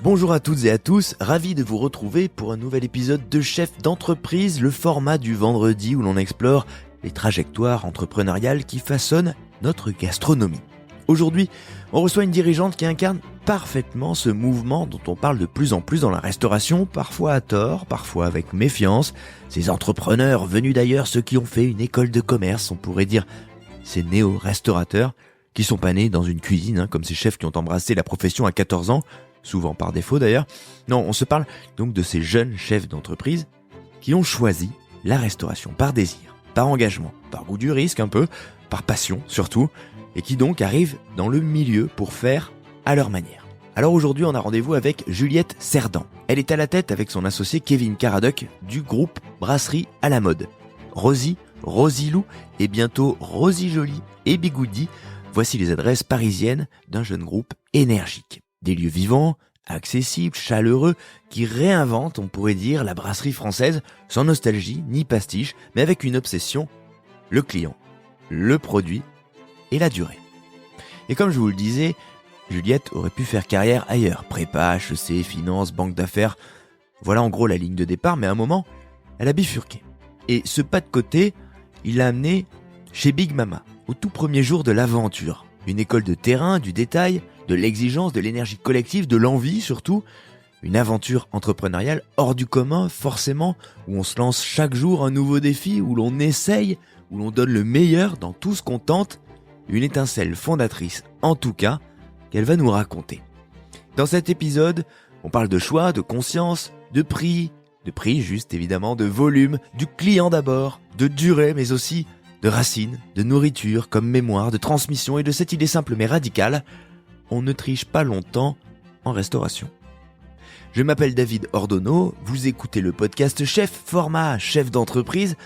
Bonjour à toutes et à tous, ravi de vous retrouver pour un nouvel épisode de Chef d'entreprise, le format du vendredi où l'on explore les trajectoires entrepreneuriales qui façonnent notre gastronomie. Aujourd'hui, on reçoit une dirigeante qui incarne parfaitement ce mouvement dont on parle de plus en plus dans la restauration, parfois à tort, parfois avec méfiance. Ces entrepreneurs venus d'ailleurs, ceux qui ont fait une école de commerce, on pourrait dire ces néo-restaurateurs, qui sont pas nés dans une cuisine, comme ces chefs qui ont embrassé la profession à 14 ans, souvent par défaut d'ailleurs. Non, on se parle donc de ces jeunes chefs d'entreprise qui ont choisi la restauration par désir, par engagement, par goût du risque un peu, par passion surtout, et qui donc arrivent dans le milieu pour faire à leur manière. Alors aujourd'hui, on a rendez-vous avec Juliette Cerdan. Elle est à la tête avec son associé Kevin Caradoc du groupe Brasserie à la mode. Rosie, Rosilou et bientôt Rosie Jolie et Bigoudi, voici les adresses parisiennes d'un jeune groupe énergique. Des lieux vivants, accessibles, chaleureux, qui réinventent, on pourrait dire, la brasserie française sans nostalgie ni pastiche, mais avec une obsession, le client, le produit et la durée. Et comme je vous le disais, Juliette aurait pu faire carrière ailleurs, prépa, HEC, finance, banque d'affaires, voilà en gros la ligne de départ, mais à un moment, elle a bifurqué. Et ce pas de côté, il l'a amené chez Big Mama, au tout premier jour de l'aventure. Une école de terrain, du détail, de l'exigence, de l'énergie collective, de l'envie surtout. Une aventure entrepreneuriale hors du commun, forcément, où on se lance chaque jour un nouveau défi, où l'on essaye, où l'on donne le meilleur dans tout ce qu'on tente. Une étincelle fondatrice, en tout cas, qu'elle va nous raconter. Dans cet épisode, on parle de choix, de conscience, de prix juste évidemment, de volume, du client d'abord, de durée, mais aussi de racines, de nourriture comme mémoire, de transmission et de cette idée simple mais radicale, on ne triche pas longtemps en restauration. Je m'appelle David Ordonneau, vous écoutez le podcast Chef, format chef d'entreprise.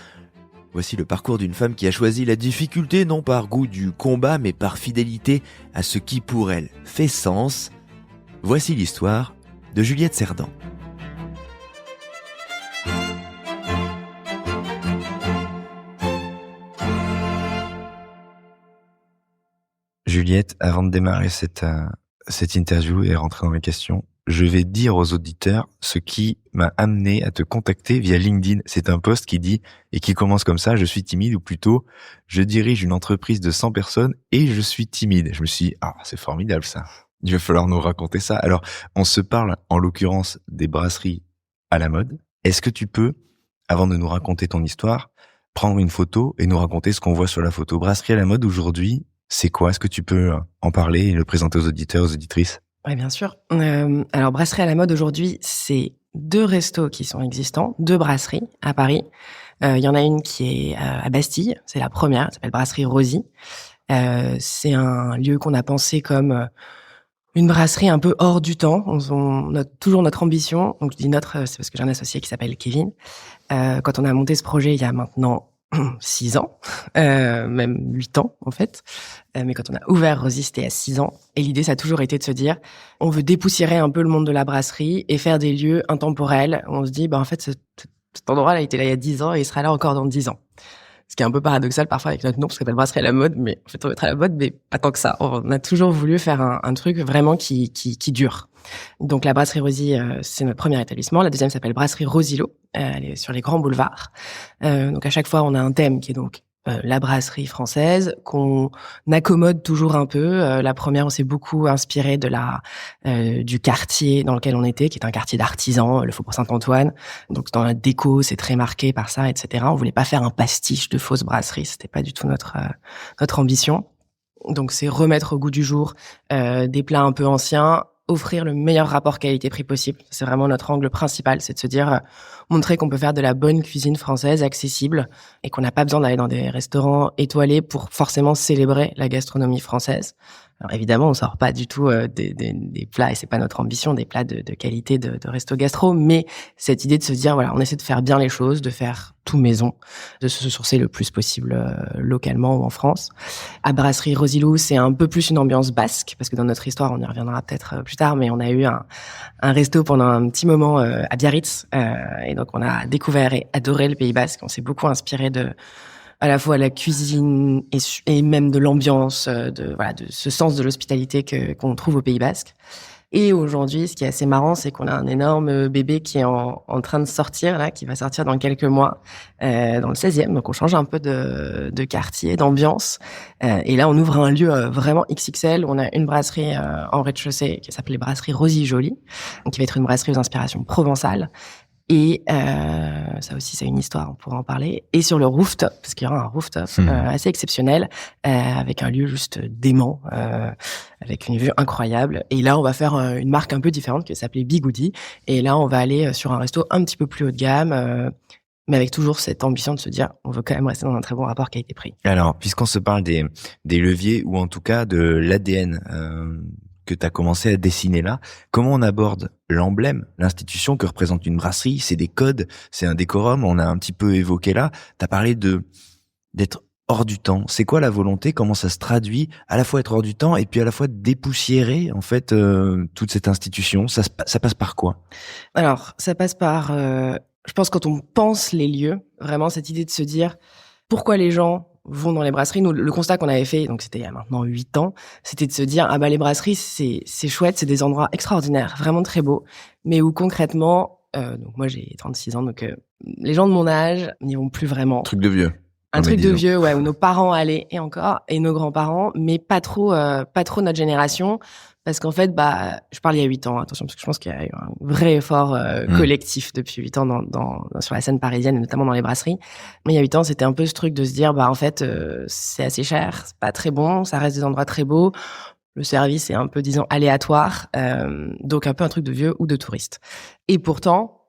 Voici le parcours d'une femme qui a choisi la difficulté non par goût du combat mais par fidélité à ce qui pour elle fait sens. Voici l'histoire de Juliette Cerdan. Juliette, avant de démarrer cette interview et rentrer dans mes questions, je vais dire aux auditeurs ce qui m'a amené à te contacter via LinkedIn. C'est un post qui dit, et qui commence comme ça, je suis timide, ou plutôt, je dirige une entreprise de 100 personnes et je suis timide. Je me suis dit, c'est formidable ça. Il va falloir nous raconter ça. Alors, on se parle en l'occurrence des brasseries à la mode. Est-ce que tu peux, avant de nous raconter ton histoire, prendre une photo et nous raconter ce qu'on voit sur la photo? Brasserie à la mode aujourd'hui, c'est quoi? Est-ce que tu peux en parler et le présenter aux auditeurs, aux auditrices? Oui, bien sûr. Alors, Brasserie à la mode aujourd'hui, c'est 2 restos qui sont existants, 2 brasseries à Paris. Il y en a une qui est à Bastille, c'est la première, elle s'appelle Brasserie Rosie. C'est un lieu qu'on a pensé comme une brasserie un peu hors du temps. On a toujours notre ambition. Donc, je dis notre, c'est parce que j'ai un associé qui s'appelle Kevin. Quand on a monté ce projet il y a maintenant 6 ans, même 8 ans en fait. Mais quand on a ouvert Rosie, c'était à 6 ans. Et l'idée, ça a toujours été de se dire, on veut dépoussiérer un peu le monde de la brasserie et faire des lieux intemporels. On se dit, en fait, cet endroit-là, il était là il y a 10 ans et il sera là encore dans 10 ans. Ce qui est un peu paradoxal parfois avec notre nom, parce qu'on s'appelle Brasserie à la mode, mais en fait, on va être à la mode, mais pas tant que ça. On a toujours voulu faire un truc vraiment qui dure. Donc, la Brasserie Rosie, c'est notre premier établissement. La deuxième s'appelle Brasserie Rosilot. Elle est sur les grands boulevards. Donc, à chaque fois, on a un thème qui est donc la brasserie française, qu'on accommode toujours un peu. La première, on s'est beaucoup inspiré de du quartier dans lequel on était, qui est un quartier d'artisans, le Faubourg Saint-Antoine. Donc, dans la déco, c'est très marqué par ça, etc. On voulait pas faire un pastiche de fausse brasserie. C'était pas du tout notre ambition. Donc, c'est remettre au goût du jour des plats un peu anciens, offrir le meilleur rapport qualité-prix possible. C'est vraiment notre angle principal, c'est de se dire, montrer qu'on peut faire de la bonne cuisine française accessible et qu'on n'a pas besoin d'aller dans des restaurants étoilés pour forcément célébrer la gastronomie française. Alors évidemment, on sort pas du tout des plats, et c'est pas notre ambition, des plats de qualité de resto gastro, mais cette idée de se dire, voilà, on essaie de faire bien les choses, de faire tout maison, de se sourcer le plus possible localement ou en France. À Brasserie Rosilou, c'est un peu plus une ambiance basque, parce que dans notre histoire, on y reviendra peut-être plus tard, mais on a eu un resto pendant un petit moment à Biarritz, et donc on a découvert et adoré le Pays Basque. On s'est beaucoup inspiré à la fois la cuisine et même de l'ambiance, de ce sens de l'hospitalité qu'on trouve au Pays Basque. Et aujourd'hui, ce qui est assez marrant, c'est qu'on a un énorme bébé qui est en train de sortir, là, qui va sortir dans quelques mois, dans le 16e. Donc, on change un peu de quartier, d'ambiance. Et là, on ouvre un lieu vraiment XXL. On a une brasserie en rez-de-chaussée qui s'appelle les Brasseries Rosy Jolie, donc qui va être une brasserie aux inspirations provençales. Et ça aussi, c'est une histoire, on pourra en parler. Et sur le rooftop, parce qu'il y aura un rooftop assez exceptionnel, avec un lieu juste dément, avec une vue incroyable. Et là, on va faire une marque un peu différente qui s'appelait Bigoudi. Et là, on va aller sur un resto un petit peu plus haut de gamme, mais avec toujours cette ambition de se dire, on veut quand même rester dans un très bon rapport qualité-prix. Alors, puisqu'on se parle des leviers, ou en tout cas de l'ADN que tu as commencé à dessiner là, comment on aborde l'emblème, l'institution que représente une brasserie? C'est des codes, c'est un décorum, on a un petit peu évoqué là. Tu as parlé d'être hors du temps. C'est quoi la volonté? Comment ça se traduit? À la fois être hors du temps et puis à la fois dépoussiérer en fait toute cette institution. Ça passe par quoi? Alors, ça passe par, je pense, quand on pense les lieux, vraiment cette idée de se dire pourquoi les gens vont dans les brasseries. Nous, le constat qu'on avait fait, donc c'était il y a maintenant 8 ans, c'était de se dire, ah bah les brasseries, c'est chouette, c'est des endroits extraordinaires, vraiment très beaux, mais où concrètement, donc moi j'ai 36 ans, donc les gens de mon âge n'y vont plus vraiment. Truc de vieux. Un truc de vieux, ouais, où nos parents allaient, et encore, et nos grands-parents, mais pas trop notre génération. Parce qu'en fait, je parle il y a 8 ans, attention, parce que je pense qu'il y a eu un vrai effort collectif depuis 8 ans sur la scène parisienne, et notamment dans les brasseries. Mais il y a 8 ans, c'était un peu ce truc de se dire, en fait, c'est assez cher, c'est pas très bon, ça reste des endroits très beaux, le service est un peu, disons, aléatoire, donc un peu un truc de vieux ou de touriste. Et pourtant,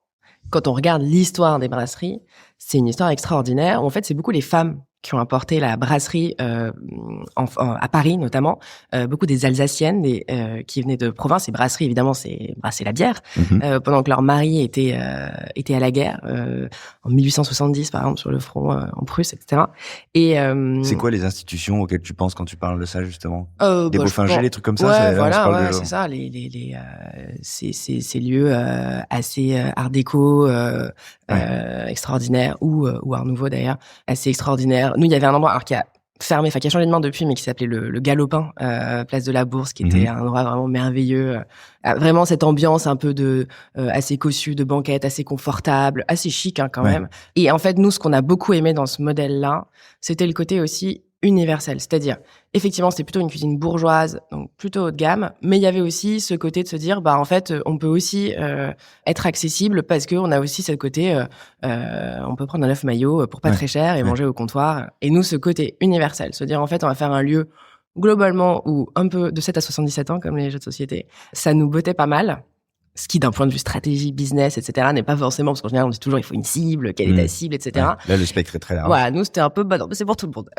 quand on regarde l'histoire des brasseries, c'est une histoire extraordinaire. En fait, c'est beaucoup les femmes qui ont apporté la brasserie à Paris notamment, beaucoup des Alsaciennes qui venaient de province. Et brasserie, évidemment, c'est brasser la bière, pendant que leur mari était à la guerre en 1870, par exemple, sur le front en Prusse, etc. Et c'est quoi les institutions auxquelles tu penses quand tu parles de ça, justement? Des Beaufingers, les trucs comme ça? Ouais, voilà, c'est ça, ces lieux assez art déco, extraordinaires, ou art nouveau d'ailleurs, assez extraordinaires. Nous, il y avait un endroit qui a fermé, qui a changé de nom depuis, mais qui s'appelait le Galopin, place de la Bourse, qui était un endroit vraiment merveilleux. Vraiment cette ambiance un peu assez cossue, de banquette, assez confortable, assez chic quand même. Et en fait, nous, ce qu'on a beaucoup aimé dans ce modèle-là, c'était le côté aussi universel. C'est-à-dire, effectivement, c'était plutôt une cuisine bourgeoise, donc plutôt haut de gamme, mais il y avait aussi ce côté de se dire, en fait, on peut aussi être accessible parce que on a aussi ce côté, on peut prendre un œuf maillot pour pas très cher et manger au comptoir. Et nous, ce côté universel, se dire, en fait, on va faire un lieu globalement où un peu de 7 à 77 ans, comme les jeux de société, ça nous bottait pas mal. Ce qui, d'un point de vue stratégie, business, etc., n'est pas forcément, parce qu'en général, on dit toujours, il faut une cible, quelle est ta cible, etc. Ouais. Là, le spectre est très large. Voilà, nous, c'était un peu, non, mais c'est pour tout le monde.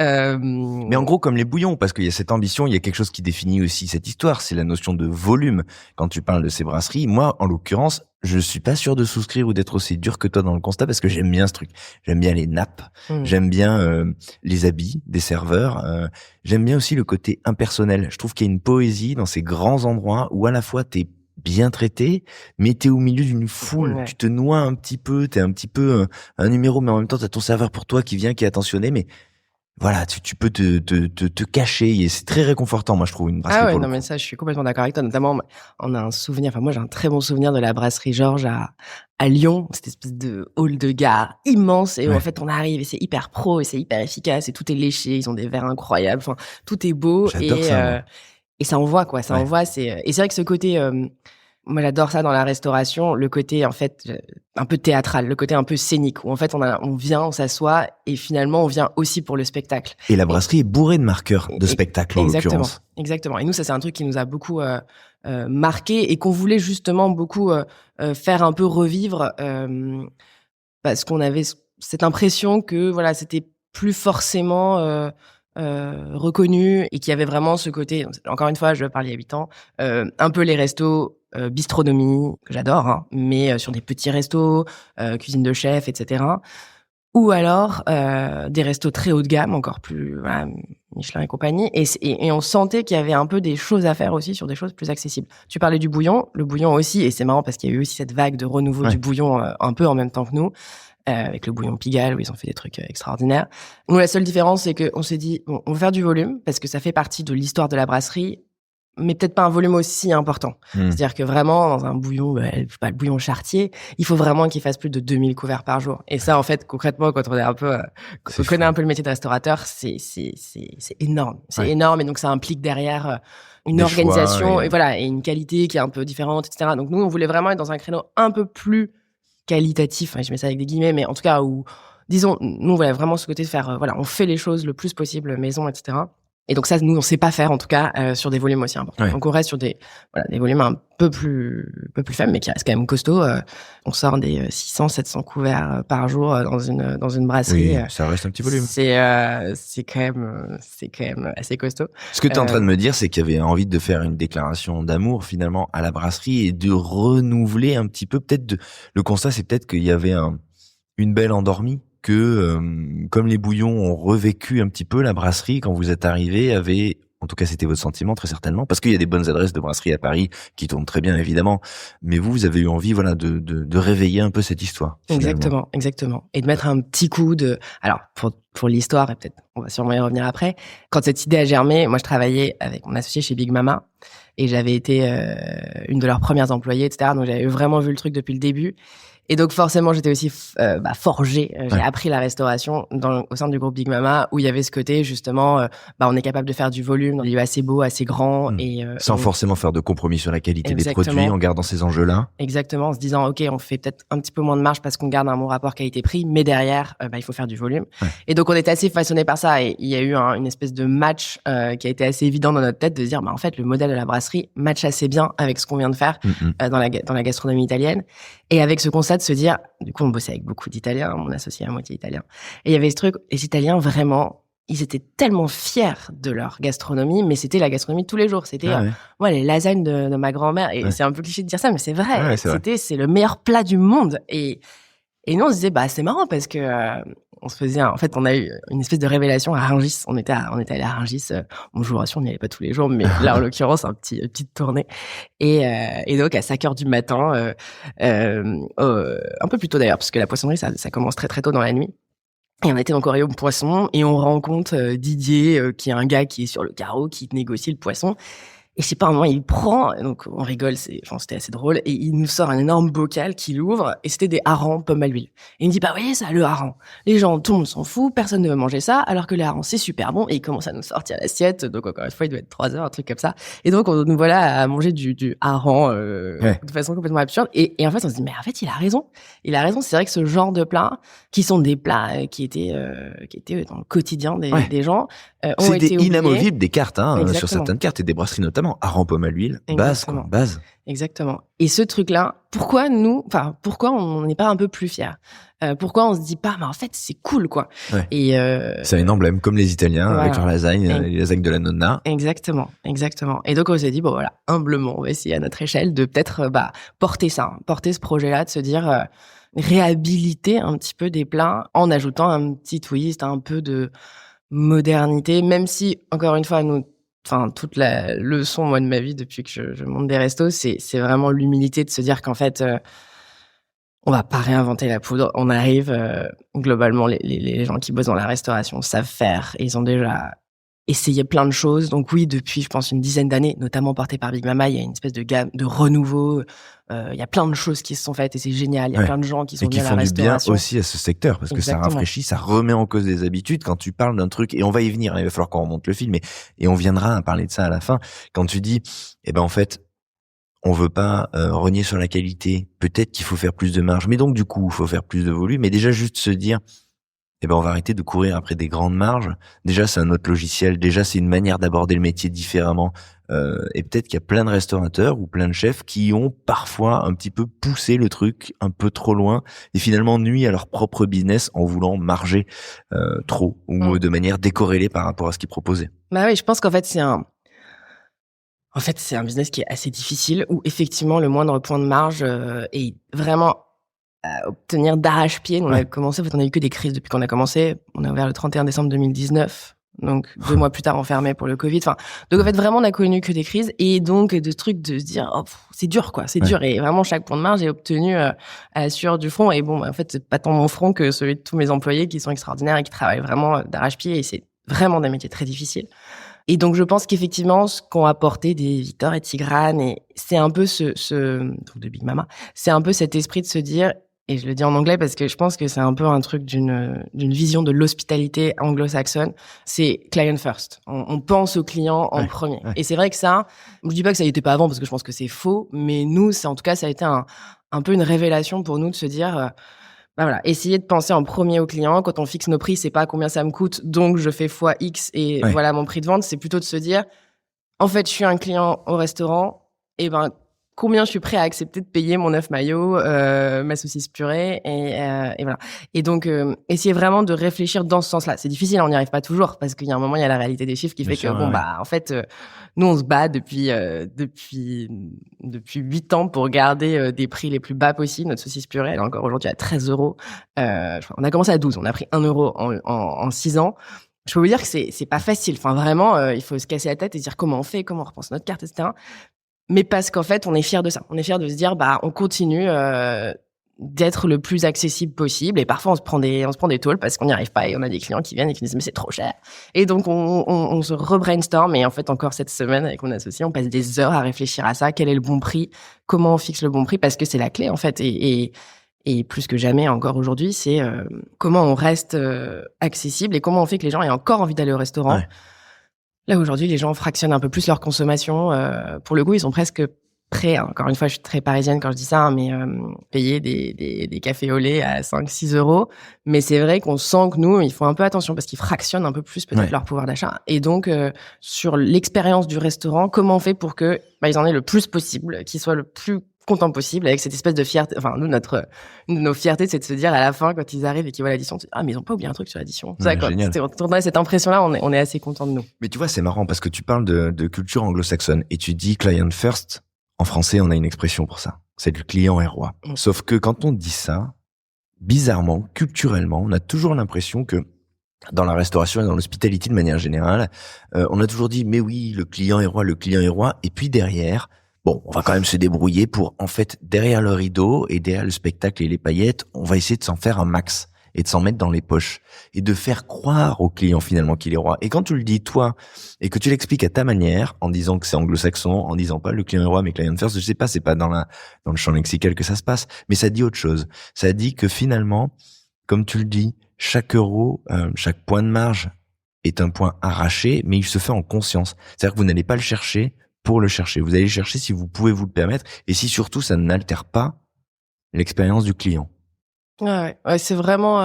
Mais en gros, comme les bouillons, parce qu'il y a cette ambition, il y a quelque chose qui définit aussi cette histoire, c'est la notion de volume. Quand tu parles de ces brasseries, moi, en l'occurrence, je suis pas sûr de souscrire ou d'être aussi dur que toi dans le constat, parce que j'aime bien ce truc. J'aime bien les nappes, j'aime bien les habits des serveurs, j'aime bien aussi le côté impersonnel. Je trouve qu'il y a une poésie dans ces grands endroits où à la fois t'es bien traité, mais t'es au milieu d'une foule, tu te noies un petit peu, t'es un petit peu un numéro, mais en même temps t'as ton serveur pour toi qui vient, qui est attentionné, mais voilà, tu peux te cacher, et c'est très réconfortant, moi je trouve, une brasserie. Ah ouais, non mais ça, je suis complètement d'accord avec toi. Notamment, on a un souvenir, moi j'ai un très bon souvenir de la brasserie Georges à Lyon, cette espèce de hall de gare immense, et où en fait on arrive et c'est hyper pro et c'est hyper efficace et tout est léché, ils ont des verres incroyables, enfin tout est beau. J'adore ça, et ça envoie, quoi. Ça envoie. Et c'est vrai que ce côté, moi, j'adore ça dans la restauration, le côté, en fait, un peu théâtral, le côté un peu scénique, où en fait, on vient, on s'assoit, et finalement, on vient aussi pour le spectacle. Et la brasserie est bourrée de marqueurs de spectacle, en l'occurrence. Exactement. Et nous, ça, c'est un truc qui nous a beaucoup marqué, et qu'on voulait justement beaucoup faire un peu revivre, parce qu'on avait cette impression que, voilà, c'était plus forcément reconnu, et qui avait vraiment ce côté, encore une fois, je parle il y a 8 ans, un peu les restos bistronomie, que j'adore, mais sur des petits restos, cuisine de chef, etc. Ou alors des restos très haut de gamme, encore plus, voilà, Michelin et compagnie, et on sentait qu'il y avait un peu des choses à faire aussi sur des choses plus accessibles. Tu parlais du bouillon, le bouillon aussi, et c'est marrant parce qu'il y a eu aussi cette vague de renouveau du bouillon un peu en même temps que nous, avec le bouillon Pigalle, où ils ont fait des trucs extraordinaires. Nous, la seule différence, c'est qu'on s'est dit, bon, on veut faire du volume, parce que ça fait partie de l'histoire de la brasserie, mais peut-être pas un volume aussi important. C'est-à-dire que vraiment, dans un bouillon, le bouillon chartier, il faut vraiment qu'il fasse plus de 2000 couverts par jour. Et ça, en fait, concrètement, quand on est quand on connaît un peu le métier de restaurateur, c'est énorme. C'est énorme. Et donc, ça implique derrière une organisation, et voilà, et une qualité qui est un peu différente, etc. Donc, nous, on voulait vraiment être dans un créneau un peu plus qualitatif. Je mets ça avec des guillemets, mais en tout cas, où, disons, nous, on voulait vraiment ce côté de faire, on fait les choses le plus possible maison, etc. Et donc ça, nous, on sait pas faire, en tout cas, sur des volumes aussi importants. Donc on reste sur des volumes un peu plus faibles, mais qui restent quand même costauds. On sort des 600, 700 couverts par jour dans une brasserie. Oui, ça reste un petit volume. C'est quand même assez costaud. Ce que tu es en train de me dire, c'est qu'il y avait envie de faire une déclaration d'amour, finalement, à la brasserie et de renouveler un petit peu, le constat, c'est peut-être qu'il y avait une belle endormie, que comme les bouillons ont revécu un petit peu, la brasserie, quand vous êtes arrivé, en tout cas c'était votre sentiment très certainement, parce qu'il y a des bonnes adresses de brasserie à Paris qui tournent très bien évidemment, mais vous avez eu envie de réveiller un peu cette histoire. Finalement. Exactement. Et de mettre un petit coup alors pour l'histoire, et peut-être on va sûrement y revenir après, quand cette idée a germé, moi je travaillais avec mon associé chez Big Mama et j'avais été une de leurs premières employées, etc. Donc j'avais vraiment vu le truc depuis le début. Et donc forcément, j'étais aussi forgée. J'ai appris la restauration au sein du groupe Big Mama, où il y avait ce côté justement, on est capable de faire du volume dans des lieux assez beaux, assez grands, et sans forcément faire de compromis sur la qualité des produits, en gardant ces enjeux-là. Exactement, en se disant ok, on fait peut-être un petit peu moins de marge parce qu'on garde un bon rapport qualité-prix, mais derrière, il faut faire du volume. Et donc on était assez façonné par ça, et il y a eu une espèce de match qui a été assez évident dans notre tête de se dire, en fait, le modèle de la brasserie match assez bien avec ce qu'on vient de faire dans la gastronomie italienne. Et avec ce constat de se dire, du coup, on bossait avec beaucoup d'Italiens, mon associé à moitié italien. Et il y avait ce truc, les Italiens, vraiment, ils étaient tellement fiers de leur gastronomie, mais c'était la gastronomie de tous les jours. C'était, les lasagnes de ma grand-mère. Et c'est un peu cliché de dire ça, mais c'est vrai. C'est le meilleur plat du monde. Et nous, on se disait, c'est marrant parce que, on se faisait, en fait, on a eu une espèce de révélation à Rungis. On était allé à Rungis. On jouait, on n'y allait pas tous les jours, mais là, en l'occurrence, une petite tournée. Et donc, à 5 heures du matin, un peu plus tôt d'ailleurs, parce que la poissonnerie, ça commence très, très tôt dans la nuit. Et on était donc au rayon poisson et on rencontre Didier, qui est un gars qui est sur le carreau, qui négocie le poisson. Et je sais pas, à un moment, il prend, donc on rigole, c'était assez drôle, et il nous sort un énorme bocal qu'il ouvre, et c'était des harengs pommes à l'huile. Et il me dit, voyez ça, le hareng. Les gens, tout le monde s'en fout, personne ne veut manger ça, alors que le hareng, c'est super bon, et il commence à nous sortir l'assiette, donc encore une fois, il doit être 3 heures, un truc comme ça. Et donc, nous voilà à manger du hareng, de façon complètement absurde. Et en fait, on se dit, mais en fait, il a raison. Il a raison, c'est vrai que ce genre de plats, qui sont des plats qui étaient dans le quotidien des gens, ont été oubliés. Inamovibles des cartes, Exactement. Sur certaines cartes, et des brasseries notamment. Hareng pomme à l'huile, base. Exactement. Et ce truc-là, pourquoi on n'est pas un peu plus fiers? Pourquoi on se dit pas, mais en fait, c'est cool, quoi. Et c'est un emblème, comme les Italiens, avec leurs lasagnes, les lasagnes de la nonna. Exactement. Et donc, on s'est dit, humblement, on va essayer à notre échelle de peut-être, porter ce projet-là, de se dire, réhabiliter un petit peu des plats en ajoutant un petit twist, un peu de modernité, même si, encore une fois, toute la leçon, moi, de ma vie depuis que je monte des restos, c'est vraiment l'humilité de se dire qu'en fait, on va pas réinventer la poudre. On arrive, globalement, les gens qui bossent dans la restauration savent faire. Et ils ont déjà essayé plein de choses. Donc oui, depuis, je pense, une dizaine d'années, notamment porté par Big Mama, il y a une espèce de gamme de renouveau. Il y a plein de choses qui se sont faites et c'est génial. Il y a plein de gens qui sont venus à la restauration. Et qui font du bien aussi à ce secteur, parce que ça rafraîchit, ça remet en cause des habitudes. Quand tu parles d'un truc, et on va y venir, il va falloir qu'on remonte le film, et on viendra à parler de ça à la fin. Quand tu dis, en fait, on veut pas renier sur la qualité, peut-être qu'il faut faire plus de marge, mais donc du coup, il faut faire plus de volume, mais déjà juste se dire, on va arrêter de courir après des grandes marges. Déjà, c'est un autre logiciel. Déjà, c'est une manière d'aborder le métier différemment. Et peut-être qu'il y a plein de restaurateurs ou plein de chefs qui ont parfois un petit peu poussé le truc un peu trop loin et finalement nuit à leur propre business en voulant marger trop ou de manière décorrélée par rapport à ce qu'ils proposaient. Oui, je pense qu'en fait, c'est un business qui est assez difficile où effectivement, le moindre point de marge est vraiment à obtenir d'arrache-pied. On a commencé, en fait, on a eu que des crises depuis qu'on a commencé. On a ouvert le 31 décembre 2019. Donc, 2 mois plus tard, enfermé pour le Covid. Donc, en fait, vraiment, on a connu que des crises. Et donc, de trucs de se dire, c'est dur, quoi. C'est dur. Et vraiment, chaque point de marge est obtenu à la sueur du front. Et en fait, c'est pas tant mon front que celui de tous mes employés qui sont extraordinaires et qui travaillent vraiment d'arrache-pied. Et c'est vraiment des métiers très difficiles. Et donc, je pense qu'effectivement, ce qu'ont apporté des Victor et Tigrane, et c'est un peu donc de Big Mama, c'est un peu cet esprit de se dire, et je le dis en anglais parce que je pense que c'est un peu un truc d'une vision de l'hospitalité anglo-saxonne, c'est client first. On pense au client en premier. Ouais. Et c'est vrai que ça, je dis pas que ça y était pas avant parce que je pense que c'est faux, mais nous, en tout cas, ça a été un peu une révélation pour nous de se dire, voilà, essayer de penser en premier au client. Quand on fixe nos prix, c'est pas combien ça me coûte, donc je fais fois X et voilà mon prix de vente. C'est plutôt de se dire, en fait, je suis un client au restaurant, et ben combien je suis prêt à accepter de payer mon œuf mayo, ma saucisse purée, et voilà. Et donc, essayer vraiment de réfléchir dans ce sens-là. C'est difficile, on n'y arrive pas toujours, parce qu'il y a un moment, il y a la réalité des chiffres qui fait que, en fait, nous, on se bat depuis 8 ans pour garder des prix les plus bas possibles. Notre saucisse purée, elle est encore aujourd'hui à 13 €. On a commencé à 12, on a pris 1 € en 6 ans. Je peux vous dire que c'est pas facile. Enfin, vraiment, il faut se casser la tête et se dire comment on fait, comment on repense notre carte, etc. Mais parce qu'en fait, on est fiers de ça. On est fiers de se dire, on continue d'être le plus accessible possible. Et parfois, on se prend des tôles parce qu'on n'y arrive pas et on a des clients qui viennent et qui disent, mais c'est trop cher. Et donc, on se re-brainstorm. Et en fait, encore cette semaine, avec mon associé, on passe des heures à réfléchir à ça. Quel est le bon prix? Comment on fixe le bon prix? Parce que c'est la clé, en fait. Et plus que jamais, encore aujourd'hui, c'est comment on reste accessible et comment on fait que les gens aient encore envie d'aller au restaurant. Ouais. Là, aujourd'hui, les gens fractionnent un peu plus leur consommation. Pour le coup, ils sont presque prêts. Encore une fois, je suis très parisienne quand je dis ça, mais payer des cafés au lait à 5-6 €. Mais c'est vrai qu'on sent que nous, ils font un peu attention parce qu'ils fractionnent un peu plus peut-être leur pouvoir d'achat. Et donc, sur l'expérience du restaurant, comment on fait pour que ils en aient le plus possible, qu'ils soient le plus content possible, avec cette espèce de fierté. Enfin, nous, nos fiertés, c'est de se dire à la fin, quand ils arrivent et qu'ils voient l'addition, mais ils ont pas oublié un truc sur l'addition. C'est ça, quoi. On a cette impression-là, on est assez content de nous. Mais tu vois, c'est marrant parce que tu parles de culture anglo-saxonne et tu dis client first. En français, on a une expression pour ça. C'est le client est roi. Sauf que quand on dit ça, bizarrement, culturellement, on a toujours l'impression que dans la restauration et dans l'hospitality de manière générale, on a toujours dit, mais oui, le client est roi, le client est roi. Et puis derrière, on va quand même se débrouiller pour, en fait, derrière le rideau et derrière le spectacle et les paillettes, on va essayer de s'en faire un max et de s'en mettre dans les poches et de faire croire au client finalement qu'il est roi. Et quand tu le dis toi et que tu l'expliques à ta manière, en disant que c'est anglo-saxon, en disant pas le client est roi mais client first, je sais pas, c'est pas dans le champ lexical que ça se passe, mais ça dit autre chose. Ça dit que finalement, comme tu le dis, chaque euro, chaque point de marge est un point arraché, mais il se fait en conscience. C'est-à-dire que vous n'allez pas le chercher pour le chercher. Vous allez le chercher si vous pouvez vous le permettre et si surtout ça n'altère pas l'expérience du client. Ouais, c'est vraiment.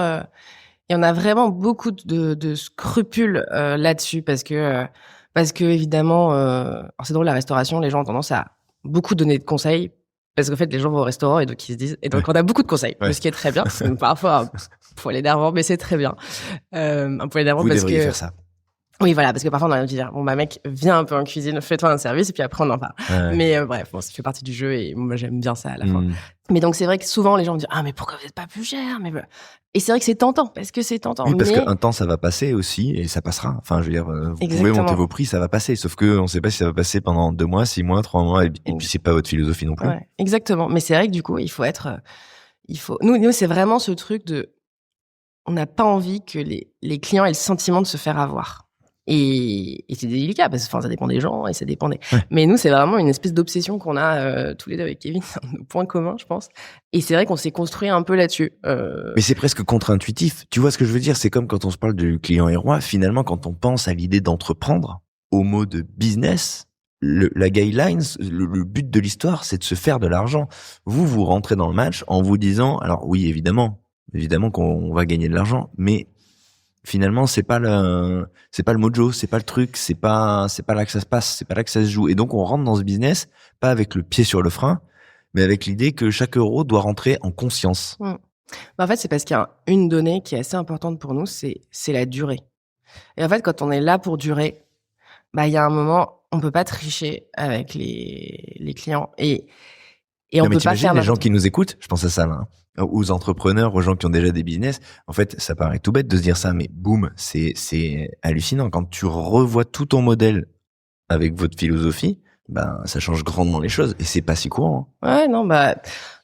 Il y en a vraiment beaucoup de scrupules là-dessus parce que évidemment, alors c'est drôle, la restauration, les gens ont tendance à beaucoup donner de conseils parce qu'en fait les gens vont au restaurant et donc ils se disent, et donc on a beaucoup de conseils, ce qui est très bien. C'est parfois un poil énervant, mais c'est très bien. Un poil énervant parce que. Vous devriez faire ça. Oui, voilà, parce que parfois on a envie de dire, mec, viens un peu en cuisine, fais-toi un service, et puis après on en parle. Mais bref, ça fait partie du jeu, et moi j'aime bien ça à la fin. Mais donc c'est vrai que souvent les gens me disent, mais pourquoi vous êtes pas plus cher? Et c'est vrai que c'est tentant, parce que c'est tentant. Oui, parce qu'un temps ça va passer aussi, et ça passera. Enfin, je veux dire, vous pouvez monter vos prix, ça va passer. Sauf que on sait pas si ça va passer pendant 2 mois, 6 mois, 3 mois, et puis c'est pas votre philosophie non plus. Ouais, exactement. Mais c'est vrai que du coup, il faut nous, c'est vraiment ce truc on n'a pas envie que les clients aient le sentiment de se faire avoir. Et c'est délicat parce que ça dépend des gens et ça dépend des. Mais nous, c'est vraiment une espèce d'obsession qu'on a tous les deux avec Kevin, un point commun, je pense. Et c'est vrai qu'on s'est construit un peu là-dessus. Mais c'est presque contre-intuitif. Tu vois ce que je veux dire? C'est comme quand on se parle du client et roi. Finalement, quand on pense à l'idée d'entreprendre, au mot de business, la guidelines, le but de l'histoire, c'est de se faire de l'argent. Vous rentrez dans le match en vous disant, alors oui, évidemment qu'on va gagner de l'argent, mais finalement, c'est pas le mojo, c'est pas le truc, c'est pas là que ça se passe, c'est pas là que ça se joue. Et donc, on rentre dans ce business, pas avec le pied sur le frein, mais avec l'idée que chaque euro doit rentrer en conscience. En fait, c'est parce qu'il y a une donnée qui est assez importante pour nous, c'est la durée. Et en fait, quand on est là pour durer, il y a un moment, on peut pas tricher avec les clients. Et on peut pas faire les gens qui nous écoutent, je pense à ça, là, aux entrepreneurs, aux gens qui ont déjà des business. En fait, ça paraît tout bête de se dire ça, mais boum, c'est hallucinant. Quand tu revois tout ton modèle avec votre philosophie, ça change grandement les choses et c'est pas si courant. Ouais, non,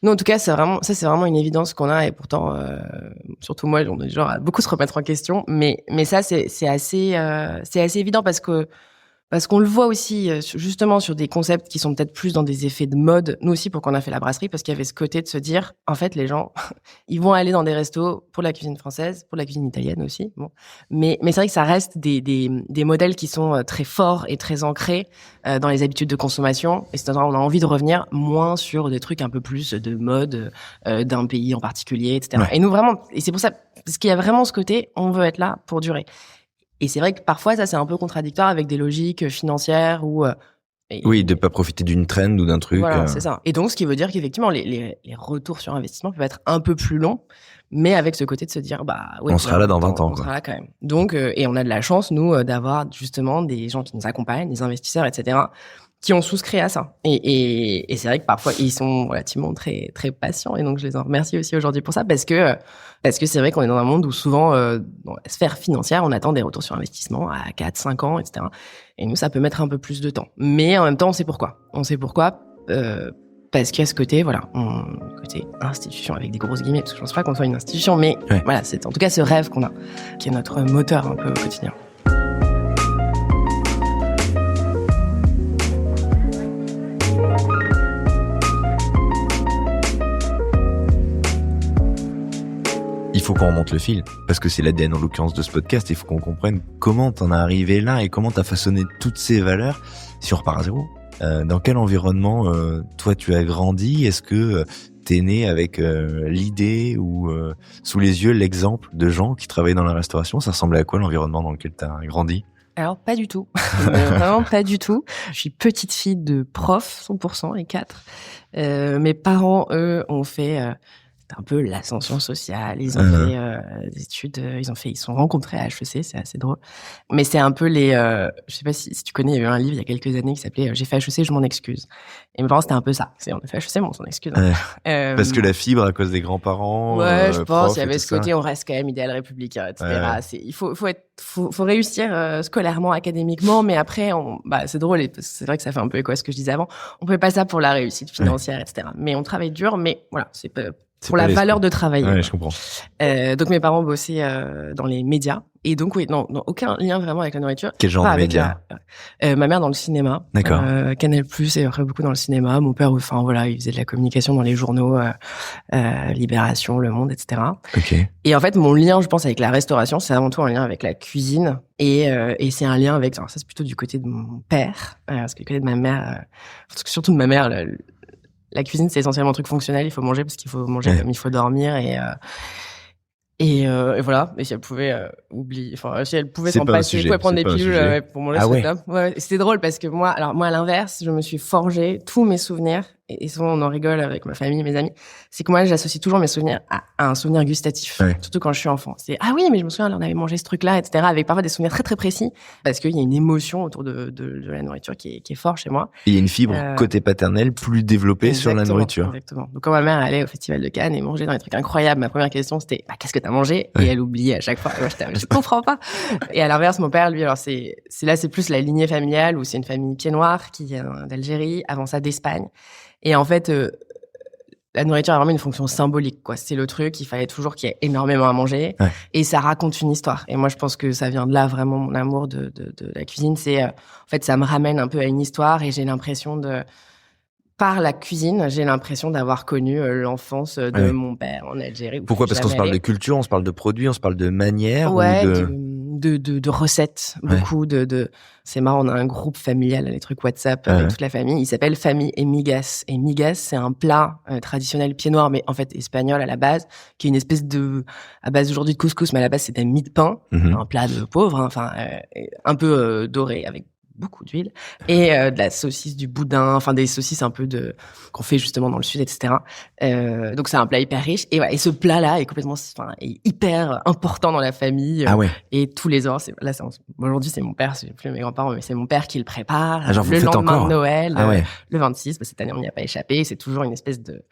nous, en tout cas, c'est vraiment une évidence qu'on a et pourtant, surtout moi, on est genre à beaucoup se remettre en question, mais ça, c'est assez évident parce que Parce qu'on le voit aussi, justement, sur des concepts qui sont peut-être plus dans des effets de mode. Nous aussi, pour qu'on a fait la brasserie, parce qu'il y avait ce côté de se dire, en fait, les gens, ils vont aller dans des restos pour la cuisine française, pour la cuisine italienne aussi. Bon. Mais c'est vrai que ça reste des modèles qui sont très forts et très ancrés dans les habitudes de consommation. Et c'est-à-dire, on a envie de revenir moins sur des trucs un peu plus de mode d'un pays en particulier, etc. Ouais. Et nous, vraiment, et c'est pour ça, parce qu'il y a vraiment ce côté, on veut être là pour durer. Et c'est vrai que parfois, ça, c'est un peu contradictoire avec des logiques financières ou... Oui, de pas profiter d'une trend ou d'un truc. Voilà, c'est ça. Et donc, ce qui veut dire qu'effectivement, les retours sur investissement peuvent être un peu plus longs, mais avec ce côté de se dire, ouais, on sera là dans 20 ans. On sera là quand même. Donc, et on a de la chance, nous, d'avoir justement des gens qui nous accompagnent, des investisseurs, etc., qui ont souscrit à ça. Et c'est vrai que parfois, ils sont relativement très, très patients. Et donc, je les en remercie aussi aujourd'hui pour ça, parce que c'est vrai qu'on est dans un monde où souvent, dans la sphère financière, on attend des retours sur investissement à 4, 5 ans, etc. Et nous, ça peut mettre un peu plus de temps. Mais en même temps, on sait pourquoi. Parce qu'il y a ce côté, côté institution avec des grosses guillemets, parce que je pense pas qu'on soit une institution, mais voilà, c'est en tout cas ce rêve qu'on a, qui est notre moteur un peu au quotidien. Il faut qu'on remonte le fil, parce que c'est l'ADN en l'occurrence de ce podcast, il faut qu'on comprenne comment t'en es arrivé là et comment t'as façonné toutes ces valeurs. Si on repart à zéro, dans quel environnement toi tu as grandi? Est-ce que t'es né avec l'idée ou sous les yeux l'exemple de gens qui travaillaient dans la restauration? Ça ressemblait à quoi l'environnement dans lequel t'as grandi? Alors, pas du tout. Vraiment pas du tout. Je suis petite fille de prof, 100% et 4. Mes parents, eux, ont fait... un peu l'ascension sociale. Ils ont fait des études, ils sont rencontrés à HEC, c'est assez drôle. Mais c'est un peu je sais pas si tu connais, il y a eu un livre il y a quelques années qui s'appelait J'ai fait HEC, je m'en excuse. Et mes parents, c'était un peu ça. On a fait HEC, mais on s'en excuse. Parce que la fibre à cause des grands-parents. Ouais, je pense, il y avait ce côté, ça. on reste quand même idéal républicain, etc. Il faut réussir scolairement, académiquement, mais après, c'est drôle, parce que c'est vrai que ça fait un peu écho à ce que je disais avant. On fait pas ça pour la réussite financière, etc. Mais on travaille dur, mais voilà, c'est pour la valeur de travailler. Ouais, je comprends. Donc mes parents bossaient dans les médias. Et donc oui, non, aucun lien vraiment avec la nourriture. Quel genre de médias? Ma mère dans le cinéma. D'accord. Canal+, et après beaucoup dans le cinéma. Mon père, il faisait de la communication dans les journaux, Libération, Le Monde, etc. Ok. Et en fait, mon lien, je pense, avec la restauration, c'est avant tout un lien avec la cuisine. Et c'est un lien avec, alors ça c'est plutôt du côté de mon père, parce que du côté de ma mère, surtout de ma mère, la cuisine, c'est essentiellement un truc fonctionnel. Il faut manger parce qu'il faut manger comme il faut dormir. Et voilà. Et si elle pouvait si elle pouvait s'en passer, elle pouvait prendre des pilules pour manger, c'était top. Ouais, c'était drôle parce que moi, à l'inverse, je me suis forgé tous mes souvenirs. Et souvent, on en rigole avec ma famille, mes amis. C'est que moi, j'associe toujours mes souvenirs à un souvenir gustatif. Ouais. Surtout quand je suis enfant. C'est, ah oui, mais je me souviens, on avait mangé ce truc-là, etc. Avec parfois des souvenirs très, très précis. Parce qu'il y a une émotion autour de la nourriture qui est fort chez moi. Et il y a une fibre côté paternel plus développée sur la nourriture. Exactement. Donc, quand ma mère allait au Festival de Cannes et mangeait dans des trucs incroyables, ma première question, c'était, qu'est-ce que t'as mangé? Et elle oubliait à chaque fois. Et moi, je comprends pas. Et à l'inverse, mon père, lui, alors c'est plus la lignée familiale où c'est une famille pied noir qui vient d'Algérie, avant ça d'Espagne. Et en fait, la nourriture a vraiment une fonction symbolique, quoi. C'est le truc, il fallait toujours qu'il y ait énormément à manger. Ouais. Et ça raconte une histoire. Et moi, je pense que ça vient de là, vraiment, mon amour de la cuisine. C'est, en fait, ça me ramène un peu à une histoire et j'ai l'impression par la cuisine, j'ai l'impression d'avoir connu l'enfance de mon père en Algérie. Pourquoi? Parce qu'on se parle de culture, on se parle de produits, on se parle de manière. Ouais, de recettes, beaucoup c'est marrant, on a un groupe familial, les trucs WhatsApp avec toute la famille, il s'appelle Famille et Migas. Et Migas, c'est un plat traditionnel pied noir, mais en fait espagnol à la base, qui est une espèce à base aujourd'hui de couscous, mais à la base c'est un mie de pain, un plat de pauvre, un peu doré avec beaucoup d'huile et de la saucisse, du boudin, des saucisses un peu qu'on fait justement dans le sud, etc. Donc c'est un plat hyper riche et ce plat-là est complètement, est hyper important dans la famille. Et tous les ans, aujourd'hui c'est mon père, c'est plus mes grands-parents, mais c'est mon père qui le prépare. Le lendemain de Noël, le 26. Cette année on n'y a pas échappé. C'est toujours une espèce de.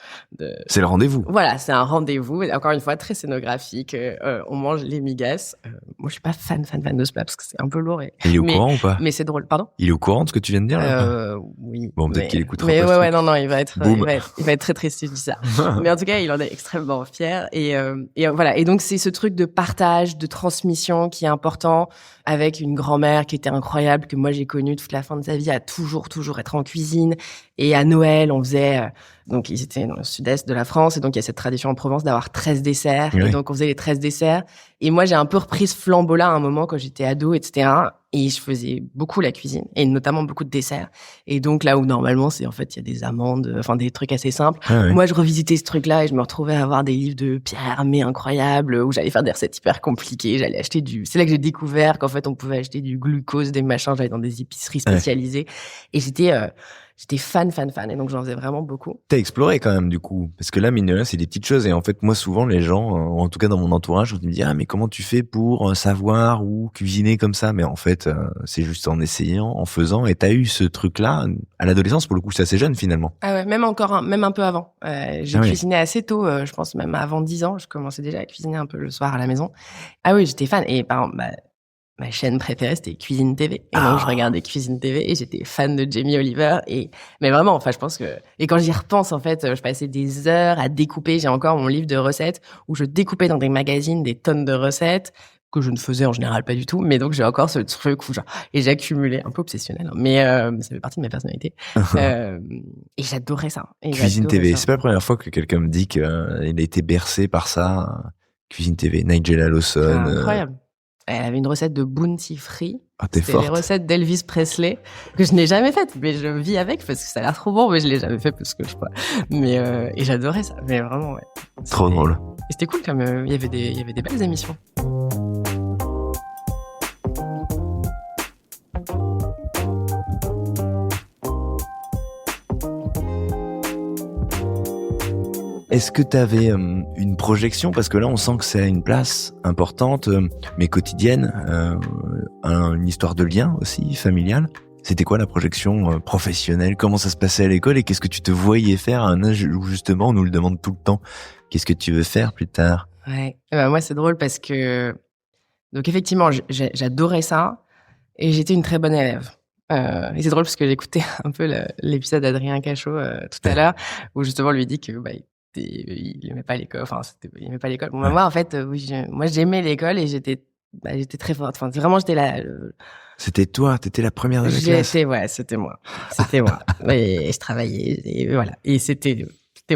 C'est le rendez-vous. Voilà, c'est un rendez-vous. Et encore une fois, très scénographique. On mange les migas. Moi, je suis pas fan de ce plat parce que c'est un peu lourd. Il est au courant ou pas? Mais c'est drôle. Pardon. Pardon? Il est au courant de ce que tu viens de dire là? Oui. Bon, peut-être qu'il écoutera mais pas. Ouais, non, il va être très triste si je dis ça. Truc. Mais en tout cas, il en est extrêmement fier. Et voilà. Et donc, c'est ce truc de partage, de transmission qui est important, avec une grand-mère qui était incroyable, que moi j'ai connue toute la fin de sa vie, à toujours être en cuisine. Et à Noël, on faisait, donc ils étaient dans le sud-est de la France, et donc il y a cette tradition en Provence d'avoir 13 desserts. Oui. Et donc on faisait les 13 desserts. Et moi, j'ai un peu repris ce flambeau-là à un moment quand j'étais ado, etc. Et je faisais beaucoup la cuisine, et notamment beaucoup de desserts. Et donc là où normalement, c'est en fait, il y a des amandes, enfin des trucs assez simples. Ah ouais. Moi, je revisitais ce truc-là et je me retrouvais à avoir des livres de Pierre Hermé incroyables où j'allais faire des recettes hyper compliquées. J'allais acheter c'est là que j'ai découvert qu'en fait, on pouvait acheter du glucose, des machins. J'allais dans des épiceries spécialisées. Et j'étais fan. Et donc, j'en faisais vraiment beaucoup. T'as exploré quand même, du coup. Parce que là, mine de rien, c'est des petites choses. Et en fait, moi, souvent, les gens, en tout cas dans mon entourage, ils me disent, ah, mais comment tu fais pour savoir ou cuisiner comme ça? Mais en fait, c'est juste en essayant, en faisant. Et t'as eu ce truc-là à l'adolescence, pour le coup, c'est assez jeune, finalement. Ah ouais, même un peu avant. J'ai Ah oui. cuisiné assez tôt, je pense même avant 10 ans. Je commençais déjà à cuisiner un peu le soir à la maison. Ah oui, j'étais fan. Et par exemple, ma chaîne préférée, c'était Cuisine TV. Et donc, je regardais Cuisine TV et j'étais fan de Jamie Oliver. Mais vraiment, enfin, je pense que, et quand j'y repense, en fait, je passais des heures à découper. J'ai encore mon livre de recettes où je découpais dans des magazines des tonnes de recettes que je ne faisais en général pas du tout. Mais donc, j'ai encore ce truc où et j'accumulais, un peu obsessionnel, hein, mais ça fait partie de ma personnalité. Et j'adorais ça. Cuisine TV. C'est pas la première fois que quelqu'un me dit qu'il a été bercé par ça. Cuisine TV. Nigella Lawson. Incroyable. Elle avait une recette de bounty free. Ah, t'es C'était forte. les recettes d'Elvis Presley que je n'ai jamais faites, mais je vis avec parce que ça a l'air trop bon, mais je l'ai jamais fait parce que je sais pas. Mais et j'adorais ça. Mais vraiment, ouais. Trop drôle. Et c'était cool comme il y avait des belles émissions. Est-ce que tu avais une projection? Parce que là, on sent que c'est une place importante, mais quotidienne, une histoire de lien aussi, familiale. C'était quoi la projection professionnelle? Comment ça se passait à l'école? Et qu'est-ce que tu te voyais faire à un âge où justement on nous le demande tout le temps? Qu'est-ce que tu veux faire plus tard? Ouais. Moi, c'est drôle parce que... Donc effectivement, j'adorais ça et j'étais une très bonne élève. Et c'est drôle parce que j'écoutais un peu l'épisode d'Adrien Cachot tout à l'heure où justement lui dit que il aimait pas l'école. Enfin, il aimait pas l'école. Bon, moi, en fait, oui, moi, j'aimais l'école et j'étais très forte. Enfin, vraiment, j'étais là. C'était toi, t'étais la première de la classe. Ouais, c'était moi. Et je travaillais et voilà. Et c'était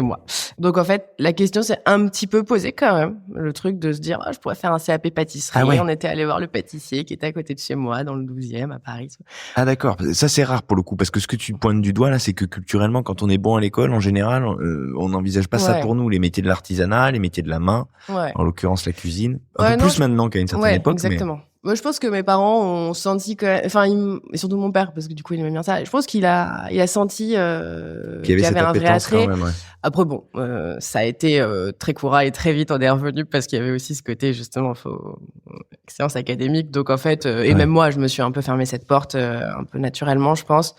moi. Donc, en fait, la question s'est un petit peu posée quand même. Le truc de se dire, je pourrais faire un CAP pâtisserie. Ah ouais. On était allé voir le pâtissier qui était à côté de chez moi, dans le 12e, à Paris. Ah d'accord, ça c'est rare pour le coup, parce que ce que tu pointes du doigt là, c'est que culturellement, quand on est bon à l'école, en général, on n'envisage pas ça pour nous, les métiers de l'artisanat, les métiers de la main, en l'occurrence la cuisine. Un peu plus maintenant qu'à une certaine époque. Exactement. Moi, je pense que mes parents ont senti que, et surtout mon père, parce que du coup, il aimait bien ça. Je pense qu'il a senti qu'il y avait un vrai attrait. Même, ouais. Après, bon, ça a été très courant et très vite, on est revenu parce qu'il y avait aussi ce côté, justement, excellence académique. Donc, en fait, et même moi, je me suis un peu fermé cette porte un peu naturellement, je pense.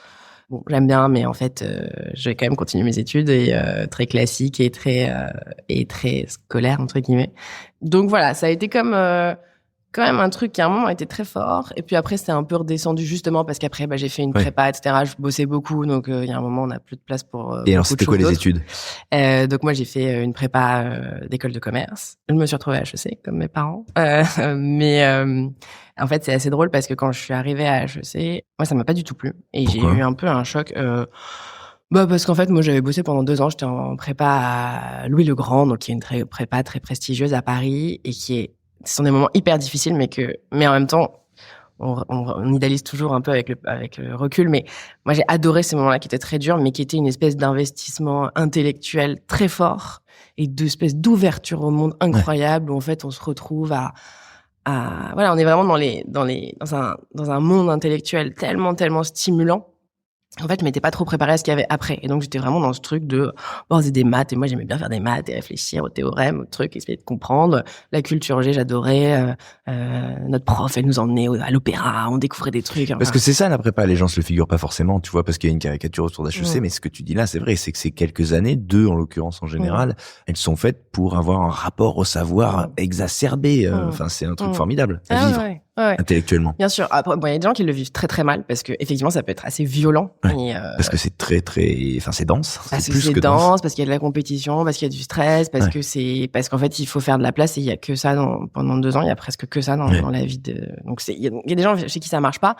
Bon, j'aime bien, mais en fait, je vais quand même continuer mes études et très classique et très scolaire, entre guillemets. Donc, voilà, ça a été comme... quand même un truc qui à un moment était très fort et puis après c'était un peu redescendu justement parce qu'après j'ai fait une prépa, etc. Je bossais beaucoup, donc il y a un moment on n'a plus de place pour et alors c'était quoi les études? Donc moi j'ai fait une prépa d'école de commerce. Je me suis retrouvée à HEC comme mes parents, mais en fait c'est assez drôle parce que quand je suis arrivée à HEC, moi ça m'a pas du tout plu et j'ai eu un peu un choc. Parce qu'en fait, moi, j'avais bossé pendant 2 ans. J'étais en prépa à Louis le Grand, donc qui est une prépa très prestigieuse à Paris et ce sont des moments hyper difficiles, mais en même temps, on idéalise toujours un peu avec le recul. Mais moi, j'ai adoré ces moments-là qui étaient très durs, mais qui étaient une espèce d'investissement intellectuel très fort et d'espèce d'ouverture au monde incroyable où en fait, on se retrouve voilà, on est vraiment dans un monde intellectuel tellement stimulant. En fait, je m'étais pas trop préparée à ce qu'il y avait après. Et donc, j'étais vraiment dans ce truc de, on faisait des maths. Et moi, j'aimais bien faire des maths et réfléchir aux théorèmes, aux trucs, essayer de comprendre. La culture G, j'adorais. Notre prof, elle nous emmenait à l'opéra. On découvrait des trucs. Parce que c'est ça, la prépa. Les gens se le figurent pas forcément, tu vois, parce qu'il y a une caricature autour d'HEC. Mais ce que tu dis là, c'est vrai. C'est que ces quelques années, 2 en l'occurrence en général, elles sont faites pour avoir un rapport au savoir exacerbé. Enfin, c'est un truc formidable à vivre. Ouais. intellectuellement. Bien sûr. Après, bon, il y a des gens qui le vivent très très mal parce que effectivement, ça peut être assez violent. Ouais. Et, Parce que c'est très, enfin, c'est dense. parce C'est que plus c'est que dense, parce qu'il y a de la compétition, parce qu'il y a du stress, parce Ouais. que parce qu'en fait, il faut faire de la place et il y a que ça pendant 2 ans. Il y a presque que ça Ouais. dans la vie donc il y a des gens chez qui ça marche pas.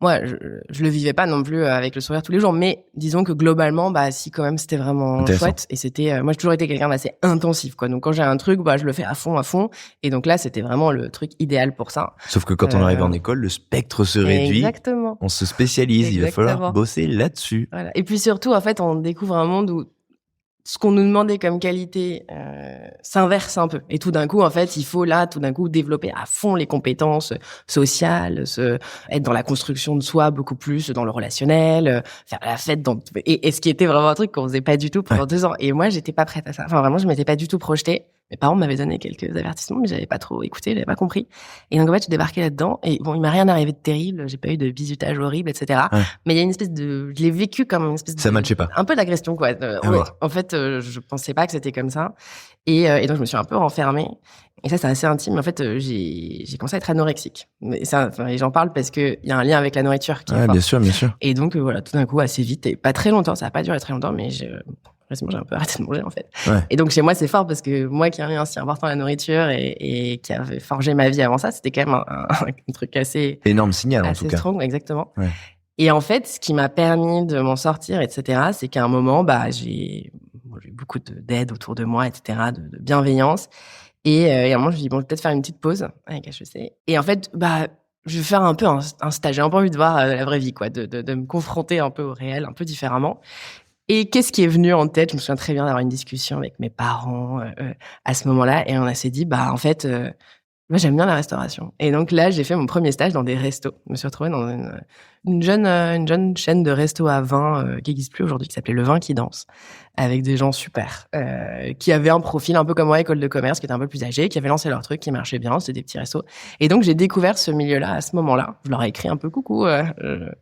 Moi, je le vivais pas non plus avec le sourire tous les jours, mais disons que globalement, si quand même, c'était vraiment Intéressant. chouette. Et c'était, moi, j'ai toujours été quelqu'un d'assez intensif, quoi. Donc quand j'ai un truc, je le fais à fond. Et donc là, c'était vraiment le truc idéal pour ça. Sauf que quand on arrive en école, le spectre se réduit. Exactement. On se spécialise. Il va falloir Exactement. bosser là-dessus. Voilà. Et puis surtout, en fait, on découvre un monde où ce qu'on nous demandait comme qualité s'inverse un peu. Et tout d'un coup, en fait, il faut là, tout d'un coup, développer à fond les compétences sociales, être dans la construction de soi beaucoup plus, dans le relationnel, faire la fête. Et ce qui était vraiment un truc qu'on faisait pas du tout pendant 2 ans. Et moi, j'étais pas prête à ça. Enfin, vraiment, je m'étais pas du tout projetée. Mes parents m'avaient donné quelques avertissements, mais j'avais pas trop écouté, j'avais pas compris. Et donc, en fait, j'ai débarqué là-dedans. Et bon, il m'a rien arrivé de terrible. J'ai pas eu de bisutage horrible, etc. Ouais. Mais il y a une espèce je l'ai vécu comme une espèce Ça matchait pas. un peu d'agression, quoi. Ouais. ouais. En fait, je pensais pas que c'était comme ça. Et donc, je me suis un peu renfermée. Et ça, c'est assez intime. En fait, j'ai commencé à être anorexique. Et j'en parle parce que il y a un lien avec la nourriture qui est fort. Bien sûr, bien sûr. Et donc, voilà, tout d'un coup, assez vite, et pas très longtemps, ça a pas duré très longtemps, mais récemment, j'ai un peu arrêté de manger, en fait. Ouais. Et donc, chez moi, c'est fort parce que moi qui ai un lien si important à la nourriture et qui avait forgé ma vie avant ça, c'était quand même un truc assez Énorme signal, en tout cas. strong, exactement. Ouais. Et en fait, ce qui m'a permis de m'en sortir, etc., c'est qu'à un moment, j'ai eu beaucoup d'aide autour de moi, etc., de bienveillance. Et à un moment, je me suis dit, bon, je vais peut-être faire une petite pause avec HEC. Et en fait, je vais faire un peu un stage. J'ai un peu envie de voir la vraie vie, quoi, de me confronter un peu au réel, un peu différemment. Et qu'est-ce qui est venu en tête? Je me souviens très bien d'avoir une discussion avec mes parents à ce moment-là. Et on s'est dit, en fait, moi, j'aime bien la restauration. Et donc là, j'ai fait mon premier stage dans des restos. Je me suis retrouvée dans une jeune chaîne de restos à vin qui n'existe plus aujourd'hui, qui s'appelait Le Vin qui danse, avec des gens super, qui avaient un profil un peu comme moi, école de commerce, qui étaient un peu plus âgés, qui avaient lancé leur truc, qui marchait bien, c'était des petits restos. Et donc, j'ai découvert ce milieu-là à ce moment-là. Je leur ai écrit un peu, coucou, je veux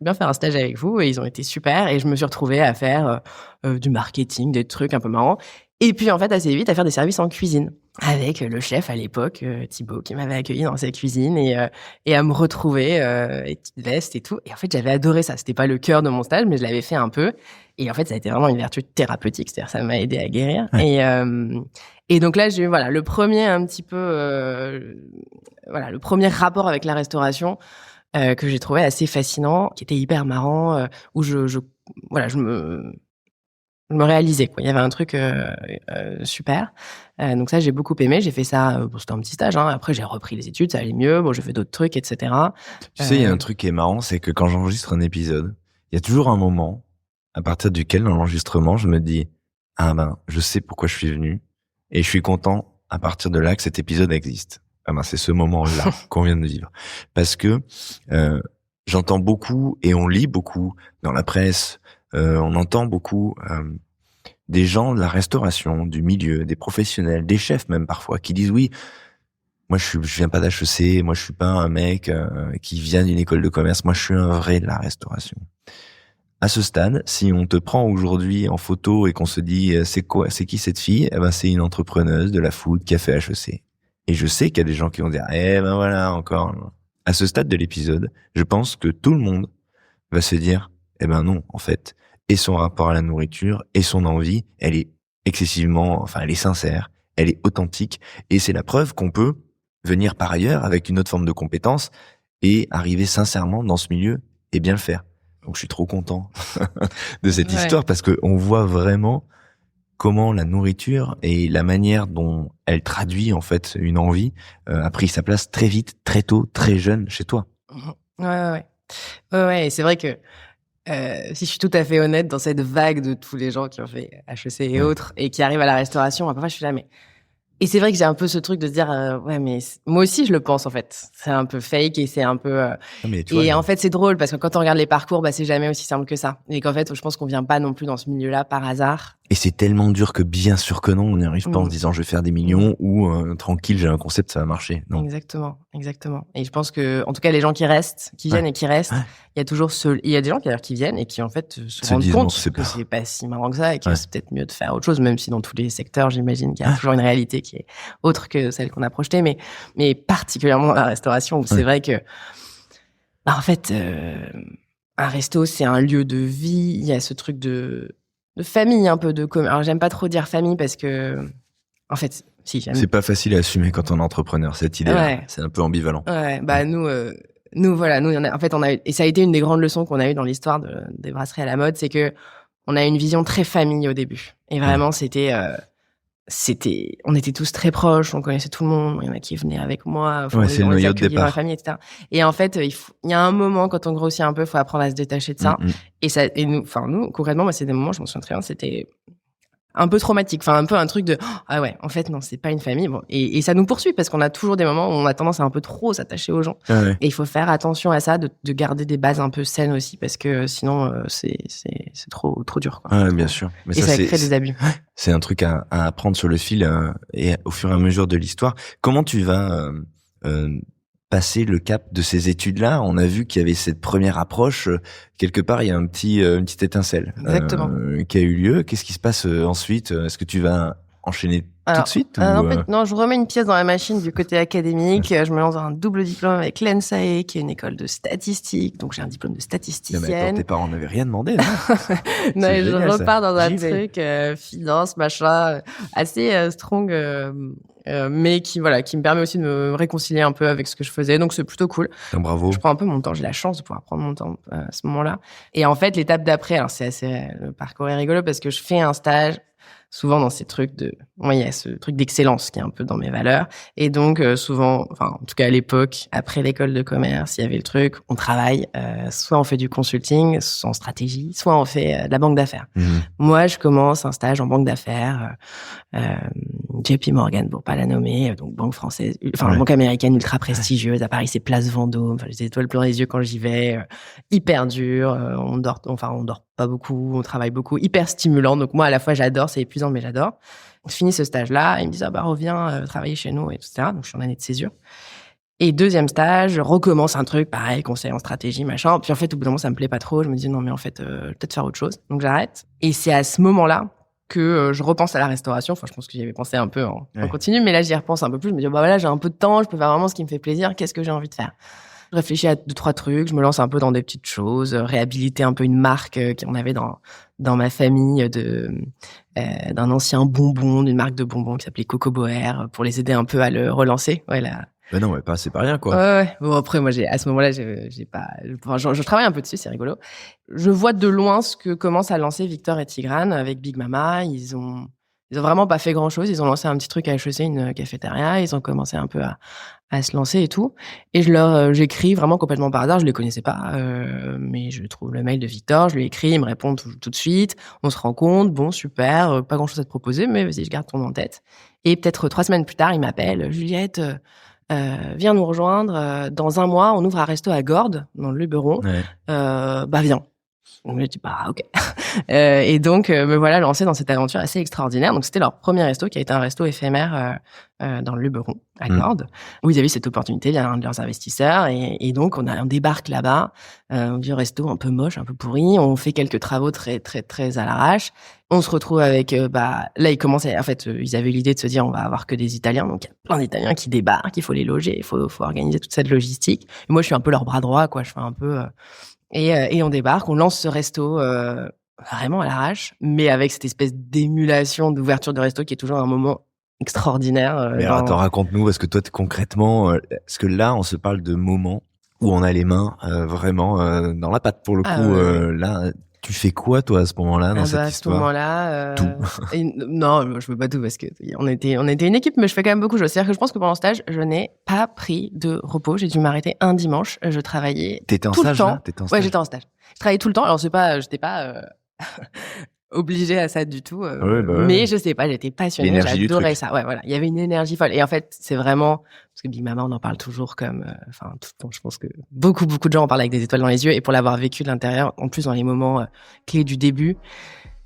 bien faire un stage avec vous. Et ils ont été super. Et je me suis retrouvée à faire du marketing, des trucs un peu marrants. Et puis, en fait, assez vite, à faire des services en cuisine. Avec le chef à l'époque, Thibaut, qui m'avait accueilli dans sa cuisine et à me retrouver, et petite veste et tout. Et en fait, j'avais adoré ça. C'était pas le cœur de mon stage, mais je l'avais fait un peu. Et en fait, ça a été vraiment une vertu thérapeutique. C'est-à-dire, ça m'a aidé à guérir. Ouais. Et donc là, j'ai eu, le premier un petit peu, le premier rapport avec la restauration, que j'ai trouvé assez fascinant, qui était hyper marrant, où je me réalisais, quoi. Il y avait un truc super. Donc ça, j'ai beaucoup aimé. J'ai fait ça, c'était un petit stage. Après, j'ai repris les études, ça allait mieux. Bon, j'ai fait d'autres trucs, etc. Tu sais, il y a un truc qui est marrant, c'est que quand j'enregistre un épisode, il y a toujours un moment à partir duquel, dans l'enregistrement, je me dis « Ah je sais pourquoi je suis venu. Et je suis content à partir de là que cet épisode existe. » C'est ce moment-là qu'on vient de vivre. Parce que j'entends beaucoup et on lit beaucoup dans la presse, on entend beaucoup des gens de la restauration, du milieu, des professionnels, des chefs même parfois, qui disent oui, moi je viens pas d'HEC, moi je suis pas un mec qui vient d'une école de commerce, moi je suis un vrai de la restauration. À ce stade, si on te prend aujourd'hui en photo et qu'on se dit c'est qui cette fille, c'est une entrepreneuse de la food qui a fait HEC. Et je sais qu'il y a des gens qui vont dire voilà encore. À ce stade de l'épisode, je pense que tout le monde va se dire non, en fait. Et son rapport à la nourriture et son envie, elle est elle est sincère, elle est authentique. Et c'est la preuve qu'on peut venir par ailleurs avec une autre forme de compétence et arriver sincèrement dans ce milieu et bien le faire. Donc je suis trop content de cette histoire parce que on voit vraiment comment la nourriture et la manière dont elle traduit en fait une envie a pris sa place très vite, très tôt, très jeune chez toi. Ouais, et c'est vrai que si je suis tout à fait honnête, dans cette vague de tous les gens qui ont fait HEC et autres et qui arrivent à la restauration, parfois je suis là, et c'est vrai que j'ai un peu ce truc de se dire mais moi aussi je le pense en fait. C'est un peu fake et c'est un peu en fait c'est drôle parce que quand on regarde les parcours, c'est jamais aussi simple que ça. Et qu'en fait, je pense qu'on vient pas non plus dans ce milieu-là par hasard. Et c'est tellement dur que bien sûr que non, on n'y arrive pas en se disant je vais faire des millions ou tranquille, j'ai un concept, ça va marcher. Non. Exactement. Et je pense que, en tout cas, les gens qui restent, qui viennent et qui restent, il y a toujours il y a des gens qui viennent et qui en fait se rendent compte que c'est pas si marrant que ça et que c'est peut-être mieux de faire autre chose, même si dans tous les secteurs, j'imagine qu'il y a toujours une réalité qui est autre que celle qu'on a projetée, mais particulièrement dans la restauration où c'est vrai que, en fait, un resto, c'est un lieu de vie. Il y a ce truc de famille, un peu de commun. Alors, j'aime pas trop dire famille parce que, en fait, si, j'aime. C'est pas facile à assumer quand on est entrepreneur, cette idée-là. Ouais. C'est un peu ambivalent. Ouais, nous, voilà, nous, en fait, on a eu, et ça a été une des grandes leçons qu'on a eues dans l'histoire des brasseries à la mode, c'est que on a une vision très famille au début. Et vraiment, on était tous très proches, on connaissait tout le monde, il y en a qui venaient avec moi, c'est le noyau de départ. Dans la famille, etc. Et en fait, il y a un moment, quand on grossit un peu, il faut apprendre à se détacher de ça. Et nous, concrètement, moi, c'est des moments, je m'en souviens très bien, c'était un peu traumatique, un peu un truc de ah ouais, en fait non, c'est pas une famille. Bon, et ça nous poursuit parce qu'on a toujours des moments où on a tendance à un peu trop s'attacher aux gens. Et il faut faire attention à ça, de garder des bases un peu saines aussi parce que sinon c'est trop dur, quoi. Ah, bien sûr. Mais ça crée des abus. C'est un truc à apprendre sur le fil et au fur et à mesure de l'histoire. Comment tu vas passer le cap de ces études-là? On a vu qu'il y avait cette première approche. Quelque part, il y a une petite étincelle qui a eu lieu. Qu'est-ce qui se passe ensuite? Est-ce que tu vas enchaîner tout de suite non, je remets une pièce dans la machine du côté académique. Je me lance dans un double diplôme avec l'ENSAE, qui est une école de statistique. Donc, j'ai un diplôme de statisticienne. Mais attends, tes parents n'avaient rien demandé, non? Non, je repars dans un truc finance, machin, assez strong, mais qui me permet aussi de me réconcilier un peu avec ce que je faisais. Donc, c'est plutôt cool. Bravo. Je prends un peu mon temps. J'ai la chance de pouvoir prendre mon temps à ce moment-là. Et en fait, l'étape d'après, alors le parcours est rigolo parce que je fais un stage souvent dans ces trucs il y a ce truc d'excellence qui est un peu dans mes valeurs. Et donc, souvent, en tout cas à l'époque, après l'école de commerce, il y avait le truc, on travaille, soit on fait du consulting, soit en stratégie, soit on fait de la banque d'affaires. Moi, je commence un stage en banque d'affaires, JP Morgan, pour pas la nommer, donc banque française, banque américaine ultra prestigieuse. À Paris, c'est Place Vendôme. J'ai des étoiles plein les yeux quand j'y vais. Hyper dur. On dort pas beaucoup, on travaille beaucoup, hyper stimulant. Donc moi, à la fois, j'adore, c'est épuisant, mais j'adore. On finit ce stage-là, ils me disent reviens travailler chez nous, etc. Donc je suis en année de césure. Et deuxième stage, je recommence un truc pareil, conseil en stratégie, machin. Puis en fait, au bout d'un moment, ça me plaît pas trop. Je me dis non, mais en fait, peut-être faire autre chose. Donc j'arrête. Et c'est à ce moment-là que je repense à la restauration. Je pense que j'y avais pensé un peu en continu, mais là, j'y repense un peu plus. Je me dis voilà, j'ai un peu de temps, je peux faire vraiment ce qui me fait plaisir. Qu'est-ce que j'ai envie de faire? Je réfléchis à 2-3 trucs, je me lance un peu dans des petites choses, réhabiliter un peu une marque qu'on avait dans ma famille d'un ancien bonbon, d'une marque de bonbons qui s'appelait Coco Boer, pour les aider un peu à le relancer. Ben non, c'est pas rien, quoi. Ouais. Bon, après, moi, à ce moment-là, je travaille un peu dessus, c'est rigolo. Je vois de loin ce que commencent à lancer Victor et Tigrane avec Big Mama. Ils ont vraiment pas fait grand-chose. Ils ont lancé un petit truc à HEC, une cafétéria. Ils ont commencé un peu à se lancer et tout. Et j'écris vraiment complètement par hasard. Je les connaissais pas, mais je trouve le mail de Victor. Je lui écris, il me répond tout de suite. On se rend compte, bon, super, pas grand-chose à te proposer, mais vas-y, je garde ton nom en tête. Et peut-être 3 semaines plus tard, il m'appelle, Juliette, viens nous rejoindre. Dans 1 mois, on ouvre un resto à Gordes, dans le Luberon. Viens. Donc, je dis, ok. Et donc, me voilà lancée dans cette aventure assez extraordinaire. Donc, c'était leur premier resto qui a été un resto éphémère dans le Luberon, à Gordes, où ils avaient cette opportunité via un de leurs investisseurs. Et donc, on débarque là-bas, un vieux resto un peu moche, un peu pourri. On fait quelques travaux très, très, très à l'arrache. On se retrouve avec, là, ils commençaient, en fait, ils avaient l'idée de se dire, on va avoir que des Italiens. Donc, il y a plein d'Italiens qui débarquent, il faut les loger, il faut organiser toute cette logistique. Et moi, je suis un peu leur bras droit, quoi. Je fais un peu... Et on débarque, on lance ce resto vraiment à l'arrache, mais avec cette espèce d'émulation d'ouverture de resto qui est toujours un moment extraordinaire. Mais attends, raconte-nous, parce que toi, concrètement, parce que là, on se parle de moments où on a les mains vraiment dans la pâte pour le coup. Là, tu fais quoi, toi, à ce moment-là, dans cette histoire? À ce moment-là, tout. Non, je veux pas tout parce que on était une équipe, mais je fais quand même beaucoup de choses. C'est-à-dire que je pense que pendant le stage, je n'ai pas pris de repos. J'ai dû m'arrêter un dimanche. Je travaillais tout le temps. Ouais, j'étais en stage. Je travaillais tout le temps. Alors j'étais pas obligée à ça du tout. Mais je sais pas, j'étais passionnée. J'adorais ça. Ouais, voilà. Il y avait une énergie folle. Et en fait, c'est vraiment, parce que Big Mama, on en parle toujours comme, je pense que beaucoup de gens en parlent avec des étoiles dans les yeux. Et pour l'avoir vécu de l'intérieur, en plus dans les moments clés du début,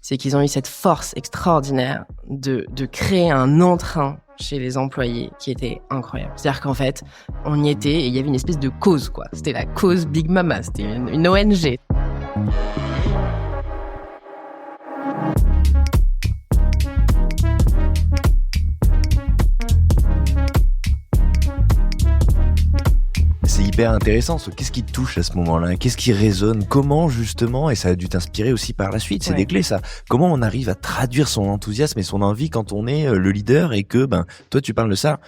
c'est qu'ils ont eu cette force extraordinaire de créer un entrain chez les employés qui était incroyable. C'est-à-dire qu'en fait, on y était et il y avait une espèce de cause, quoi. C'était la cause Big Mama, c'était une ONG. C'est hyper intéressant. Qu'est-ce qui te touche à ce moment-là? Qu'est-ce qui résonne? Comment, justement, et ça a dû t'inspirer aussi par la suite, c'est des clés, ça. Comment on arrive à traduire son enthousiasme et son envie quand on est le leader et que, toi, tu parles de ça,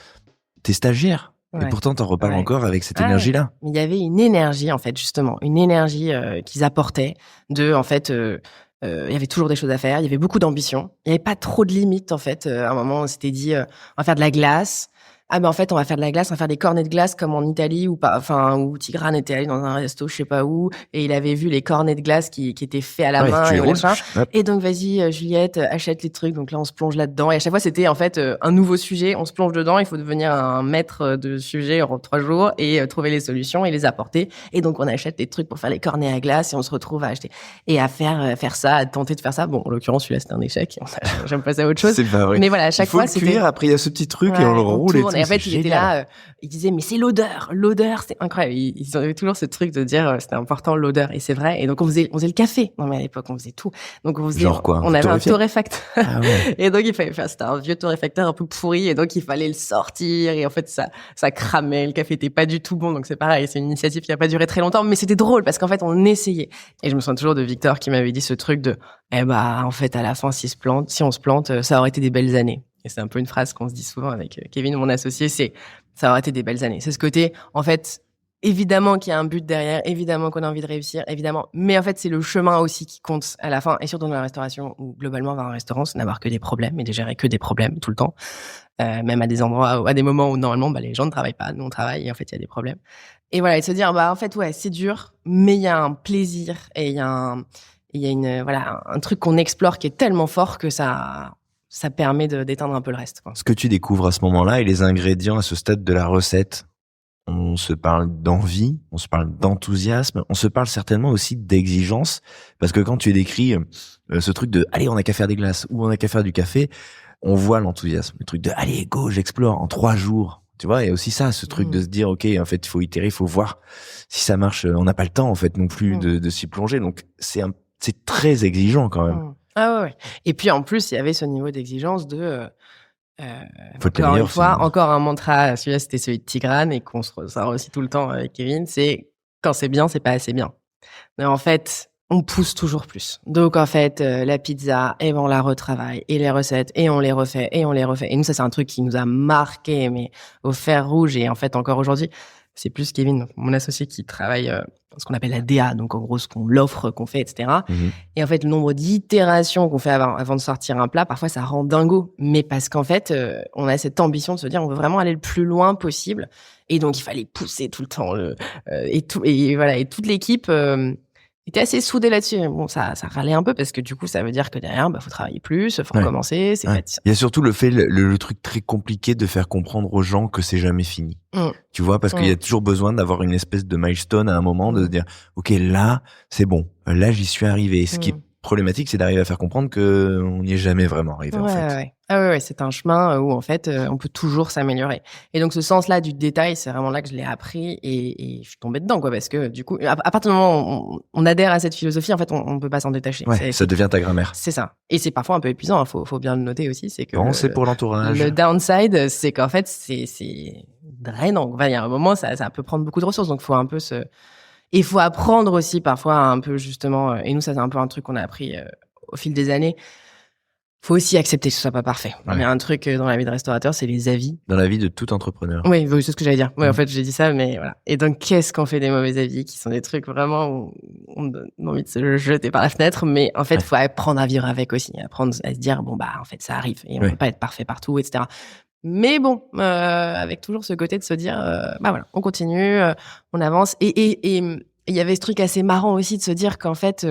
t'es stagiaire. Et pourtant, t'en reparles encore avec cette énergie-là. Mais il y avait une énergie, en fait, justement. Une énergie qu'ils apportaient de, en fait... il y avait toujours des choses à faire, il y avait beaucoup d'ambition. Il n'y avait pas trop de limites, en fait. À un moment, on s'était dit, on va faire de la glace. Ah ben en fait on va faire de la glace, on va faire des cornets de glace comme en Italie ou pas, enfin où Tigrane était allé dans un resto je sais pas où et il avait vu les cornets de glace qui étaient faits à la main et machin. Et donc vas-y Juliette achète les trucs, donc là on se plonge là-dedans et à chaque fois c'était en fait un nouveau sujet, on se plonge dedans, il faut devenir un maître de sujet en 3 jours et trouver les solutions et les apporter et donc on achète des trucs pour faire les cornets à glace et on se retrouve à acheter et à faire ça, à tenter de faire ça. Bon en l'occurrence celui-là c'était un échec, j'aime passer à autre chose. C'est pas vrai. Mais voilà à chaque fois c'était après il y a ce petit truc et on le roule et tout. Et en fait, il était là, il disait, mais c'est l'odeur, c'est incroyable. Ils avaient toujours ce truc de dire, c'était important l'odeur, et c'est vrai. Et donc, on faisait le café. Non, mais à l'époque, on faisait tout. Donc, on faisait, genre quoi? On avait un torréfacteur. Ah ouais. Et donc, il fallait faire, c'était un vieux torréfacteur un peu pourri, et donc, il fallait le sortir, et en fait, ça cramait, le café était pas du tout bon. Donc, c'est pareil, c'est une initiative qui a pas duré très longtemps, mais c'était drôle, parce qu'en fait, on essayait. Et je me souviens toujours de Victor qui m'avait dit ce truc de, en fait, à la fin, si on se plante, ça aurait été des belles années. Et c'est un peu une phrase qu'on se dit souvent avec Kevin, mon associé, c'est ça aurait été des belles années. C'est ce côté, en fait, évidemment qu'il y a un but derrière, évidemment qu'on a envie de réussir, évidemment. Mais en fait, c'est le chemin aussi qui compte à la fin. Et surtout dans la restauration, où globalement, avoir un restaurant, c'est n'avoir que des problèmes et de gérer que des problèmes tout le temps. Même à des endroits, à des moments où normalement, les gens ne travaillent pas. Nous, on travaille et en fait, il y a des problèmes. Et voilà, et de se dire, en fait, ouais, c'est dur, mais il y a un plaisir et il y a un truc qu'on explore qui est tellement fort que ça permet d'éteindre un peu le reste, quoi. Ce que tu découvres à ce moment-là et les ingrédients à ce stade de la recette, on se parle d'envie, on se parle d'enthousiasme, on se parle certainement aussi d'exigence, parce que quand tu décris ce truc de « allez, on n'a qu'à faire des glaces » ou « on n'a qu'à faire du café », on voit l'enthousiasme, le truc de « allez, go, j'explore en 3 jours ». Tu vois, et aussi ça, ce truc de se dire « ok, en fait, il faut itérer, il faut voir si ça marche ». On n'a pas le temps, en fait, non plus de s'y plonger, donc c'est très exigeant quand même. Ah ouais. Et puis en plus, il y avait ce niveau d'exigence de encore une fois, encore un mantra, celui-là c'était celui de Tigrane et qu'on se ressort aussi tout le temps avec Kevin, c'est quand c'est bien, c'est pas assez bien. Mais en fait, on pousse toujours plus. Donc en fait, la pizza, et on la retravaille, et les recettes, et on les refait, et on les refait. Et nous, ça c'est un truc qui nous a marqué, mais au fer rouge, et en fait encore aujourd'hui, c'est plus Kevin, mon associé, qui travaille ce qu'on appelle la DA, donc en gros l'offre qu'on fait, etc. Et en fait, le nombre d'itérations qu'on fait avant de sortir un plat, parfois ça rend dingo. Mais parce qu'en fait, on a cette ambition de se dire, on veut vraiment aller le plus loin possible. Et donc, il fallait pousser tout le temps. Et voilà, et toute l'équipe était assez soudée là-dessus. Bon, ça râlait un peu parce que du coup, ça veut dire que derrière, faut travailler plus, faut recommencer. C'est Il y a surtout le truc très compliqué de faire comprendre aux gens que c'est jamais fini. Tu vois, parce qu'il y a toujours besoin d'avoir une espèce de milestone à un moment, de se dire, ok, là, c'est bon, là, j'y suis arrivé. Et ce qui est problématique, c'est d'arriver à faire comprendre que on n'y est jamais vraiment arrivé, en fait. Ouais. Ah ouais, c'est un chemin où, en fait, on peut toujours s'améliorer. Et donc, ce sens-là du détail, c'est vraiment là que je l'ai appris et je suis tombée dedans, quoi, parce que, du coup, à partir du moment où on adhère à cette philosophie, en fait, on peut pas s'en détacher. Ouais, ça devient ta grammaire. C'est ça. Et c'est parfois un peu épuisant, hein, faut bien le noter aussi, c'est que. Non, c'est pour l'entourage. Le downside, c'est qu'en fait, c'est drainant. Enfin, il y a un moment, ça peut prendre beaucoup de ressources, donc faut un peu il faut apprendre aussi parfois un peu justement, et nous ça c'est un peu un truc qu'on a appris au fil des années, faut aussi accepter que ce soit pas parfait. Il y a un truc dans la vie de restaurateur, c'est les avis. Dans la vie de tout entrepreneur. Oui, c'est ce que j'allais dire. Oui, en fait j'ai dit ça, mais voilà. Et donc qu'est-ce qu'on fait des mauvais avis qui sont des trucs vraiment où on a envie de se jeter par la fenêtre, mais en fait faut apprendre à vivre avec aussi, apprendre à se dire bon en fait ça arrive et on peut pas être parfait partout, etc. Mais bon, avec toujours ce côté de se dire, voilà, on continue, on avance. Et il y avait ce truc assez marrant aussi de se dire qu'en fait,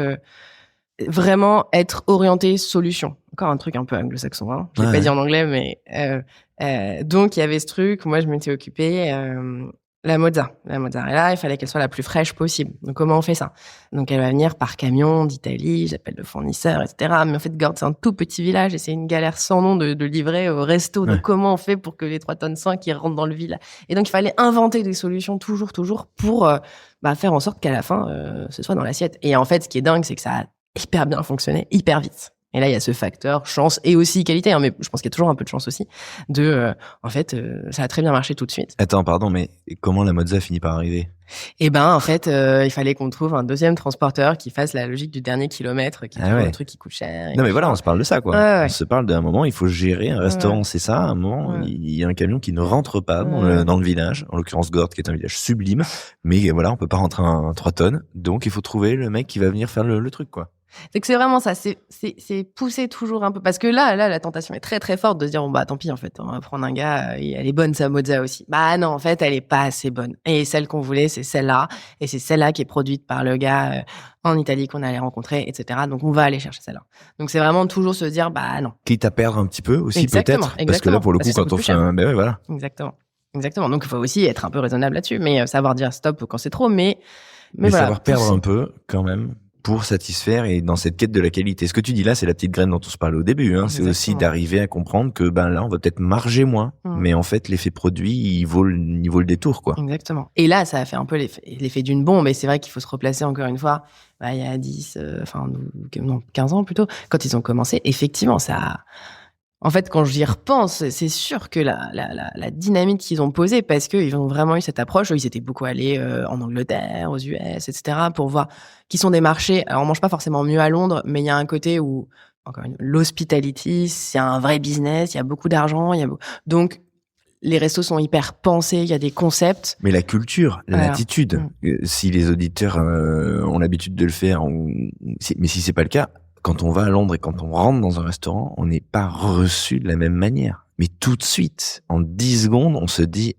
vraiment être orienté solution. Encore un truc un peu anglo-saxon, hein. Je l'ai pas dit en anglais, mais donc il y avait ce truc. Moi, je m'étais occupée La mozzarella, il fallait qu'elle soit la plus fraîche possible. Donc, comment on fait ça? Donc, elle va venir par camion d'Italie, j'appelle le fournisseur, etc. Mais en fait, Gordes, c'est un tout petit village et c'est une galère sans nom de livrer au resto. Donc, comment on fait pour que les 3 tonnes 5 qui rentrent dans le village? Et donc, il fallait inventer des solutions toujours pour faire en sorte qu'à la fin, ce soit dans l'assiette. Et en fait, ce qui est dingue, c'est que ça a hyper bien fonctionné, hyper vite. Et là, il y a ce facteur chance et aussi qualité, hein, mais je pense qu'il y a toujours un peu de chance aussi. Ça a très bien marché tout de suite. Attends, pardon, mais comment la mozza finit par arriver? Et en fait, il fallait qu'on trouve un deuxième transporteur qui fasse la logique du dernier kilomètre, qui trouve un truc qui coûte cher. Non, mais voilà, on se parle de ça, quoi. Ouais. On se parle d'un moment, il faut gérer un restaurant, c'est ça. À un moment, il y a un camion qui ne rentre pas dans le village, en l'occurrence Gordes, qui est un village sublime. Mais voilà, on peut pas rentrer un 3 tonnes. Donc, il faut trouver le mec qui va venir faire le truc, quoi. C'est que c'est vraiment ça, c'est pousser toujours un peu, parce que là, la tentation est très très forte de se dire, tant pis, en fait, on va prendre un gars, elle est bonne sa mozza aussi. Non, en fait, elle est pas assez bonne. Et celle qu'on voulait, c'est celle-là, et c'est celle-là qui est produite par le gars en Italie qu'on allait rencontrer, etc. Donc, on va aller chercher celle-là. Donc, c'est vraiment toujours se dire, non. Quitte à perdre un petit peu aussi, peut-être. Parce que là, pour le coup, quand on fait voilà. Exactement. Donc, il faut aussi être un peu raisonnable là-dessus, mais savoir dire stop quand c'est trop, mais voilà, savoir perdre un peu, quand même, pour satisfaire et dans cette quête de la qualité. Ce que tu dis là, c'est la petite graine dont on se parlait au début. C'est aussi d'arriver à comprendre que là, on va peut-être marger moins, mais en fait, l'effet produit, il vaut le détour, quoi. Exactement. Et là, ça a fait un peu l'effet d'une bombe. Et c'est vrai qu'il faut se replacer encore une fois. Il y a 15 ans plutôt, quand ils ont commencé, effectivement, ça. En fait, quand j'y repense, c'est sûr que la dynamique qu'ils ont posée, parce qu'ils ont vraiment eu cette approche, ils étaient beaucoup allés en Angleterre, aux US, etc., pour voir qui sont des marchés. Alors, on mange pas forcément mieux à Londres, mais il y a un côté où, encore l'hospitality, c'est un vrai business, il y a beaucoup d'argent, donc, les restos sont hyper pensés, il y a des concepts. Mais la culture, l'attitude, si les auditeurs ont l'habitude de le faire, mais si c'est pas le cas, quand on va à Londres et quand on rentre dans un restaurant, on n'est pas reçu de la même manière. Mais tout de suite, en 10 secondes, on se dit,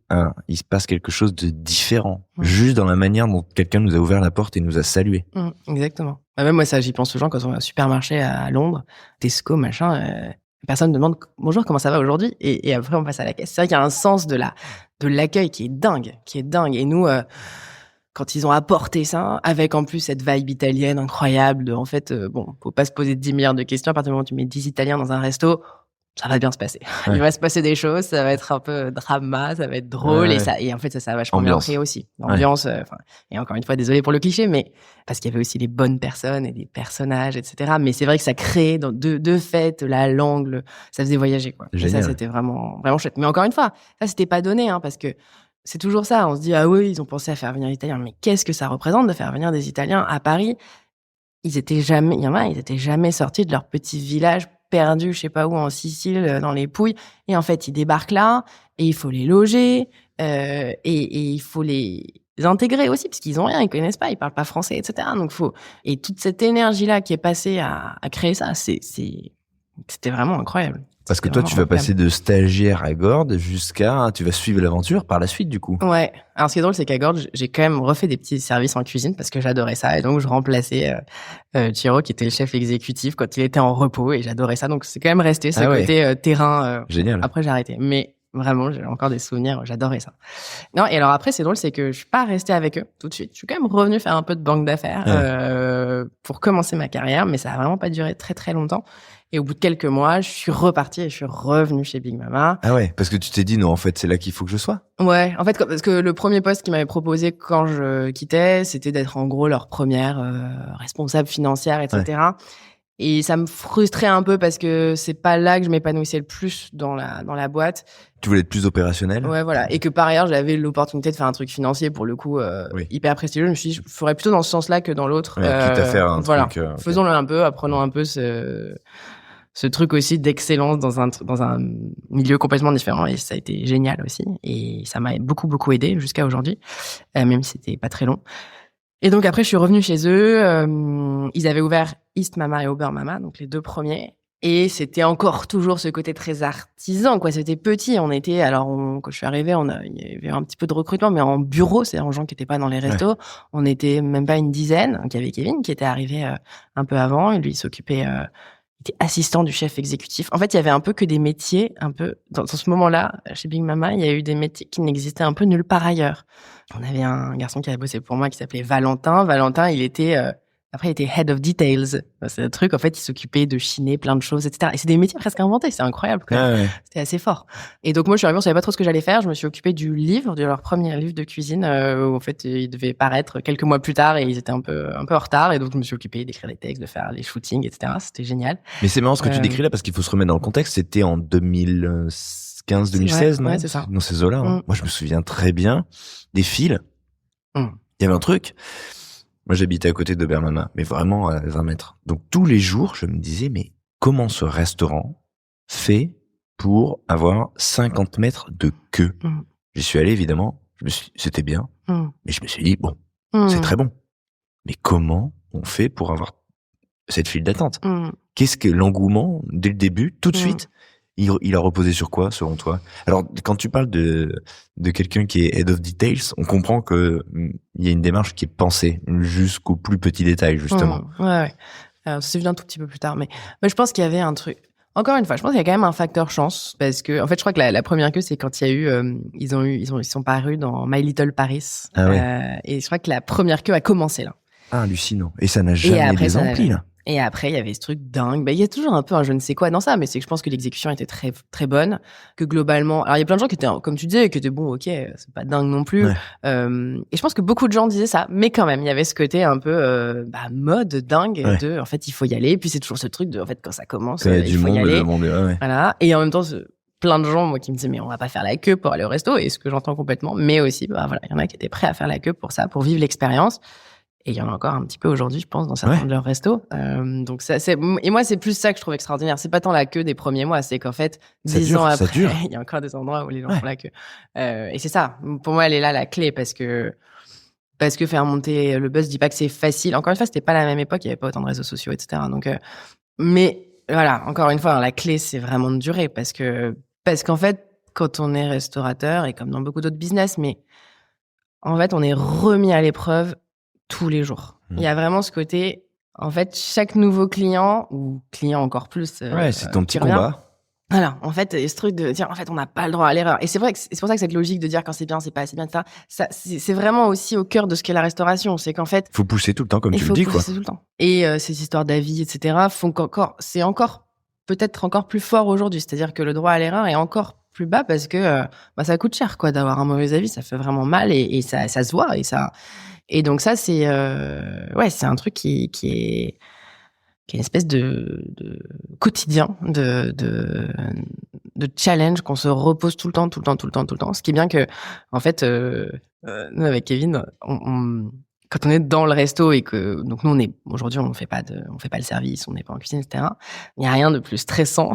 il se passe quelque chose de différent. Juste dans la manière dont quelqu'un nous a ouvert la porte et nous a salués. Exactement. Même moi, ça, j'y pense souvent quand on va au supermarché à Londres, Tesco, machin, personne ne demande « Bonjour, comment ça va aujourd'hui ?» et après, on passe à la caisse. C'est vrai qu'il y a un sens de l'accueil qui est dingue. Et nous... quand ils ont apporté ça, avec en plus cette vibe italienne incroyable de, en fait, faut pas se poser 10 milliards de questions. À partir du moment où tu mets 10 Italiens dans un resto, ça va bien se passer. Il va se passer des choses, ça va être un peu drama, ça va être drôle, et en fait, ça a vachement bien créé aussi. L'ambiance, et encore une fois, désolé pour le cliché, mais parce qu'il y avait aussi les bonnes personnes et des personnages, etc. Mais c'est vrai que ça créait de fait la langue, ça faisait voyager, quoi. Et ça, c'était vraiment, vraiment chouette. Mais encore une fois, ça, c'était pas donné, parce que c'est toujours ça. On se dit, ils ont pensé à faire venir les Italiens. Mais qu'est-ce que ça représente de faire venir des Italiens à Paris? Ils étaient jamais sortis de leur petit village perdu, je sais pas où, en Sicile, dans les Pouilles. Et en fait, ils débarquent là, et il faut les loger, et il faut les intégrer aussi, parce qu'ils ont rien, ils connaissent pas, ils parlent pas français, etc. Donc et toute cette énergie-là qui est passée à créer ça, c'était vraiment incroyable. Parce que toi, tu vas passer de stagiaire à Gordes jusqu'à... Tu vas suivre l'aventure par la suite, du coup. Ouais. Alors, ce qui est drôle, c'est qu'à Gordes, j'ai quand même refait des petits services en cuisine parce que j'adorais ça. Et donc, je remplaçais Thierry, qui était le chef exécutif, quand il était en repos. Et j'adorais ça. Donc, c'est quand même resté ce côté terrain. Génial. Après, j'ai arrêté. Mais vraiment, j'ai encore des souvenirs. J'adorais ça. Non, et alors après, c'est drôle, c'est que je suis pas restée avec eux tout de suite. Je suis quand même revenue faire un peu de banque d'affaires pour commencer ma carrière. Mais ça a vraiment pas duré très, très longtemps. Et au bout de quelques mois, je suis repartie et je suis revenue chez Big Mama. Ah ouais, parce que tu t'es dit, non, en fait, c'est là qu'il faut que je sois. Ouais, en fait, parce que le premier poste qu'ils m'avaient proposé quand je quittais, c'était d'être en gros leur première responsable financière, etc. Et ça me frustrait un peu parce que c'est pas là que je m'épanouissais le plus dans la boîte. Tu voulais être plus opérationnel. Ouais, voilà. Et que par ailleurs, j'avais l'opportunité de faire un truc financier pour le coup hyper prestigieux. Je me suis dit, je ferais plutôt dans ce sens-là que dans l'autre. Quitte à faire un truc. Faisons-le un peu, apprenons un peu ce truc aussi d'excellence dans un milieu complètement différent, et ça a été génial aussi, et ça m'a beaucoup beaucoup aidé jusqu'à aujourd'hui, même si c'était pas très long. Et donc après je suis revenue chez eux, ils avaient ouvert East Mama et Ober Mama, donc les deux premiers, et c'était encore toujours ce côté très artisan, quoi. C'était petit, on était, quand je suis arrivée, il y avait un petit peu de recrutement, mais en bureau, c'est-à-dire en gens qui étaient pas dans les restos, on était même pas une dizaine. Donc il y avait Kevin qui était arrivé un peu avant, et lui il était assistant du chef exécutif. En fait, il y avait un peu que des métiers, un peu dans ce moment-là, chez Big Mama, il y a eu des métiers qui n'existaient un peu nulle part ailleurs. On avait un garçon qui avait bossé pour moi qui s'appelait Valentin. Valentin, il était après, il était head of details. C'est un truc, en fait, il s'occupait de chiner plein de choses, etc. Et c'est des métiers presque inventés. C'est incroyable, quand même. Ouais. C'était assez fort. Et donc, moi, je suis arrivée, on savait pas trop ce que j'allais faire. Je me suis occupée du livre, de leur premier livre de cuisine, où, en fait, il devait paraître quelques mois plus tard et ils étaient un peu en retard. Et donc, je me suis occupée d'écrire les textes, de faire les shootings, etc. C'était génial. Mais c'est marrant ce que tu décris là, parce qu'il faut se remettre dans le contexte. C'était en 2015, 2016, non? Ouais, c'est ça. Dans ces eaux-là. Hein. Moi, je me souviens très bien des fils. Il y avait un truc. Moi, j'habitais à côté de Bermama, mais vraiment à 20 mètres. Donc, tous les jours, je me disais, mais comment ce restaurant fait pour avoir 50 mètres de queue? J'y suis allé, évidemment. C'était bien. Mais je me suis dit, bon, c'est très bon. Mais comment on fait pour avoir cette file d'attente? Qu'est-ce que l'engouement, dès le début, tout de suite, il a reposé sur quoi, selon toi? Alors, quand tu parles de quelqu'un qui est head of details, on comprend que il y a une démarche qui est pensée jusqu'au plus petit détail, justement. Ouais. Alors, c'est venu un tout petit peu plus tard, mais je pense qu'il y avait un truc. Encore une fois, je pense qu'il y a quand même un facteur chance, parce que, en fait, je crois que la première queue, c'est quand il y a eu, ils sont parus dans My Little Paris. Ah ouais. Et je crois que la première queue a commencé là. Ah, hallucinant. Et ça n'a jamais désempli, là. Et après, il y avait ce truc dingue. Il y a toujours un peu un je ne sais quoi dans ça, mais c'est que je pense que l'exécution était très, très bonne, que globalement, alors il y a plein de gens qui étaient, comme tu disais, qui étaient bon, ok, c'est pas dingue non plus. Ouais. Et je pense que beaucoup de gens disaient ça, mais quand même, il y avait ce côté un peu, mode dingue de, en fait, il faut y aller. Et puis c'est toujours ce truc de, en fait, quand ça commence, il faut y aller. Ouais. Voilà. Et en même temps, plein de gens, moi, qui me disaient, mais on va pas faire la queue pour aller au resto, et ce que j'entends complètement, mais aussi, voilà, il y en a qui étaient prêts à faire la queue pour ça, pour vivre l'expérience. Et il y en a encore un petit peu aujourd'hui, je pense, dans certains de leurs restos. Donc et moi, c'est plus ça que je trouve extraordinaire. C'est pas tant la queue des premiers mois, c'est qu'en fait, 10 ans après, il y a encore des endroits où les gens font la queue. Et c'est ça. Pour moi, elle est là, la clé, parce que faire monter le buzz, je dis pas que c'est facile. Encore une fois, c'était pas la même époque, il y avait pas autant de réseaux sociaux, etc. Donc, mais voilà, encore une fois, la clé, c'est vraiment de durer, parce qu'en fait, quand on est restaurateur, et comme dans beaucoup d'autres business, mais en fait, on est remis à l'épreuve tous les jours. Il y a vraiment ce côté, en fait, chaque nouveau client, ou client encore plus, c'est ton petit combat. Voilà, en fait, il y a ce truc de dire, en fait, on n'a pas le droit à l'erreur. Et c'est vrai que c'est pour ça que cette logique de dire quand c'est bien, c'est pas assez bien, ça c'est vraiment aussi au cœur de ce qu'est la restauration. C'est qu'en fait, faut pousser tout le temps, comme tu le dis, quoi. Il faut pousser tout le temps. Et ces histoires d'avis, etc., font c'est encore peut-être encore plus fort aujourd'hui. C'est-à-dire que le droit à l'erreur est encore plus bas, parce que ça coûte cher, quoi, d'avoir un mauvais avis. Ça fait vraiment mal, et ça se voit, et donc ça, c'est c'est un truc qui est une espèce de quotidien, de challenge qu'on se repose tout le temps. Ce qui est bien que, en fait, nous avec Kevin, quand on est dans le resto, et que donc nous aujourd'hui on fait pas le service, on n'est pas en cuisine, etc. Il n'y a rien de plus stressant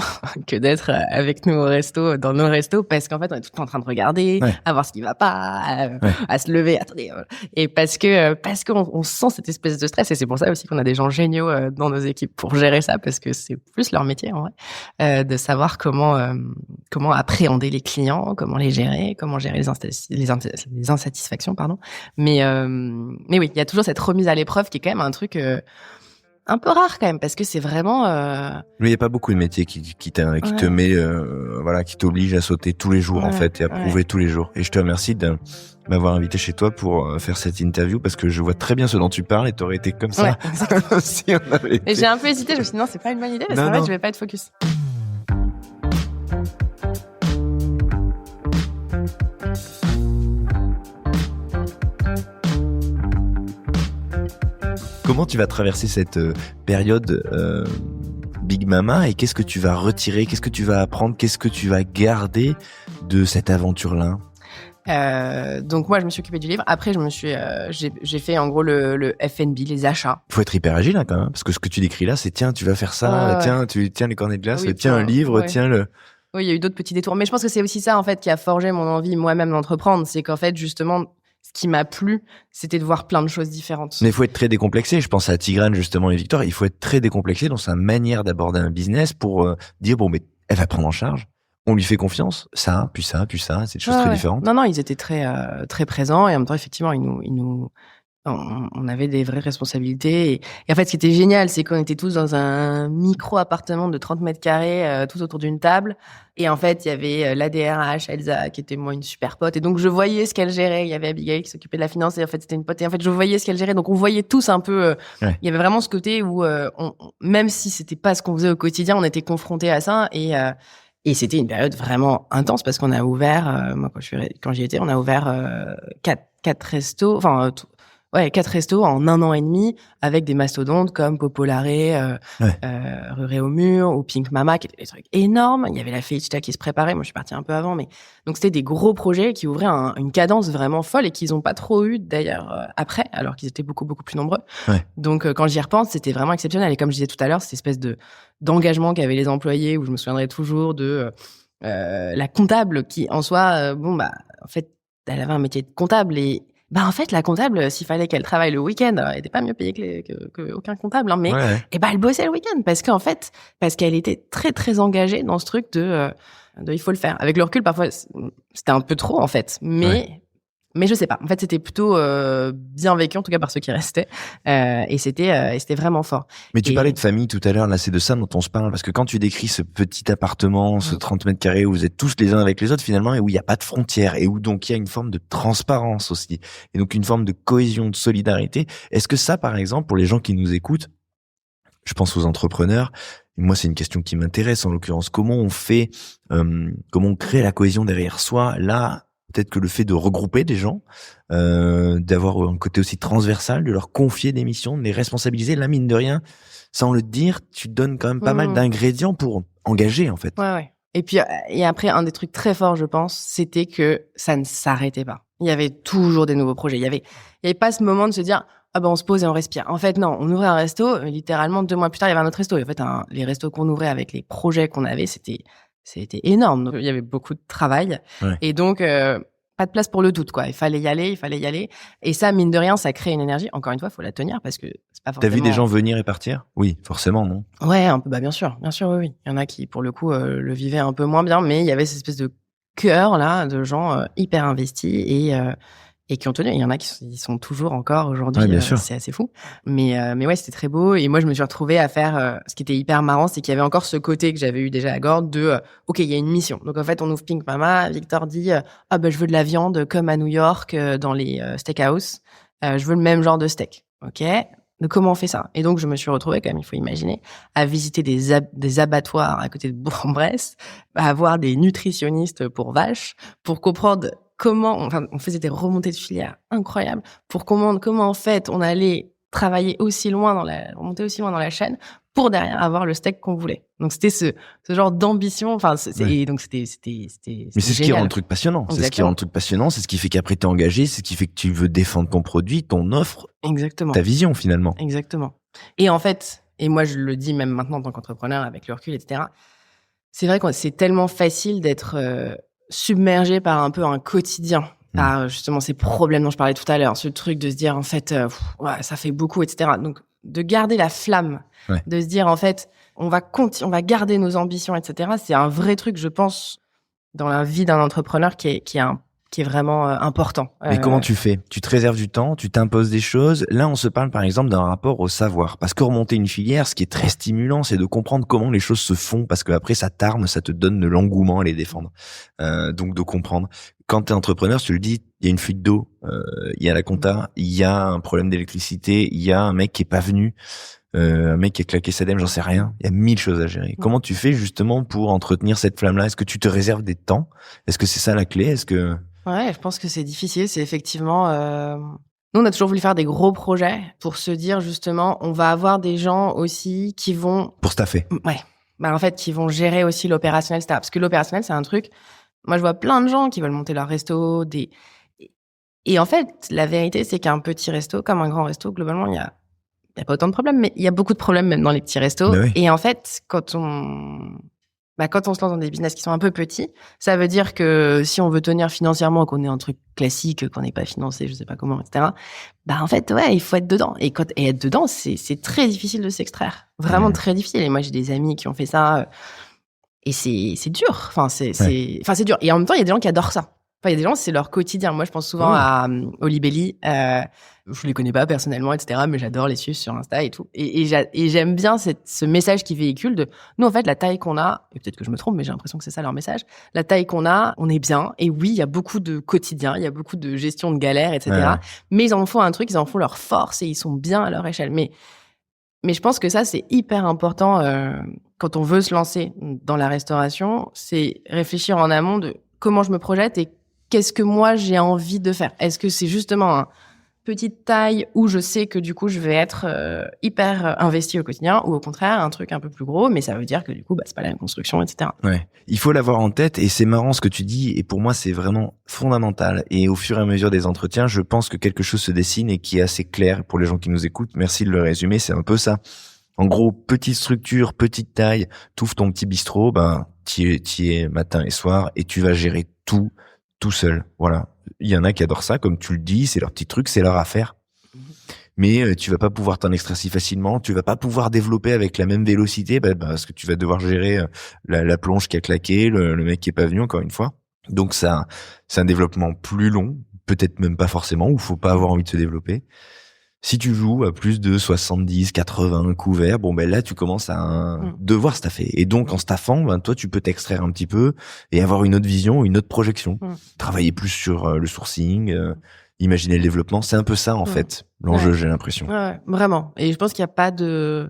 que d'être avec nous au resto, dans nos restos, parce qu'en fait on est tout le temps en train de regarder, à voir ce qui va pas, à se lever, attendez, et parce qu'on sent cette espèce de stress, et c'est pour ça aussi qu'on a des gens géniaux dans nos équipes pour gérer ça, parce que c'est plus leur métier en vrai, de savoir comment appréhender les clients, comment les gérer, comment gérer les insatisfactions, pardon. Mais oui, il y a toujours cette remise à l'épreuve qui est quand même un truc un peu rare quand même, parce que c'est vraiment. Mais il y a pas beaucoup de métiers qui te met, qui t'oblige à sauter tous les jours en fait, et à prouver tous les jours. Et je te remercie de m'avoir invité chez toi pour faire cette interview, parce que je vois très bien ce dont tu parles, et t'aurais été comme ça si on avait été... Et j'ai un peu hésité, je me suis dit non, c'est pas une bonne idée, parce qu'en fait je vais pas être focus. Comment tu vas traverser cette période Big Mama, et qu'est-ce que tu vas retirer, qu'est-ce que tu vas apprendre, qu'est-ce que tu vas garder de cette aventure-là? Donc moi je me suis occupée du livre. Après j'ai fait en gros le F&B, les achats. Il faut être hyper agile quand même, parce que ce que tu décris là, c'est tiens tu vas faire ça, tiens les cornets de glace, tiens un livre, tiens le... Oui, il y a eu d'autres petits détours, mais je pense que c'est aussi ça en fait qui a forgé mon envie moi-même d'entreprendre. C'est qu'en fait justement, ce qui m'a plu, c'était de voir plein de choses différentes. Mais il faut être très décomplexé. Je pense à Tigrane justement et Victor. Il faut être très décomplexé dans sa manière d'aborder un business pour dire bon, mais elle va prendre en charge. On lui fait confiance. Ça, puis ça, c'est des choses très différentes. Non, ils étaient très très présents, et en même temps effectivement ils nous On avait des vraies responsabilités. Et en fait, ce qui était génial, c'est qu'on était tous dans un micro-appartement de 30 mètres carrés, tous autour d'une table. Et en fait, il y avait la DRH, Elsa, qui était moi une super pote. Et donc, je voyais ce qu'elle gérait. Il y avait Abigail qui s'occupait de la finance. Et en fait, c'était une pote. Et en fait, je voyais ce qu'elle gérait. Donc, on voyait tous un peu... Il y avait vraiment ce côté où, même si c'était pas ce qu'on faisait au quotidien, on était confrontés à ça. Et c'était une période vraiment intense parce qu'on a ouvert... moi, quand j'y étais, on a ouvert 4 restos... Enfin... 4 restos en 1 an et demi avec des mastodontes comme Popolare, Ruré au mur ou Pink Mama, qui étaient des trucs énormes. Il y avait la Feita qui se préparait. Moi, je suis partie un peu avant, mais donc c'était des gros projets qui ouvraient une cadence vraiment folle et qu'ils n'ont pas trop eu d'ailleurs après, alors qu'ils étaient beaucoup plus nombreux. Ouais. Donc quand j'y repense, c'était vraiment exceptionnel. Et comme je disais tout à l'heure, cette espèce d'engagement qu'avaient les employés, où je me souviendrai toujours de la comptable qui en soi, en fait, elle avait un métier de comptable et en fait, la comptable, s'il fallait qu'elle travaille le week-end, elle était pas mieux payée que aucun comptable, hein, mais elle bossait le week-end parce qu'elle était très très engagée dans ce truc de il faut le faire. Avec le recul, parfois c'était un peu trop en fait, mais je sais pas. En fait, c'était plutôt bien vécu, en tout cas par ceux qui restaient, et c'était vraiment fort. Mais tu parlais de famille tout à l'heure, là, c'est de ça dont on se parle, parce que quand tu décris ce petit appartement, ce 30 mètres carrés où vous êtes tous les uns avec les autres finalement, et où il n'y a pas de frontières, et où donc il y a une forme de transparence aussi, et donc une forme de cohésion, de solidarité. Est-ce que ça, par exemple, pour les gens qui nous écoutent, je pense aux entrepreneurs, moi c'est une question qui m'intéresse en l'occurrence, comment on fait, comment on crée la cohésion derrière soi, là, peut-être que le fait de regrouper des gens, d'avoir un côté aussi transversal, de leur confier des missions, de les responsabiliser, là, mine de rien, sans le dire, tu donnes quand même pas mal d'ingrédients pour engager, en fait. Ouais. Et puis, et après, un des trucs très forts, je pense, c'était que ça ne s'arrêtait pas. Il y avait toujours des nouveaux projets. Il y avait pas ce moment de se dire, on se pose et on respire. En fait, non, on ouvrait un resto, littéralement 2 mois plus tard, il y avait un autre resto. Et en fait, les restos qu'on ouvrait avec les projets qu'on avait, c'était énorme. Donc, il y avait beaucoup de travail. Ouais. Et donc, pas de place pour le doute, quoi. Il fallait y aller. Et ça, mine de rien, ça crée une énergie. Encore une fois, il faut la tenir parce que c'est pas forcément... T'as vu des gens venir et partir? Oui, forcément, non? Ouais, un peu, bien sûr, oui. Il y en a qui, pour le coup, le vivaient un peu moins bien, mais il y avait cette espèce de cœur, là, de gens hyper investis et qui ont tenu. Il y en a qui sont toujours encore aujourd'hui. Ouais, bien sûr. C'est assez fou. Mais ouais, c'était très beau. Et moi, je me suis retrouvée à faire... ce qui était hyper marrant, c'est qu'il y avait encore ce côté que j'avais eu déjà à Gordes de... OK, il y a une mission. Donc, en fait, on ouvre Pink Mama. Victor dit, je veux de la viande comme à New York, dans les steakhouse. Je veux le même genre de steak. OK. Donc, comment on fait ça? Et donc, je me suis retrouvée, quand même, il faut imaginer, à visiter des abattoirs à côté de Bourg-en-Bresse, à voir des nutritionnistes pour vaches, pour comprendre on faisait des remontées de filières incroyables pour comment en fait on allait travailler remonter aussi loin dans la chaîne pour derrière avoir le steak qu'on voulait. Donc c'était ce genre d'ambition. Et donc c'était. Mais c'est ce qui rend le truc passionnant. Exactement. C'est ce qui rend le truc passionnant. C'est ce qui fait qu'après t'es engagé. C'est ce qui fait que tu veux défendre ton produit, ton offre. Exactement. Ta vision finalement. Exactement. Et en fait, et moi je le dis même maintenant en tant qu'entrepreneur avec le recul, etc. C'est vrai que c'est tellement facile d'être submergé par un peu un quotidien, par justement ces problèmes dont je parlais tout à l'heure, ce truc de se dire en fait ça fait beaucoup, etc. Donc de garder la flamme, de se dire en fait on va garder nos ambitions, etc. C'est un vrai truc, je pense, dans la vie d'un entrepreneur qui est vraiment important. Mais comment tu fais? Tu te réserves du temps, tu t'imposes des choses. Là, on se parle par exemple d'un rapport au savoir. Parce que remonter une filière, ce qui est très stimulant, c'est de comprendre comment les choses se font. Parce que après, ça t'arme, ça te donne de l'engouement à les défendre. Donc de comprendre. Quand t'es entrepreneur, tu le dis, il y a une fuite d'eau, il y a la compta, il y a un problème d'électricité, il y a un mec qui est pas venu. Un mec qui a claqué sa dème, j'en sais rien. Il y a 1000 choses à gérer. Comment tu fais justement pour entretenir cette flamme-là? Est-ce que tu te réserves des temps? Est-ce que c'est ça la clé? Ouais, je pense que c'est difficile. C'est effectivement... Nous, on a toujours voulu faire des gros projets pour se dire, justement, on va avoir des gens aussi qui vont... Pour staffer. Ouais. En fait, qui vont gérer aussi l'opérationnel, etc. Parce que l'opérationnel, c'est un truc... Moi, je vois plein de gens qui veulent monter leur resto, Et en fait, la vérité, c'est qu'un petit resto, comme un grand resto, globalement, il y a pas autant de problèmes, mais il y a beaucoup de problèmes même dans les petits restos. Oui. Et en fait, quand on se lance dans des business qui sont un peu petits, ça veut dire que si on veut tenir financièrement, qu'on est un truc classique, qu'on n'est pas financé, je sais pas comment, etc. En fait, ouais, il faut être dedans. Et être dedans, c'est très difficile de s'extraire. Vraiment très difficile. Et moi, j'ai des amis qui ont fait ça. Et c'est dur. C'est dur. Et en même temps, il y a des gens qui adorent ça. Enfin, il y a des gens, c'est leur quotidien. Moi, je pense souvent à Olibelli. Je les connais pas personnellement, etc. Mais j'adore les suivre sur Insta et tout. Et j'aime bien ce message qu'ils véhiculent de nous, en fait, la taille qu'on a, et peut-être que je me trompe, mais j'ai l'impression que c'est ça leur message. La taille qu'on a, on est bien. Et oui, il y a beaucoup de quotidien, il y a beaucoup de gestion de galères, etc. Ouais. Mais ils en font un truc, ils en font leur force et ils sont bien à leur échelle. Mais je pense que ça, c'est hyper important quand on veut se lancer dans la restauration. C'est réfléchir en amont de comment je me projette et qu'est-ce que moi j'ai envie de faire. Est-ce que c'est justement une petite taille où je sais que du coup je vais être hyper investi au quotidien, ou au contraire un truc un peu plus gros, mais ça veut dire que du coup c'est pas la même construction, etc. Ouais, il faut l'avoir en tête, et c'est marrant ce que tu dis, et pour moi c'est vraiment fondamental. Et au fur et à mesure des entretiens, je pense que quelque chose se dessine et qui est assez clair pour les gens qui nous écoutent. Merci de le résumer, c'est un peu ça. En gros, petite structure, petite taille, t'ouvres ton petit bistrot, t'y es matin et soir, et tu vas gérer tout seul. Voilà. Il y en a qui adorent ça, comme tu le dis, c'est leur petit truc, c'est leur affaire. Mais tu vas pas pouvoir t'en extraire si facilement, tu vas pas pouvoir développer avec la même vélocité, parce que tu vas devoir gérer la plonge qui a claqué, le mec qui est pas venu encore une fois. Donc ça, c'est un développement plus long, peut-être même pas forcément, où faut pas avoir envie de se développer. Si tu joues à plus de 70, 80 couverts, là, tu commences à devoir staffer. Et donc, en staffant, toi, tu peux t'extraire un petit peu et avoir une autre vision, une autre projection. Travailler plus sur le sourcing, imaginer le développement. C'est un peu ça, en fait, l'enjeu, j'ai l'impression. Ouais, vraiment. Et je pense qu'il n'y a pas de...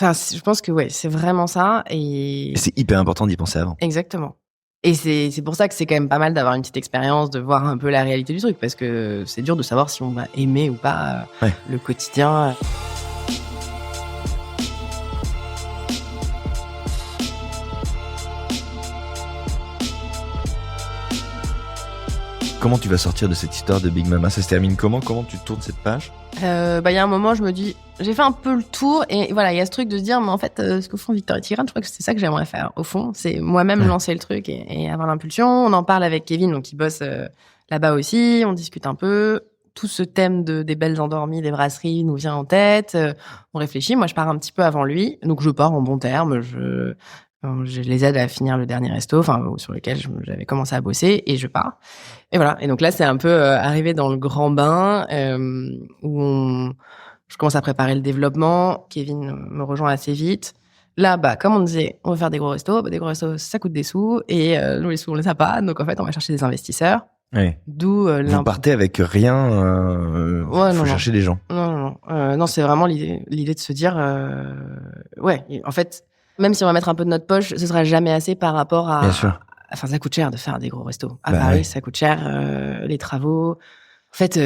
Enfin, je pense que c'est vraiment ça. Et c'est hyper important d'y penser avant. Exactement. Et c'est pour ça que c'est quand même pas mal d'avoir une petite expérience, de voir un peu la réalité du truc, parce que c'est dur de savoir si on va aimer ou pas le quotidien. Comment tu vas sortir de cette histoire de Big Mama? Ça se termine comment? Comment tu tournes cette page? Y a un moment, je me dis, j'ai fait un peu le tour, et voilà, il y a ce truc de se dire, mais en fait, ce que font Victor et Tigrane, je crois que c'est ça que j'aimerais faire. Au fond, c'est moi-même lancer le truc et avoir l'impulsion. On en parle avec Kevin, donc qui bosse là-bas aussi. On discute un peu. Tout ce thème des belles endormies, des brasseries nous vient en tête. On réfléchit. Moi, je pars un petit peu avant lui, donc je pars en bons termes. Je les aide à finir le dernier resto, sur lequel j'avais commencé à bosser, et je pars. Et voilà. Et donc là, c'est un peu arrivé dans le grand bain où je commence à préparer le développement. Kevin me rejoint assez vite. Là, comme on disait, on veut faire des gros restos. Des gros restos, ça coûte des sous, et nous, les sous, on les a pas. Donc en fait, on va chercher des investisseurs. Ouais. D'où vous partez avec rien. Faut chercher des gens. Non, c'est vraiment l'idée de se dire, en fait. Même si on va mettre un peu de notre poche, ce sera jamais assez par rapport à... Bien sûr. Enfin, ça coûte cher de faire des gros restos. À Paris, ça coûte cher, les travaux. En fait,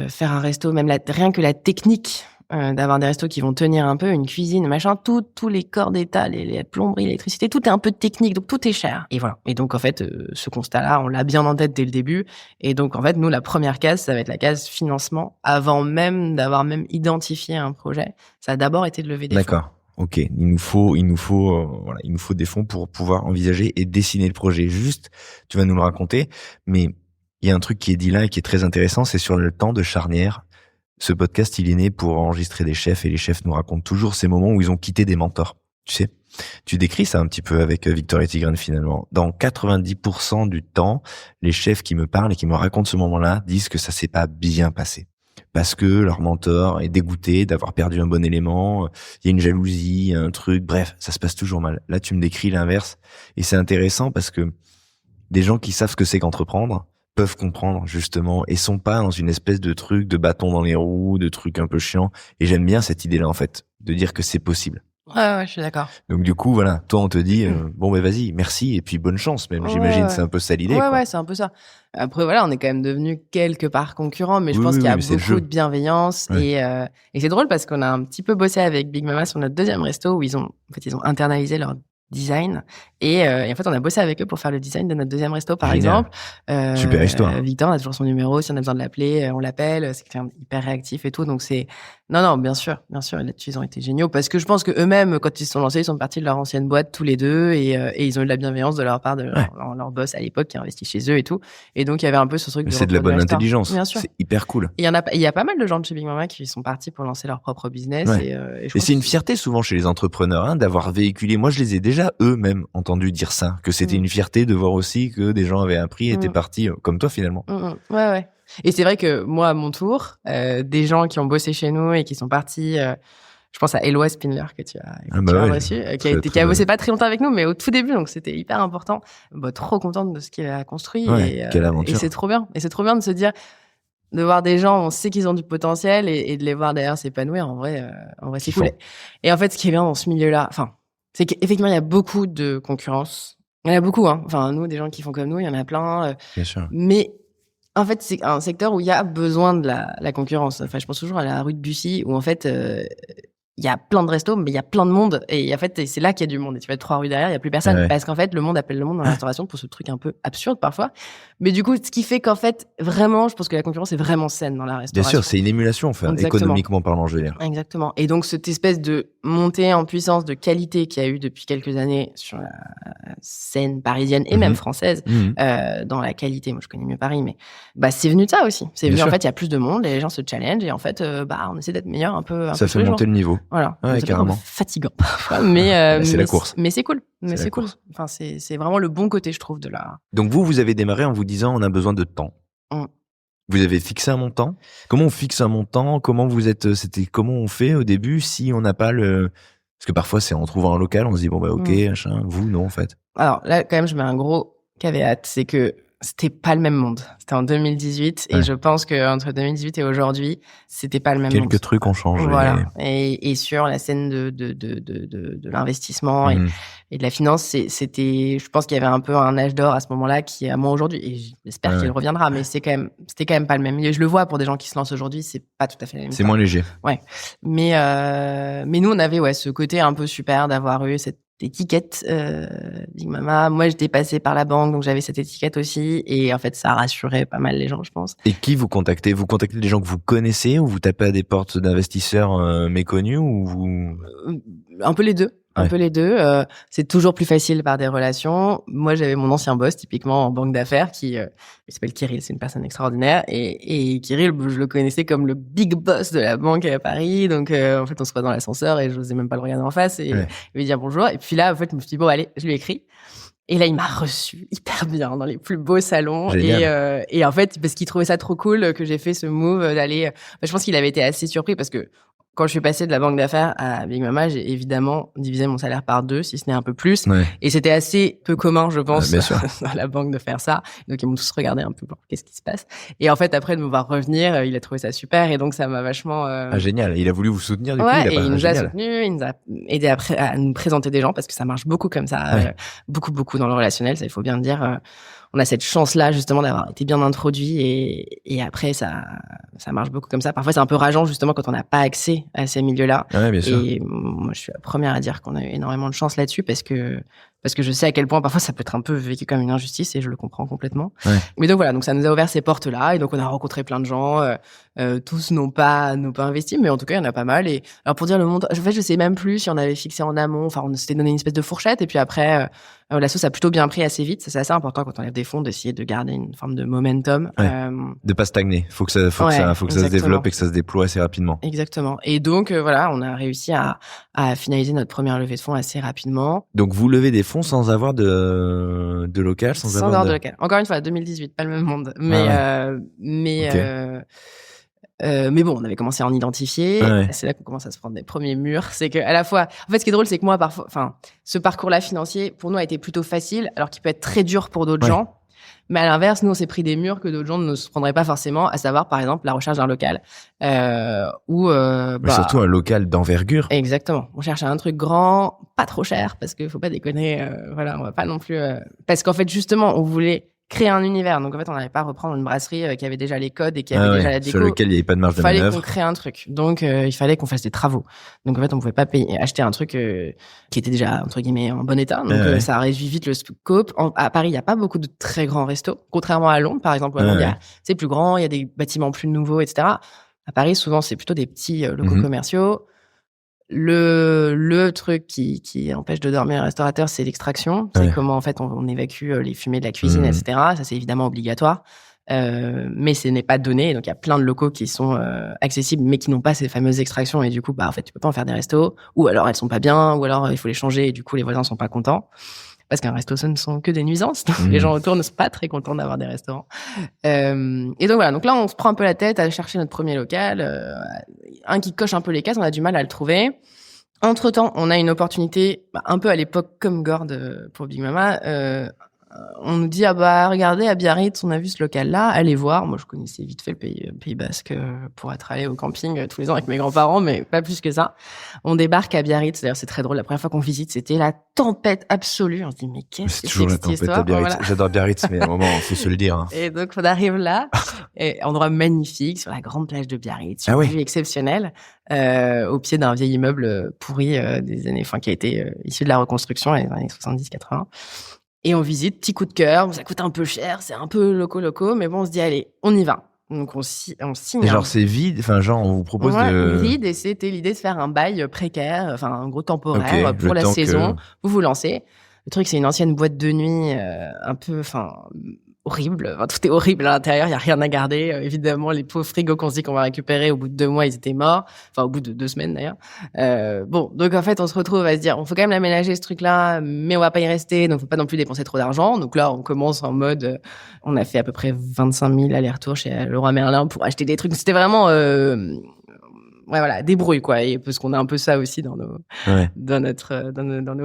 faire un resto, même rien que la technique d'avoir des restos qui vont tenir un peu, une cuisine, machin, tous les corps d'état, les plomberies, l'électricité, tout est un peu technique, donc tout est cher. Et voilà. Et donc, en fait, ce constat-là, on l'a bien en tête dès le début. Et donc, en fait, nous, la première case, ça va être la case financement, avant même d'avoir même identifié un projet. Ça a d'abord été de lever des fonds. D'accord. Ok, il nous faut des fonds pour pouvoir envisager et dessiner le projet. Juste, tu vas nous le raconter, mais il y a un truc qui est dit là et qui est très intéressant, c'est sur le temps de charnière. Ce podcast, il est né pour enregistrer des chefs, et les chefs nous racontent toujours ces moments où ils ont quitté des mentors. Tu sais, tu décris ça un petit peu avec Victor et Tigrane finalement. Dans 90% du temps, les chefs qui me parlent et qui me racontent ce moment-là disent que ça s'est pas bien passé. Parce que leur mentor est dégoûté d'avoir perdu un bon élément, il y a une jalousie, un truc, bref, ça se passe toujours mal. Là, tu me décris l'inverse, et c'est intéressant parce que des gens qui savent ce que c'est qu'entreprendre peuvent comprendre, justement, et sont pas dans une espèce de truc de bâton dans les roues, de truc un peu chiant, et j'aime bien cette idée-là, en fait, de dire que c'est possible. Ouais, je suis d'accord. Donc du coup, voilà, toi on te dit vas-y, merci, et puis bonne chance même, j'imagine, c'est un peu ça l'idée. Ouais, c'est un peu ça. Après voilà, on est quand même devenus quelque part concurrents, mais je pense qu'il y a beaucoup de bienveillance, et c'est drôle parce qu'on a un petit peu bossé avec Big Mama sur notre deuxième resto où ils ont internalisé leur design, et en fait on a bossé avec eux pour faire le design de notre deuxième resto par exemple. Super histoire. Victor, on a toujours son numéro, si on a besoin de l'appeler, on l'appelle, c'est quelqu'un hyper réactif et tout, donc c'est non, bien sûr, là-dessus ils ont été géniaux, parce que je pense que eux-mêmes, quand ils se sont lancés, ils sont partis de leur ancienne boîte tous les deux, et ils ont eu de la bienveillance de leur part de leur boss à l'époque qui a investi chez eux et tout, et donc il y avait un peu ce truc. C'est de la bonne intelligence, bien sûr. C'est hyper cool. Il y a pas mal de gens de chez Big Mama qui sont partis pour lancer leur propre business, et c'est une fierté souvent chez les entrepreneurs d'avoir véhiculé. Moi je les ai déjà déjà eux-mêmes entendu dire ça, que c'était une fierté de voir aussi que des gens avaient appris et étaient partis comme toi finalement. Ouais. Et c'est vrai que moi, à mon tour, des gens qui ont bossé chez nous et qui sont partis, je pense à Éloi Spindler que tu as reçu, qui a bossé pas très longtemps avec nous, mais au tout début, donc c'était hyper important. Trop contente de ce qu'il a construit. Quelle aventure. Et c'est trop bien. Et c'est trop bien de se dire, de voir des gens, on sait qu'ils ont du potentiel et de les voir derrière s'épanouir. En vrai, c'est cool. Et en fait, ce qui est bien dans ce milieu-là, c'est qu'effectivement, il y a beaucoup de concurrence. Il y en a beaucoup, hein. Enfin, nous, des gens qui font comme nous, il y en a plein. Bien sûr. Mais en fait, c'est un secteur où il y a besoin de la concurrence. Enfin, je pense toujours à la rue de Bussy, où en fait, il y a plein de restos, mais il y a plein de monde. Et en fait, c'est là qu'il y a du monde. Et tu vas être 3 rues derrière, il y a plus personne. Ouais. Parce qu'en fait, le monde appelle le monde dans la restauration pour ce truc un peu absurde parfois. Mais du coup, ce qui fait qu'en fait, vraiment, je pense que la concurrence est vraiment saine dans la restauration. Bien sûr, c'est une émulation, économiquement parlant, je veux dire. Exactement. Et donc, cette espèce de montée en puissance de qualité qu'il y a eu depuis quelques années sur la scène parisienne et même française, dans la qualité. Moi, je connais mieux Paris, mais c'est venu de ça aussi. C'est venu, en fait, il y a plus de monde, les gens se challenge et en fait, on essaie d'être meilleur un peu. Ça fait monter le niveau. Voilà. Ouais, c'est carrément. Fatigant parfois, mais c'est la course. Mais c'est cool. Mais c'est cool. Enfin, c'est vraiment le bon côté, je trouve, de la. Donc vous avez démarré en vous disant on a besoin de temps. Vous avez fixé un montant. Comment on fixe un montant? Comment comment on fait au début si on n'a pas parce que parfois c'est en trouvant un local, on se dit ok, machin. Vous non en fait. Alors là, quand même, je mets un gros caveat, c'est que c'était pas le même monde. C'était en 2018 et je pense que entre 2018 et aujourd'hui, c'était pas le même monde. Quelques trucs ont changé. Voilà. Et sur la scène de l'investissement et de la finance, c'était, je pense qu'il y avait un peu un âge d'or à ce moment-là qui est à moi aujourd'hui et j'espère qu'il reviendra, mais c'était quand même pas le même milieu. Je le vois pour des gens qui se lancent aujourd'hui, c'est pas tout à fait la même chose. C'est moins léger. Ouais. Mais nous, on avait ce côté un peu super d'avoir eu cette étiquette Big Mama. Moi, j'étais passée par la banque, donc j'avais cette étiquette aussi. Et en fait, ça rassurait pas mal les gens, je pense. Et qui vous contactez? Vous contactez des gens que vous connaissez ou vous tapez à des portes d'investisseurs méconnus ou vous... Un peu les deux. Un peu les deux. C'est toujours plus facile par des relations. Moi, j'avais mon ancien boss, typiquement en banque d'affaires, il s'appelle Kirill, c'est une personne extraordinaire. Et Kirill, je le connaissais comme le big boss de la banque à Paris. Donc, en fait, on se voit dans l'ascenseur et je n'osais même pas le regarder en face et lui dire bonjour. Et puis là, en fait, je me suis dit, bon, allez, je lui écris. Et là, il m'a reçu hyper bien dans les plus beaux salons. Et en fait, parce qu'il trouvait ça trop cool que j'ai fait ce move d'aller... je pense qu'il avait été assez surpris parce que quand je suis passée de la banque d'affaires à Big Mama, j'ai évidemment divisé mon salaire par 2, si ce n'est un peu plus. Et c'était assez peu commun, je pense, dans la banque de faire ça. Donc, ils m'ont tous regardé un peu, qu'est-ce qui se passe? Et en fait, après de me voir revenir, il a trouvé ça super. Et donc, ça m'a vachement... génial. Il a voulu vous soutenir, du coup. Il nous a soutenus, il nous a aidé à nous présenter des gens parce que ça marche beaucoup comme ça. Beaucoup dans le relationnel, ça, il faut bien le dire. On a cette chance-là, justement, d'avoir été bien introduit et après, ça marche beaucoup comme ça. Parfois, c'est un peu rageant, justement, quand on n'a pas accès à ces milieux-là. Ouais, bien sûr. Et moi, je suis la première à dire qu'on a eu énormément de chance là-dessus parce que je sais à quel point, parfois, ça peut être un peu vécu comme une injustice et je le comprends complètement. Mais donc, voilà. Donc, ça nous a ouvert ces portes-là et donc, on a rencontré plein de gens. Tous n'ont pas investi, mais en tout cas, il y en a pas mal. Et alors, pour dire le montant, en fait, je sais même plus si on avait fixé en amont. Enfin, on s'était donné une espèce de fourchette et puis après, la sauce a plutôt bien pris assez vite. Ça, c'est assez important quand on lève des fonds d'essayer de garder une forme de momentum. De pas stagner. Faut que ça se développe et que ça se déploie assez rapidement. Exactement. Et donc, voilà, on a réussi à finaliser notre première levée de fonds assez rapidement. Donc, vous levez des fonds sans avoir de local, sans avoir de local. Encore une fois, 2018, pas le même monde. Mais bon, on avait commencé à en identifier. C'est là qu'on commence à se prendre des premiers murs. C'est que, à la fois, en fait, ce qui est drôle, c'est que moi, parfois, ce parcours-là financier, pour nous, a été plutôt facile, alors qu'il peut être très dur pour d'autres gens. Mais à l'inverse, nous, on s'est pris des murs que d'autres gens ne se prendraient pas forcément, à savoir, par exemple, la recherche d'un local. Surtout un local d'envergure. Exactement. On cherche un truc grand, pas trop cher, parce qu'il faut pas déconner. On va pas non plus... Parce qu'en fait, justement, on voulait créer un univers. Donc, en fait, on n'allait pas reprendre une brasserie qui avait déjà les codes et qui avait déjà la déco. Sur lequel il n'y avait pas de marge de manœuvre. Il fallait qu'on crée un truc. Donc, il fallait qu'on fasse des travaux. Donc, en fait, on pouvait pas acheter un truc qui était déjà, entre guillemets, en bon état. Donc, ça réduit vite le scope. À Paris, il n'y a pas beaucoup de très grands restos. Contrairement à Londres, par exemple. C'est plus grand, il y a des bâtiments plus nouveaux, etc. À Paris, souvent, c'est plutôt des petits locaux commerciaux. Le truc qui empêche de dormir un restaurateur, c'est l'extraction. C'est comment, en fait, on évacue les fumées de la cuisine, etc. Ça, c'est évidemment obligatoire. mais ce n'est pas donné. Donc il y a plein de locaux qui sont accessibles, mais qui n'ont pas ces fameuses extractions. Et du coup, en fait, tu peux pas en faire des restos. Ou alors elles sont pas bien, ou alors il faut les changer. Et du coup, les voisins sont pas contents. Parce qu'un resto, ce ne sont que des nuisances. Donc les gens autour ne sont pas très contents d'avoir des restaurants. Et donc voilà. Donc là, on se prend un peu la tête à chercher notre premier local. Un qui coche un peu les cases, on a du mal à le trouver. Entre-temps, on a une opportunité, un peu à l'époque comme Gord pour Big Mama. On nous dit regardez à Biarritz, on a vu ce local-là, allez voir. Moi, je connaissais vite fait le Pays Basque pour être allé au camping tous les ans avec mes grands-parents, mais pas plus que ça. On débarque à Biarritz. D'ailleurs, c'est très drôle. La première fois qu'on visite, c'était la tempête absolue. On se dit mais qu'est-ce que c'est toujours que la cette tempête histoire à Biarritz. Voilà. J'adore Biarritz, mais à un moment, faut se le dire. Hein. Et donc, on arrive là, et endroit magnifique sur la grande plage de Biarritz, une vue exceptionnelle, au pied d'un vieil immeuble pourri des années, qui a été issu de la reconstruction dans les années 70-80. Et on visite, petit coup de cœur, ça coûte un peu cher, c'est un peu loco, mais bon, on se dit, allez, on y va. Donc, on signe. Et genre, c'est vide, on vous propose de... vide, et c'était l'idée de faire un bail précaire, un gros temporaire pour la saison. Vous vous lancez. Le truc, c'est une ancienne boîte de nuit, un peu, horrible. Tout est horrible à l'intérieur, il y a rien à garder. Évidemment, les pauvres frigos qu'on se dit qu'on va récupérer, au bout de 2 mois, ils étaient morts. Au bout de 2 semaines d'ailleurs. Donc en fait, on se retrouve à se dire, on faut quand même l'aménager ce truc-là, mais on va pas y rester, donc faut pas non plus dépenser trop d'argent. Donc là, on commence en mode, on a fait à peu près 25 000 allers-retours chez Leroy Merlin pour acheter des trucs. C'était vraiment débrouille quoi, et parce qu'on a un peu ça aussi dans nos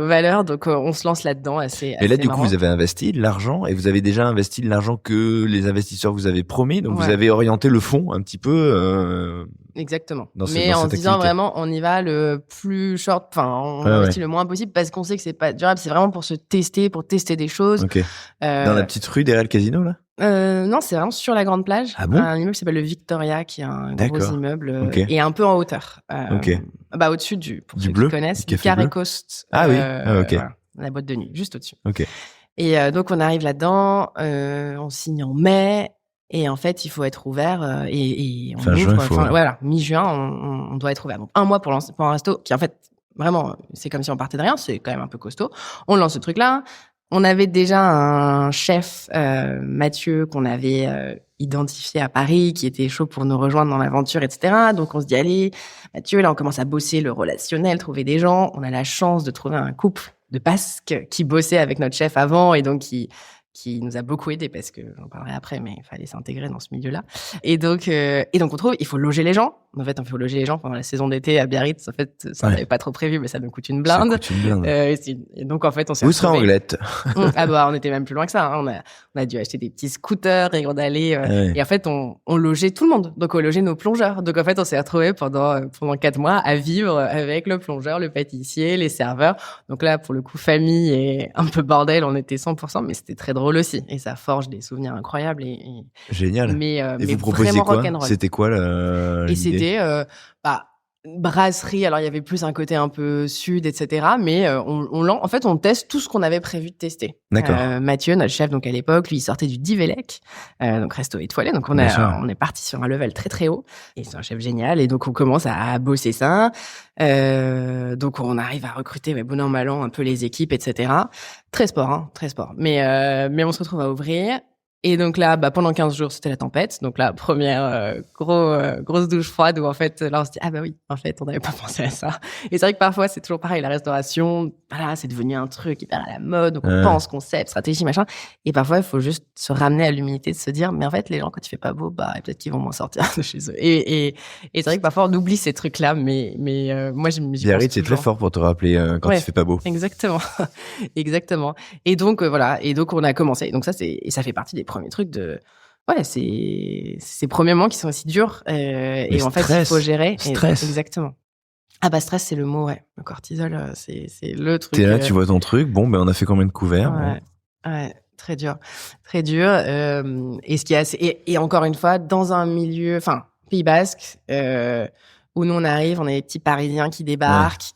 valeurs, donc on se lance là-dedans assez. Et là du marrant. coup vous avez investi de l'argent, et vous avez déjà investi de l'argent que les investisseurs vous avaient promis, donc vous avez orienté le fonds un petit peu. Exactement. Mais en cette disant activité. vraiment, on y va le plus short, on investit le moins possible parce qu'on sait que c'est pas durable. C'est vraiment pour tester des choses. Ok. Dans la petite rue derrière le casino là. Non, c'est vraiment sur la grande plage. Ah bon? Un immeuble qui s'appelle le Victoria, qui est un gros immeuble et un peu en hauteur. Au-dessus pour du ceux bleu, qui connaissent, du Carré bleu. Coast. Ah oui. Voilà, la boîte de nuit, juste au-dessus. Ok. Et donc on arrive là-dedans, on signe en mai. Et en fait, il faut être ouvert et on ouvre. Mi-juin, on doit être ouvert. Donc 1 mois pour un resto qui en fait vraiment, c'est comme si on partait de rien. C'est quand même un peu costaud. On lance ce truc-là. On avait déjà un chef, Mathieu, qu'on avait identifié à Paris, qui était chaud pour nous rejoindre dans l'aventure, etc. Donc on se dit allez, Mathieu, là on commence à bosser le relationnel, trouver des gens. On a la chance de trouver un couple de Basques qui bossait avec notre chef avant et donc qui nous a beaucoup aidé parce que j'en parlerai après, mais il fallait s'intégrer dans ce milieu-là. Et donc on trouve, il faut loger les gens. En fait, il faut loger les gens pendant la saison d'été à Biarritz. En fait, ça n'avait pas trop prévu, mais ça nous coûte une blinde. Et donc, en fait, on s'est Vous serez en Anglette. On était même plus loin que ça. Hein. On a dû acheter des petits scooters et on allait, et en fait, on logeait tout le monde. Donc, on logeait nos plongeurs. Donc, en fait, on s'est retrouvés pendant 4 mois à vivre avec le plongeur, le pâtissier, les serveurs. Donc là, pour le coup, famille et un peu bordel, on était 100%, mais c'était très drôle aussi. Et ça forge des souvenirs incroyables Génial. Mais vous proposiez quoi? rock'n'roll. C'était quoi Et c'était brasserie. Alors il y avait plus un côté un peu sud, etc. Mais en fait on teste tout ce qu'on avait prévu de tester. D'accord. Mathieu, notre chef, donc à l'époque, lui il sortait du Divelec, donc resto étoilé. Donc on est parti sur un level très très haut. Et c'est un chef génial. Et donc on commence à bosser ça. Donc on arrive à recruter, bon an mal an, un peu les équipes, etc. Très sport. Mais on se retrouve à ouvrir. Et donc là, pendant 15 jours, c'était la tempête. Donc là, première grosse douche froide où en fait, là, on se dit, oui, en fait, on n'avait pas pensé à ça. Et c'est vrai que parfois, c'est toujours pareil, la restauration, c'est devenu un truc hyper à la mode. Donc on pense, concept, stratégie, machin. Et parfois, il faut juste se ramener à l'humilité de se dire, mais en fait, les gens, quand il fait pas beau, peut-être qu'ils vont moins sortir de chez eux. Et c'est vrai que parfois, on oublie ces trucs-là, mais moi, Biarritz, c'est très fort pour te rappeler quand il fait pas beau. Exactement. Exactement. Et donc, voilà. Et donc, on a commencé. Donc ça fait partie des premiers trucs c'est ces premiers moments qui sont aussi durs et en fait il faut gérer. Stress. Exactement. Stress, c'est le mot, le cortisol, c'est le truc. T'es là, tu vois ton truc, on a fait combien de couverts? Ouais, très dur. Et ce qui est assez, et encore une fois, dans un milieu, Pays Basque, où nous on arrive, on est des petits Parisiens qui débarquent.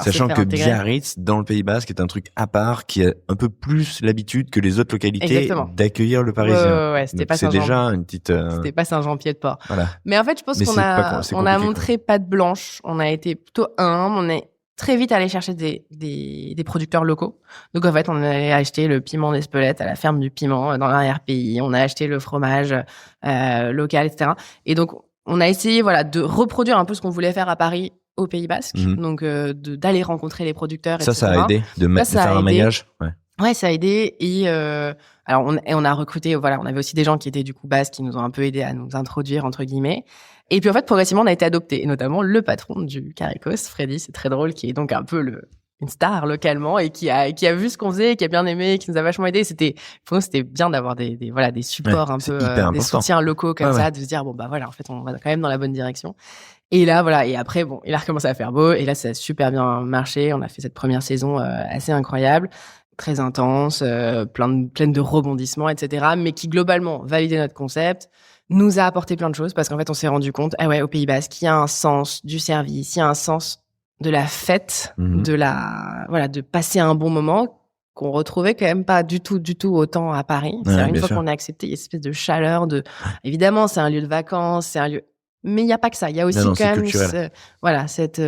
Sachant que Biarritz, dans le Pays Basque, est un truc à part qui a un peu plus l'habitude que les autres localités d'accueillir le Parisien. C'était pas c'est déjà une petite. C'était pas Saint-Jean-Pied-de-Port. Voilà. Mais en fait, je pense qu'on a montré patte blanche. On a été plutôt humble. très vite aller chercher des producteurs locaux. Donc, en fait, on allait acheter le piment d'Espelette à la ferme du piment dans l'arrière-pays. On a acheté le fromage local, etc. Et donc, on a essayé, voilà, de reproduire un peu ce qu'on voulait faire à Paris, au Pays Basque. Donc, d'aller rencontrer les producteurs, etc. Ça a aidé de faire un maillage. Ouais, ça a aidé. Et alors, on a recruté, voilà, on avait aussi des gens qui étaient du coup basques, qui nous ont un peu aidés à nous introduire, entre guillemets. Et puis, en fait, progressivement, on a été adoptés. Et notamment, le patron du Caricos, Freddy, c'est très drôle, qui est donc un peu une star localement et qui a vu ce qu'on faisait, qui a bien aimé, qui nous a vachement aidé. Pour nous, c'était bien d'avoir des supports un peu, des soutiens locaux comme ça, de se dire, bon, bah voilà, en fait, on va quand même dans la bonne direction. Et là, voilà. Et après, bon, il a recommencé à faire beau. Et là, ça a super bien marché. On a fait cette première saison assez incroyable, très intense, pleine de rebondissements, etc. Mais qui, globalement, validait notre concept, nous a apporté plein de choses parce qu'en fait, on s'est rendu compte, au Pays Basque, il y a un sens du service, il y a un sens de la fête, de passer un bon moment qu'on retrouvait quand même pas du tout autant à Paris. C'est une fois qu'on a accepté, il y a une espèce de chaleur évidemment, c'est un lieu de vacances, c'est un lieu, mais il y a pas que ça. Il y a aussi quand même cette,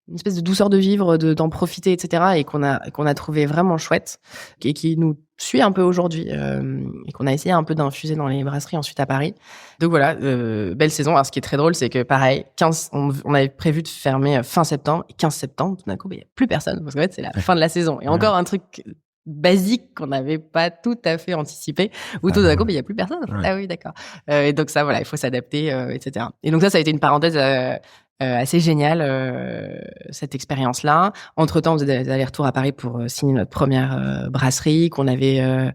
une espèce de douceur de vivre, d'en profiter, etc. Et qu'on a trouvé vraiment chouette et qui nous suit un peu aujourd'hui et qu'on a essayé un peu d'infuser dans les brasseries ensuite à Paris. Donc voilà, belle saison. Alors ce qui est très drôle, c'est que pareil, on avait prévu de fermer fin septembre et 15 septembre, tout d'un coup, il n'y a plus personne parce qu'en fait, c'est la fin de la saison. Et encore un truc basique qu'on n'avait pas tout à fait anticipé, où tout d'un coup, il n'y a plus personne. Ah oui, d'accord. Et donc ça, voilà, il faut s'adapter, etc. Et donc ça a été une parenthèse assez géniale, cette expérience-là. Entre-temps, on faisait des allers-retours à Paris pour signer notre première brasserie qu'on avait.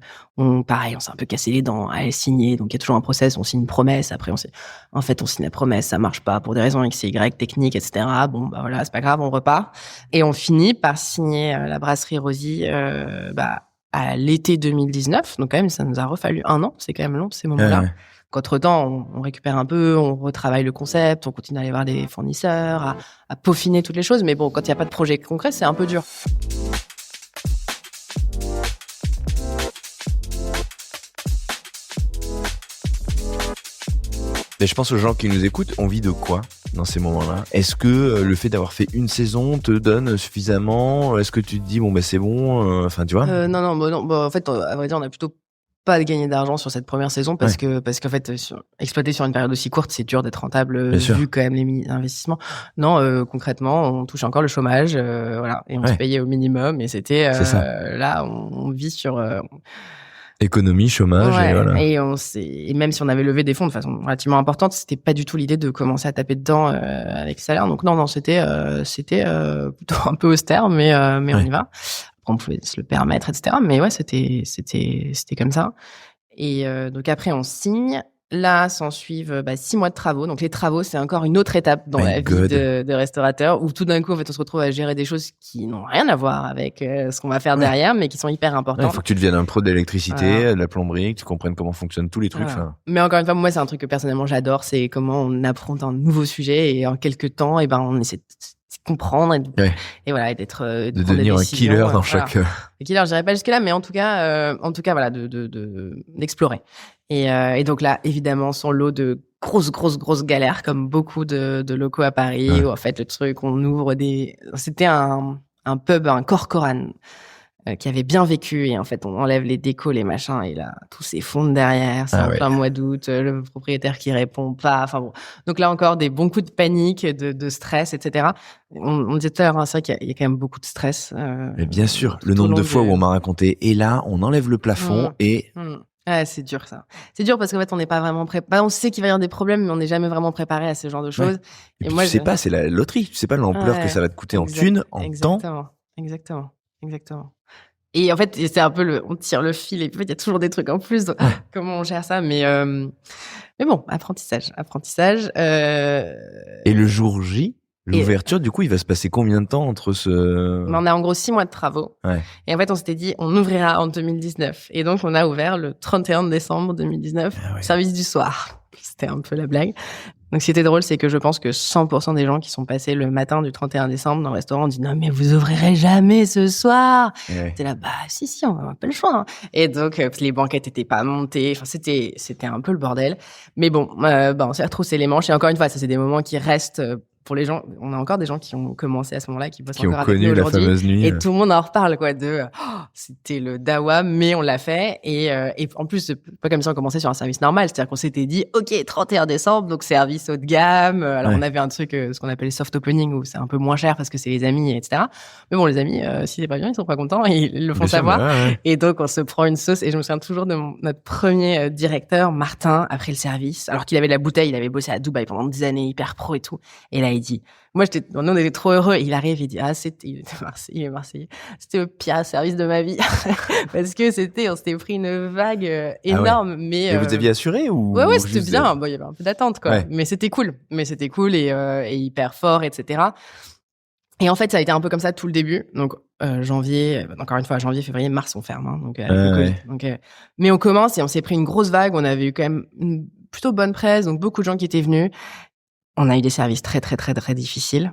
Pareil, on s'est un peu cassé les dents à signer. Donc, il y a toujours un process. On signe une promesse. Après, on signe la promesse. Ça marche pas pour des raisons X, Y, techniques, etc. Bon, bah voilà, c'est pas grave, on repart. Et on finit par signer la brasserie Rosie, à l'été 2019. Donc, quand même, ça nous a refallu 1 an. C'est quand même long, ces moments-là. Qu'entre-temps, on récupère un peu, on retravaille le concept, on continue à aller voir des fournisseurs, à peaufiner toutes les choses. Mais bon, quand il n'y a pas de projet concret, c'est un peu dur. Mais je pense aux gens qui nous écoutent, on vit de quoi dans ces moments-là? Est-ce que le fait d'avoir fait une saison te donne suffisamment? Est-ce que tu te dis, bon, ben c'est bon, enfin, tu vois? Non. En fait, à vrai dire, on a plutôt pas gagné d'argent sur cette première saison parce qu'en fait, exploiter sur une période aussi courte, c'est dur d'être rentable vu quand même les investissements. Non, concrètement, on touche encore le chômage, voilà, et on se payait au minimum et c'était là, on vit sur économie, chômage, et voilà. Et même si on avait levé des fonds de façon relativement importante, c'était pas du tout l'idée de commencer à taper dedans avec le salaire. Donc non, c'était plutôt un peu austère, mais on y va. On pouvait se le permettre, etc. Mais ouais, c'était comme ça. Et donc après, on signe. Là, s'en suivent 6 mois de travaux. Donc les travaux, c'est encore une autre étape dans la vie de restaurateur, où tout d'un coup, en fait, on se retrouve à gérer des choses qui n'ont rien à voir avec ce qu'on va faire derrière, mais qui sont hyper importantes. Il faut que tu deviennes un pro d'électricité, de la plomberie, que tu comprennes comment fonctionnent tous les trucs. Voilà. Mais encore une fois, moi, c'est un truc que personnellement j'adore, c'est comment on apprend un nouveau sujet et en quelques temps, on essaie de comprendre et voilà, et d'être de devenir un killer dans chaque. Un killer, je dirais pas jusque là, mais en tout cas, voilà, d'explorer. Et donc là, évidemment, son lot de grosses galères, comme beaucoup de locaux à Paris, où en fait le truc, on ouvre c'était un pub, un Corcoran, qui avait bien vécu, et en fait on enlève les décos, les machins, et là tout s'effondre derrière. C'est en plein mois d'août, le propriétaire qui répond pas. Enfin bon, donc là encore des bons coups de panique, de stress, etc. On disait tout à l'heure, c'est vrai qu'il y a quand même beaucoup de stress. Mais bien sûr, le nombre de fois où on m'a raconté, et là on enlève le plafond et Ouais, c'est dur ça. C'est dur parce qu'en fait on n'est pas vraiment préparé. On sait qu'il va y avoir des problèmes, mais on n'est jamais vraiment préparé à ce genre de choses. Et moi, tu sais pas, c'est la loterie. Tu sais pas l'ampleur que ça va te coûter en thunes, en temps. Exactement. Et en fait, c'est un peu on tire le fil, et puis il y a toujours des trucs en plus. Donc, comment on gère ça? Mais bon, apprentissage. Et le jour J, l'ouverture, du coup, il va se passer combien de temps entre on a en gros 6 mois de travaux. Et en fait, on s'était dit, on ouvrira en 2019. Et donc, on a ouvert le 31 décembre 2019, service du soir. C'était un peu la blague. Donc, ce qui était drôle, c'est que je pense que 100% des gens qui sont passés le matin du 31 décembre dans le restaurant disent « Non, mais vous ouvrirez jamais ce soir !» T'es là, si, on n'a pas le choix. Et donc, les banquettes étaient pas montées. Enfin, c'était un peu le bordel. Mais bon, on s'est retroussé les manches. Et encore une fois, ça, c'est des moments qui restent pour les gens, on a encore des gens qui ont commencé à ce moment-là, qui bossent Qui ont encore avec nous connu la aujourd'hui. fameuse nuit. Et tout le monde en reparle, quoi, c'était le dawa, mais on l'a fait. Et en plus, c'est pas comme si on commençait sur un service normal. C'est-à-dire qu'on s'était dit, OK, 31 décembre, donc service haut de gamme. Alors, on avait un truc, ce qu'on appelle soft opening, où c'est un peu moins cher parce que c'est les amis, etc. Mais bon, les amis, si c'est pas bien, ils sont pas contents et ils le font savoir. Et donc, on se prend une sauce. Et je me souviens toujours de notre premier directeur, Martin, après le service, alors qu'il avait de la bouteille, il avait bossé à Dubaï pendant 10 années, hyper pro et tout. Et là, il dit, nous, on était trop heureux. Il arrive, il dit, il est Marseillais. C'était le pire service de ma vie. Parce que on s'était pris une vague énorme. Mais vous aviez assuré ou? Ouais, c'était bien. Bon, il y avait un peu d'attente, quoi. Ouais. Mais c'était cool. Et hyper fort, etc. Et en fait, ça a été un peu comme ça tout le début. Donc, janvier, février, mars, on ferme. Hein, donc, avec le Covid. Donc, mais on commence et on s'est pris une grosse vague. On avait eu quand même une plutôt bonne presse. Donc, beaucoup de gens qui étaient venus. On a eu des services très, très, très, très difficiles.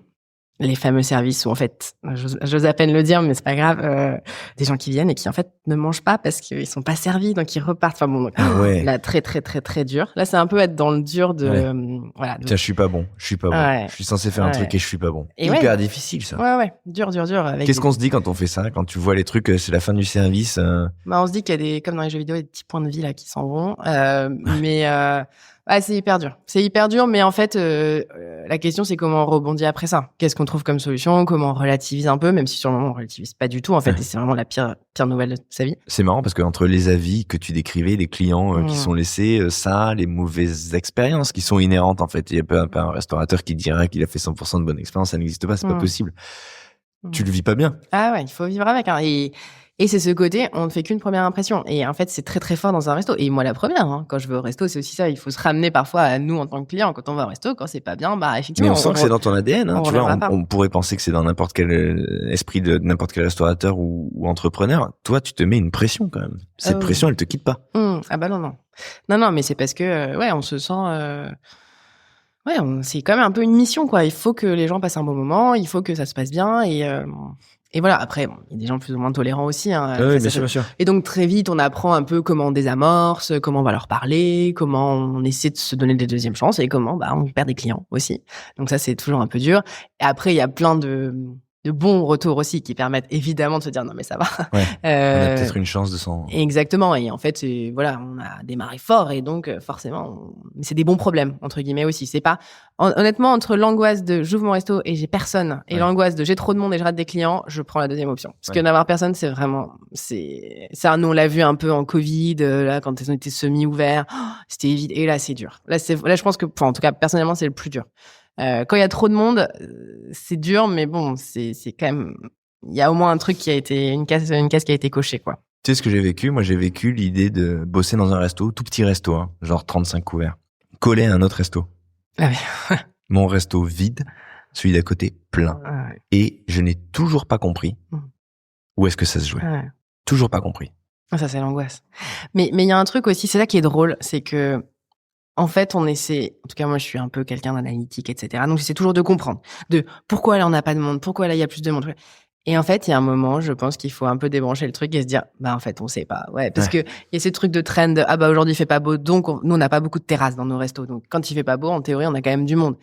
Les fameux services où, en fait, j'ose à peine le dire, mais c'est pas grave, des gens qui viennent et qui, en fait, ne mangent pas parce qu'ils sont pas servis, donc ils repartent. Enfin bon, donc, là, très, très, très, très dur. Là, c'est un peu être dans le dur de, voilà. Tiens, je suis pas bon. Ouais. Je suis censé faire un truc et je suis pas bon. Et hyper difficile, ça. Ouais. Dur. Qu'est-ce qu'on se dit quand on fait ça? Quand tu vois les trucs, c'est la fin du service, Bah, on se dit qu'il y a comme dans les jeux vidéo, des petits points de vie, là, qui s'en vont. Ouais, c'est hyper dur, mais en fait, la question, c'est comment on rebondit après ça. Qu'est-ce qu'on trouve comme solution? Comment on relativise un peu, même si sur le moment, on relativise pas du tout, en fait, et c'est vraiment la pire nouvelle de sa vie. C'est marrant parce que entre les avis que tu décrivais, les clients qui sont laissés, les mauvaises expériences qui sont inhérentes, en fait. Il y a pas un restaurateur qui dirait qu'il a fait 100% de bonne expérience, ça n'existe pas, c'est pas possible. Tu le vis pas bien. Ah ouais, il faut vivre avec, hein. Et c'est ce côté, on ne fait qu'une première impression. Et en fait, c'est très, très fort dans un resto. Et moi, la première, hein, quand je vais au resto, c'est aussi ça. Il faut se ramener parfois à nous en tant que client. Quand on va au resto, quand c'est pas bien, bah, effectivement. Mais on sent que c'est dans ton ADN, hein. Tu vois, on pourrait penser que c'est dans n'importe quel esprit de n'importe quel restaurateur ou entrepreneur. Toi, tu te mets une pression, quand même. Cette pression, elle te quitte pas. Ah bah non. Non, mais c'est parce que, on se sent, c'est quand même un peu une mission, quoi. Il faut que les gens passent un bon moment. Il faut que ça se passe bien et voilà, après, il y a des gens plus ou moins tolérants aussi. Hein, oui, bien sûr. Et donc, très vite, on apprend un peu comment on désamorce, comment on va leur parler, comment on essaie de se donner des deuxièmes chances et comment on perd des clients aussi. Donc ça, c'est toujours un peu dur. Et après, il y a plein de bons retours aussi qui permettent évidemment de se dire non mais ça va. Ouais, on a peut-être une chance de s'en... Exactement. Et en fait, on a démarré fort et donc forcément, c'est des bons problèmes entre guillemets aussi. C'est pas honnêtement entre l'angoisse de j'ouvre mon resto et j'ai personne et l'angoisse de j'ai trop de monde et je rate des clients, je prends la deuxième option. Parce que n'avoir personne, c'est vraiment ça. Nous on l'a vu un peu en Covid là quand ils ont été semi-ouverts, c'était évident. Et là c'est dur. Là je pense que en tout cas personnellement c'est le plus dur. Quand il y a trop de monde, c'est dur, mais bon, c'est quand même, il y a au moins un truc qui a été, une case qui a été cochée, quoi. Tu sais ce que j'ai vécu? Moi, j'ai vécu l'idée de bosser dans un resto, tout petit resto, hein, genre 35 couverts, collé à un autre resto. Ah oui. Mon resto vide, celui d'à côté plein. Ah ouais. Et je n'ai toujours pas compris où est-ce que ça se jouait. Ah ouais. Toujours pas compris. Ça, c'est l'angoisse. Mais il y a un truc aussi, c'est ça qui est drôle, c'est que, en fait, on essaie, en tout cas, moi, je suis un peu quelqu'un d'analytique, etc. Donc, j'essaie toujours de comprendre, pourquoi là, on n'a pas de monde, pourquoi là, il y a plus de monde. Et en fait, il y a un moment, je pense qu'il faut un peu débrancher le truc et se dire, en fait, on sait pas. Ouais, parce que il y a ces trucs de trend, aujourd'hui, il fait pas beau, donc, nous, on n'a pas beaucoup de terrasses dans nos restos. Donc, quand il fait pas beau, en théorie, on a quand même du monde.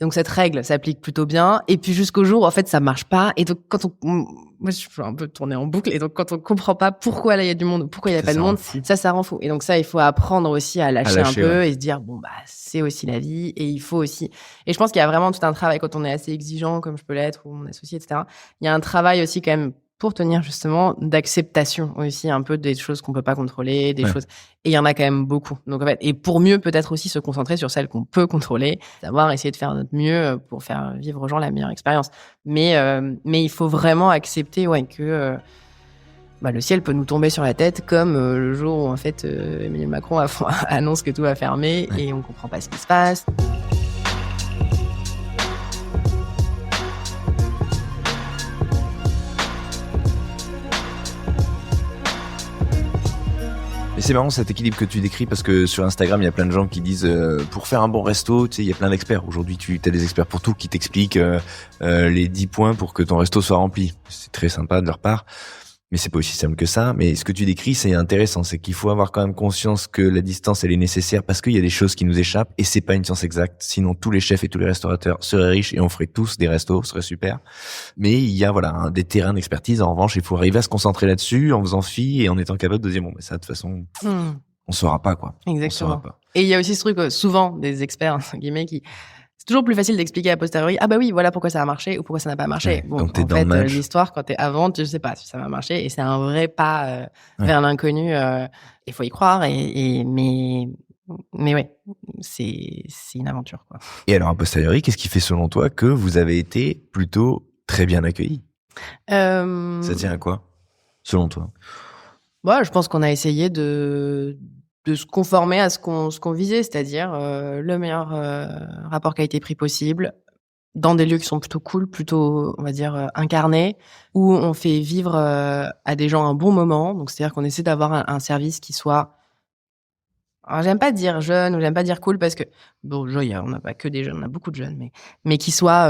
Donc, cette règle s'applique plutôt bien. Et puis, jusqu'au jour où, en fait, ça marche pas. Et donc, moi, je suis un peu tournée en boucle. Et donc, quand on comprend pas pourquoi là, il y a du monde ou pourquoi il y a pas de monde, ça rend fou. Et donc, ça, il faut apprendre aussi à lâcher un peu et se dire, c'est aussi la vie. Et il faut aussi, et je pense qu'il y a vraiment tout un travail quand on est assez exigeant, comme je peux l'être, ou mon associé, etc. Il y a un travail aussi, quand même, pour tenir justement d'acceptation aussi un peu des choses qu'on peut pas contrôler, des choses. Et il y en a quand même beaucoup. Donc en fait, et pour mieux peut-être aussi se concentrer sur celles qu'on peut contrôler, savoir essayer de faire notre mieux pour faire vivre aux gens la meilleure expérience. Mais il faut vraiment accepter que le ciel peut nous tomber sur la tête comme le jour où en fait Emmanuel Macron annonce que tout va fermer et on comprend pas ce qui se passe. C'est marrant cet équilibre que tu décris parce que sur Instagram, il y a plein de gens qui disent pour faire un bon resto, tu sais, il y a plein d'experts. Aujourd'hui, tu as des experts pour tout qui t'expliquent les 10 points pour que ton resto soit rempli. C'est très sympa de leur part. Mais c'est pas aussi simple que ça. Mais ce que tu décris, c'est intéressant. C'est qu'il faut avoir quand même conscience que la distance, elle est nécessaire parce qu'il y a des choses qui nous échappent et c'est pas une science exacte. Sinon, tous les chefs et tous les restaurateurs seraient riches et on ferait tous des restos, ce serait super. Mais il y a, des terrains d'expertise. En revanche, il faut arriver à se concentrer là-dessus en faisant fi et en étant capable de dire, bon, mais ça, de toute façon, on saura pas, quoi. Exactement. On saura pas. Et il y a aussi ce truc, souvent, des experts, entre guillemets, c'est toujours plus facile d'expliquer a posteriori. Ah bah oui, voilà pourquoi ça a marché ou pourquoi ça n'a pas marché. Ouais, Bon, quand t'es en dans fait, le match. l'histoire, quand t'es avant, tu sais pas si ça va marcher et c'est un vrai pas vers l'inconnu. Il faut y croire mais ouais, c'est une aventure, quoi. Et alors, a posteriori, qu'est-ce qui fait selon toi que vous avez été plutôt très bien accueillis? Ça tient à quoi, selon toi? Je pense qu'on a essayé de se conformer à ce qu'on visait, c'est-à-dire le meilleur rapport qualité-prix possible, dans des lieux qui sont plutôt cool, plutôt, on va dire, incarnés, où on fait vivre à des gens un bon moment. Donc, c'est-à-dire qu'on essaie d'avoir un service qui soit... Alors, j'aime pas dire jeune ou j'aime pas dire cool parce que, bon, on n'a pas que des jeunes, on a beaucoup de jeunes, mais qui soit,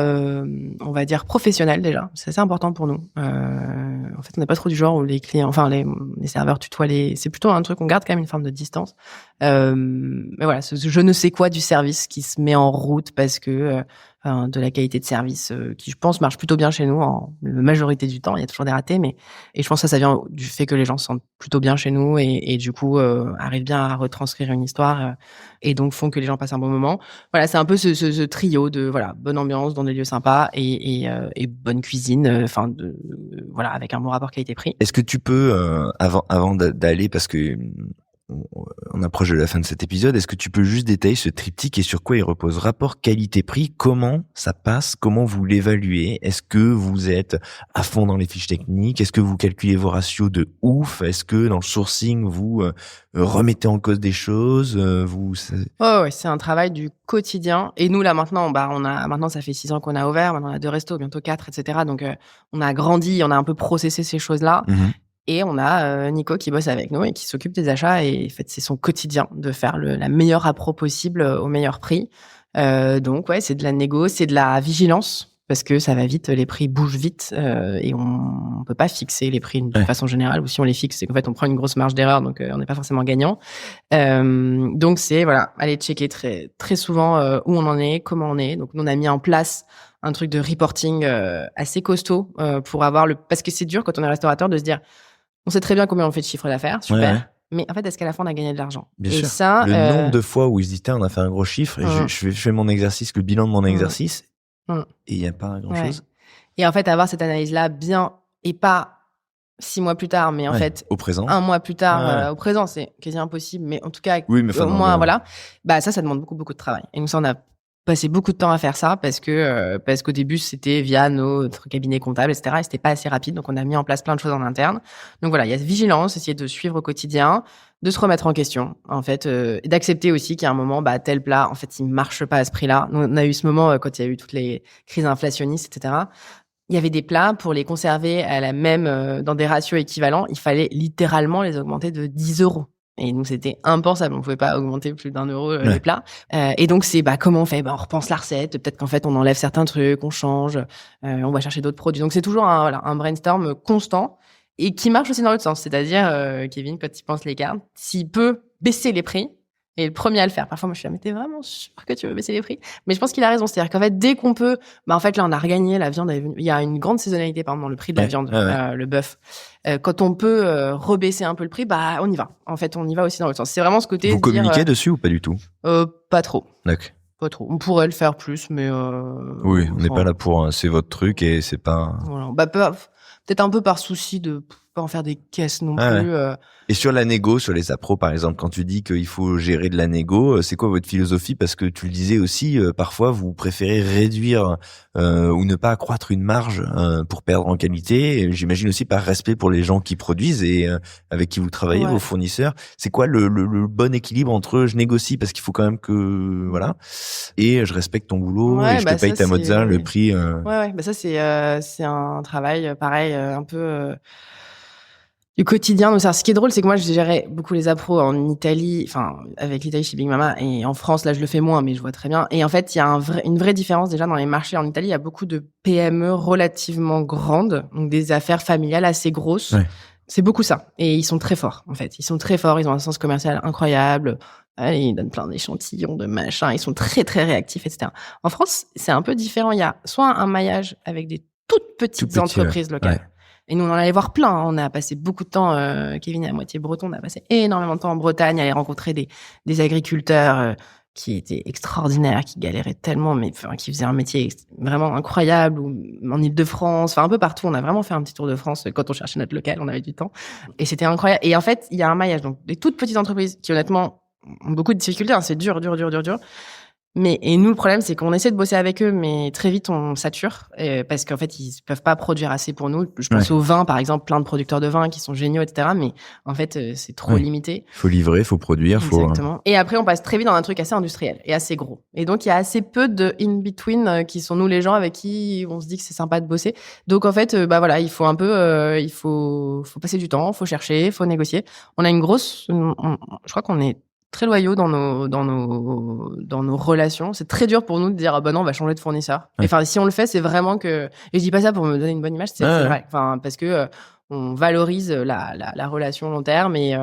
on va dire, professionnel déjà. C'est assez important pour nous. En fait, on n'est pas trop du genre où les clients, enfin, les serveurs tutoient c'est plutôt un truc, on garde quand même une forme de distance. Mais voilà, ce je ne sais quoi du service qui se met en route parce que, de la qualité de service qui, je pense, marche plutôt bien chez nous en la majorité du temps. Il y a toujours des ratés, et je pense que ça vient du fait que les gens se sentent plutôt bien chez nous et du coup arrivent bien à retranscrire une histoire et donc font que les gens passent un bon moment. Voilà, c'est un peu ce trio de bonne ambiance dans des lieux sympas et bonne cuisine, avec un bon rapport qualité-prix. Est-ce que tu peux, avant d'aller, parce que on approche de la fin de cet épisode, est-ce que tu peux juste détailler ce triptyque et sur quoi il repose? Rapport qualité-prix, comment ça passe? Comment vous l'évaluez? Est-ce que vous êtes à fond dans les fiches techniques? Est-ce que vous calculez vos ratios de ouf? Est-ce que dans le sourcing, vous remettez en cause des choses? Ouais, c'est un travail du quotidien. Et nous, là, maintenant, maintenant, ça fait 6 ans qu'on a ouvert. Maintenant, on a 2 restos, bientôt 4, etc. Donc, on a grandi, on a un peu processé ces choses-là. Et on a Nico qui bosse avec nous et qui s'occupe des achats. Et en fait, c'est son quotidien de faire la meilleure appro possible au meilleur prix. Donc, ouais, c'est de la négo, c'est de la vigilance parce que ça va vite, les prix bougent vite et on peut pas fixer les prix de façon générale. Ou si on les fixe, c'est qu'en fait, on prend une grosse marge d'erreur, donc on n'est pas forcément gagnant. Donc, c'est aller checker très très souvent où on en est, comment on est. Donc, nous, on a mis en place un truc de reporting assez costaud pour avoir parce que c'est dur quand on est restaurateur de se dire on sait très bien combien on fait de chiffre d'affaires, super. Ouais. Mais en fait, est-ce qu'à la fin, on a gagné de l'argent? Bien sûr. Ça, le nombre de fois où ils se disent, on a fait un gros chiffre, et je fais mon exercice, le bilan de mon exercice, et il n'y a pas grand-chose. Et en fait, avoir cette analyse-là bien, et pas 6 mois plus tard, mais en fait, au présent. 1 mois plus tard, au présent, c'est quasi impossible, mais en tout cas, au moins, ça demande beaucoup, beaucoup de travail. Et nous, ça, on a passé beaucoup de temps à faire ça parce qu'au début c'était via notre cabinet comptable, etc. Et c'était pas assez rapide, donc on a mis en place plein de choses en interne. Donc voilà, il y a vigilance, essayer de suivre au quotidien, de se remettre en question, en fait, et d'accepter aussi qu'il y a un moment, tel plat, en fait, il marche pas à ce prix-là. Nous, on a eu ce moment quand il y a eu toutes les crises inflationnistes, etc. Il y avait des plats pour les conserver à la même dans des ratios équivalents, il fallait littéralement les augmenter de 10 €. Et nous, c'était impensable. On pouvait pas augmenter plus d'1 € les plats. Et donc, c'est, comment on fait? On repense la recette. Peut-être qu'en fait, on enlève certains trucs, on change, on va chercher d'autres produits. Donc, c'est toujours un brainstorm constant et qui marche aussi dans l'autre sens. C'est-à-dire, Kevin, quand il pense les cartes, s'il peut baisser les prix, et le premier à le faire. Parfois, moi, je suis là, mais t'es vraiment sûr que tu veux baisser les prix? Mais je pense qu'il a raison. C'est-à-dire qu'en fait, dès qu'on peut, en fait, là, on a regagné la viande. Il y a une grande saisonnalité, par exemple, dans le prix de la viande, le bœuf. Quand on peut rebaisser un peu le prix, on y va. En fait, on y va aussi dans l'autre sens. C'est vraiment ce côté. Vous communiquez dessus ou pas du tout? Pas trop. D'accord. Pas trop. On pourrait le faire plus, mais. Oui, on n'est pas là pour. C'est votre truc et c'est pas. Voilà. Peut-être un peu par souci de pas en faire des caisses non plus. Et sur la négo, sur les appros par exemple, quand tu dis qu'il faut gérer de la négo, c'est quoi votre philosophie? Parce que tu le disais aussi, parfois vous préférez réduire ou ne pas accroître une marge pour perdre en qualité. Et j'imagine aussi par respect pour les gens qui produisent et avec qui vous travaillez, vos fournisseurs. C'est quoi le bon équilibre entre je négocie parce qu'il faut quand même que et je respecte ton boulot et je te paye ta mozza, le prix. Ça c'est un travail pareil un peu du quotidien. Donc, ce qui est drôle, c'est que moi, je gérais beaucoup les appros en Italie, avec l'Italie chez Big Mama, et en France, là, je le fais moins, mais je vois très bien. Et en fait, il y a une vraie différence déjà dans les marchés. En Italie, il y a beaucoup de PME relativement grandes, donc des affaires familiales assez grosses, C'est beaucoup ça. Et ils sont très forts, en fait. Ils sont très forts, ils ont un sens commercial incroyable. Ils donnent plein d'échantillons, de machins. Ils sont très, très réactifs, etc. En France, c'est un peu différent. Il y a soit un maillage avec des toutes petites entreprises locales. Ouais. Et nous, on en allait voir plein. On a passé beaucoup de temps, Kevin est à moitié breton, on a passé énormément de temps en Bretagne, à aller rencontrer des agriculteurs qui étaient extraordinaires, qui galéraient tellement, mais qui faisaient un métier vraiment incroyable, ou en Île-de-France, un peu partout. On a vraiment fait un petit tour de France. Quand on cherchait notre local, on avait du temps. Et c'était incroyable. Et en fait, il y a un maillage. Donc, des toutes petites entreprises qui, honnêtement, ont beaucoup de difficultés. C'est dur. Et nous, le problème, c'est qu'on essaie de bosser avec eux, mais très vite, on sature, parce qu'en fait, ils peuvent pas produire assez pour nous. Je pense au vin, par exemple, plein de producteurs de vin qui sont géniaux, etc. Mais en fait, c'est trop limité. Faut livrer, faut produire, Exactement. Et après, on passe très vite dans un truc assez industriel et assez gros. Et donc, il y a assez peu de in-between qui sont nous, les gens avec qui on se dit que c'est sympa de bosser. Donc, en fait, il faut un peu, il faut passer du temps, faut chercher, faut négocier. On a une grosse, je crois qu'on est très loyaux dans nos relations. C'est très dur pour nous de dire non, on va changer de fournisseur. Ouais. Enfin, si on le fait, c'est vraiment que, et je dis pas ça pour me donner une bonne image, c'est vrai. Enfin, parce que on valorise la relation long terme et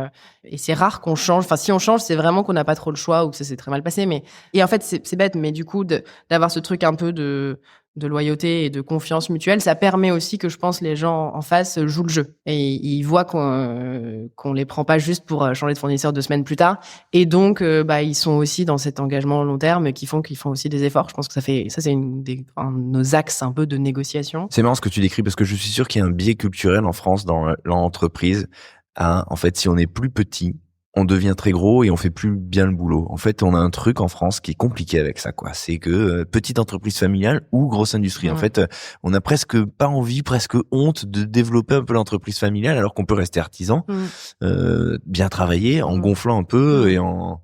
c'est rare qu'on change. Enfin, si on change, c'est vraiment qu'on n'a pas trop le choix ou que ça s'est très mal passé. Et en fait, c'est bête, mais du coup, d'avoir ce truc un peu de loyauté et de confiance mutuelle, ça permet aussi que je pense les gens en face jouent le jeu et ils voient qu'on les prend pas juste pour changer de fournisseur 2 semaines plus tard, et donc ils sont aussi dans cet engagement long terme qu'ils font aussi des efforts. Je pense que ça c'est un de nos axes un peu de négociation. C'est marrant ce que tu décris, parce que je suis sûr qu'il y a un biais culturel en France dans l'entreprise. En fait, si on est plus petit, on devient très gros et on fait plus bien le boulot. En fait, on a un truc en France qui est compliqué avec ça, quoi. C'est que petite entreprise familiale ou grosse industrie. En fait, on a presque pas envie, presque honte de développer un peu l'entreprise familiale, alors qu'on peut rester artisan, bien travailler, en gonflant un peu et en...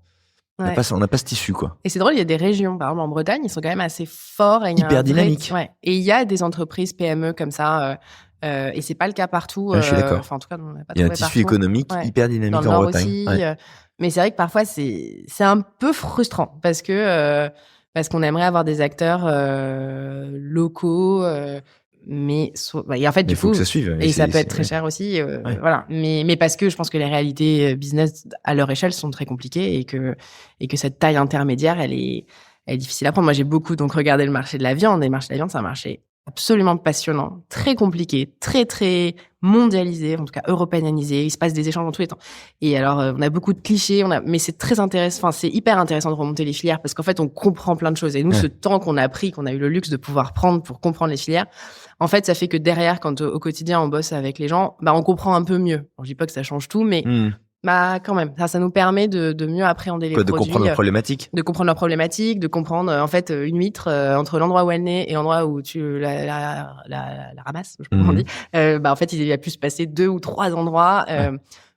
On n'a pas ce tissu, quoi. Et c'est drôle, il y a des régions, par exemple en Bretagne, ils sont quand même assez forts. Et hyper dynamiques. Et il y a des entreprises PME comme ça... et c'est pas le cas partout. Je suis d'accord. En tout cas, on n'a pas il y a un tissu économique hyper dynamique dans le en Nord Bretagne. Aussi, mais c'est vrai que parfois c'est un peu frustrant parce qu'on aimerait avoir des acteurs locaux, mais et en fait, du coup, faut que ça suive. Et ça peut être très cher aussi, voilà. Mais parce que je pense que les réalités business à leur échelle sont très compliquées et que cette taille intermédiaire, elle est difficile à prendre. Moi, j'ai beaucoup donc regardé le marché de la viande, et le marché de la viande, c'est un marché absolument passionnant, très compliqué, très très mondialisé, en tout cas européanisé. Il se passe des échanges dans tous les temps. Et alors, on a beaucoup de clichés, mais c'est très intéressant. Enfin, c'est hyper intéressant de remonter les filières parce qu'en fait, on comprend plein de choses. Et nous, ce temps qu'on a pris, qu'on a eu le luxe de pouvoir prendre pour comprendre les filières, en fait, ça fait que derrière, quand au quotidien on bosse avec les gens, on comprend un peu mieux. Alors, je dis pas que ça change tout, mais quand même, ça nous permet de mieux appréhender les produits. De comprendre leurs problématiques. De comprendre leurs problématiques, de comprendre, en fait, une huître, entre l'endroit où elle naît et l'endroit où tu la ramasses, je sais pas comment on dit. En fait, il a pu se passer 2 ou 3 endroits.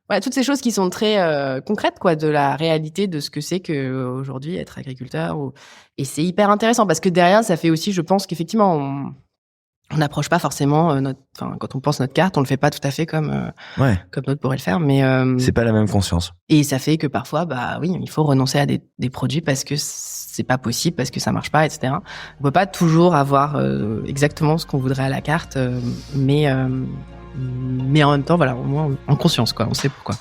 Voilà, toutes ces choses qui sont très concrètes, quoi, de la réalité de ce que c'est que aujourd'hui être agriculteur. Et c'est hyper intéressant parce que derrière, ça fait aussi, je pense qu'effectivement, on n'approche pas forcément quand on pense notre carte, on le fait pas tout à fait comme d'autres pourraient le faire, mais c'est pas la même conscience. Et ça fait que parfois, il faut renoncer à des produits parce que c'est pas possible, parce que ça marche pas, etc. On peut pas toujours avoir exactement ce qu'on voudrait à la carte, mais en même temps, voilà, au moins en conscience, quoi. On sait pourquoi.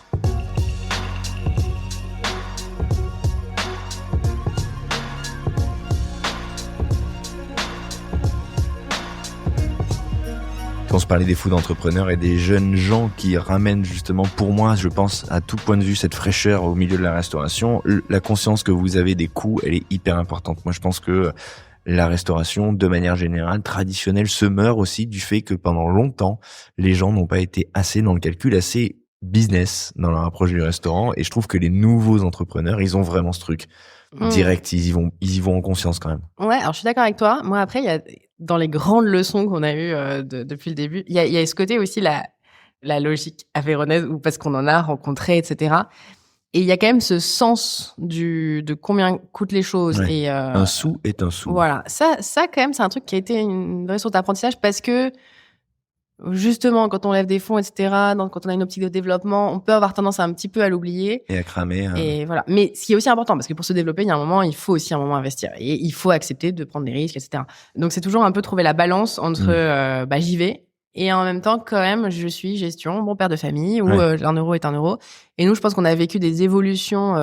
On se parlait des food entrepreneurs et des jeunes gens qui ramènent justement, pour moi, je pense, à tout point de vue, cette fraîcheur au milieu de la restauration. La conscience que vous avez des coûts, elle est hyper importante. Moi, je pense que la restauration, de manière générale, traditionnelle, se meurt aussi du fait que pendant longtemps, les gens n'ont pas été assez dans le calcul, assez business dans leur approche du restaurant. Et je trouve que les nouveaux entrepreneurs, ils ont vraiment ce truc direct. Ils y vont en conscience quand même. Ouais, alors je suis d'accord avec toi. Moi, après, il y a dans les grandes leçons qu'on a eues depuis le début, il y a ce côté aussi la logique aveyronnaise, ou parce qu'on en a rencontré, etc. Et il y a quand même ce sens de combien coûtent les choses. Ouais. Et un sou est un sou. Voilà, ça quand même, c'est un truc qui a été une vraie source d'apprentissage parce que justement, quand on lève des fonds, etc., quand on a une optique de développement, on peut avoir tendance à un petit peu à l'oublier. Et à cramer. Et voilà. Mais ce qui est aussi important, parce que pour se développer, il y a un moment, il faut aussi un moment investir. Et il faut accepter de prendre des risques, etc. Donc, c'est toujours un peu trouver la balance entre, j'y vais, Et en même temps, quand même, je suis gestion, bon père de famille, où Ouais. 1 euro est 1 euro. Et nous, je pense qu'on a vécu des évolutions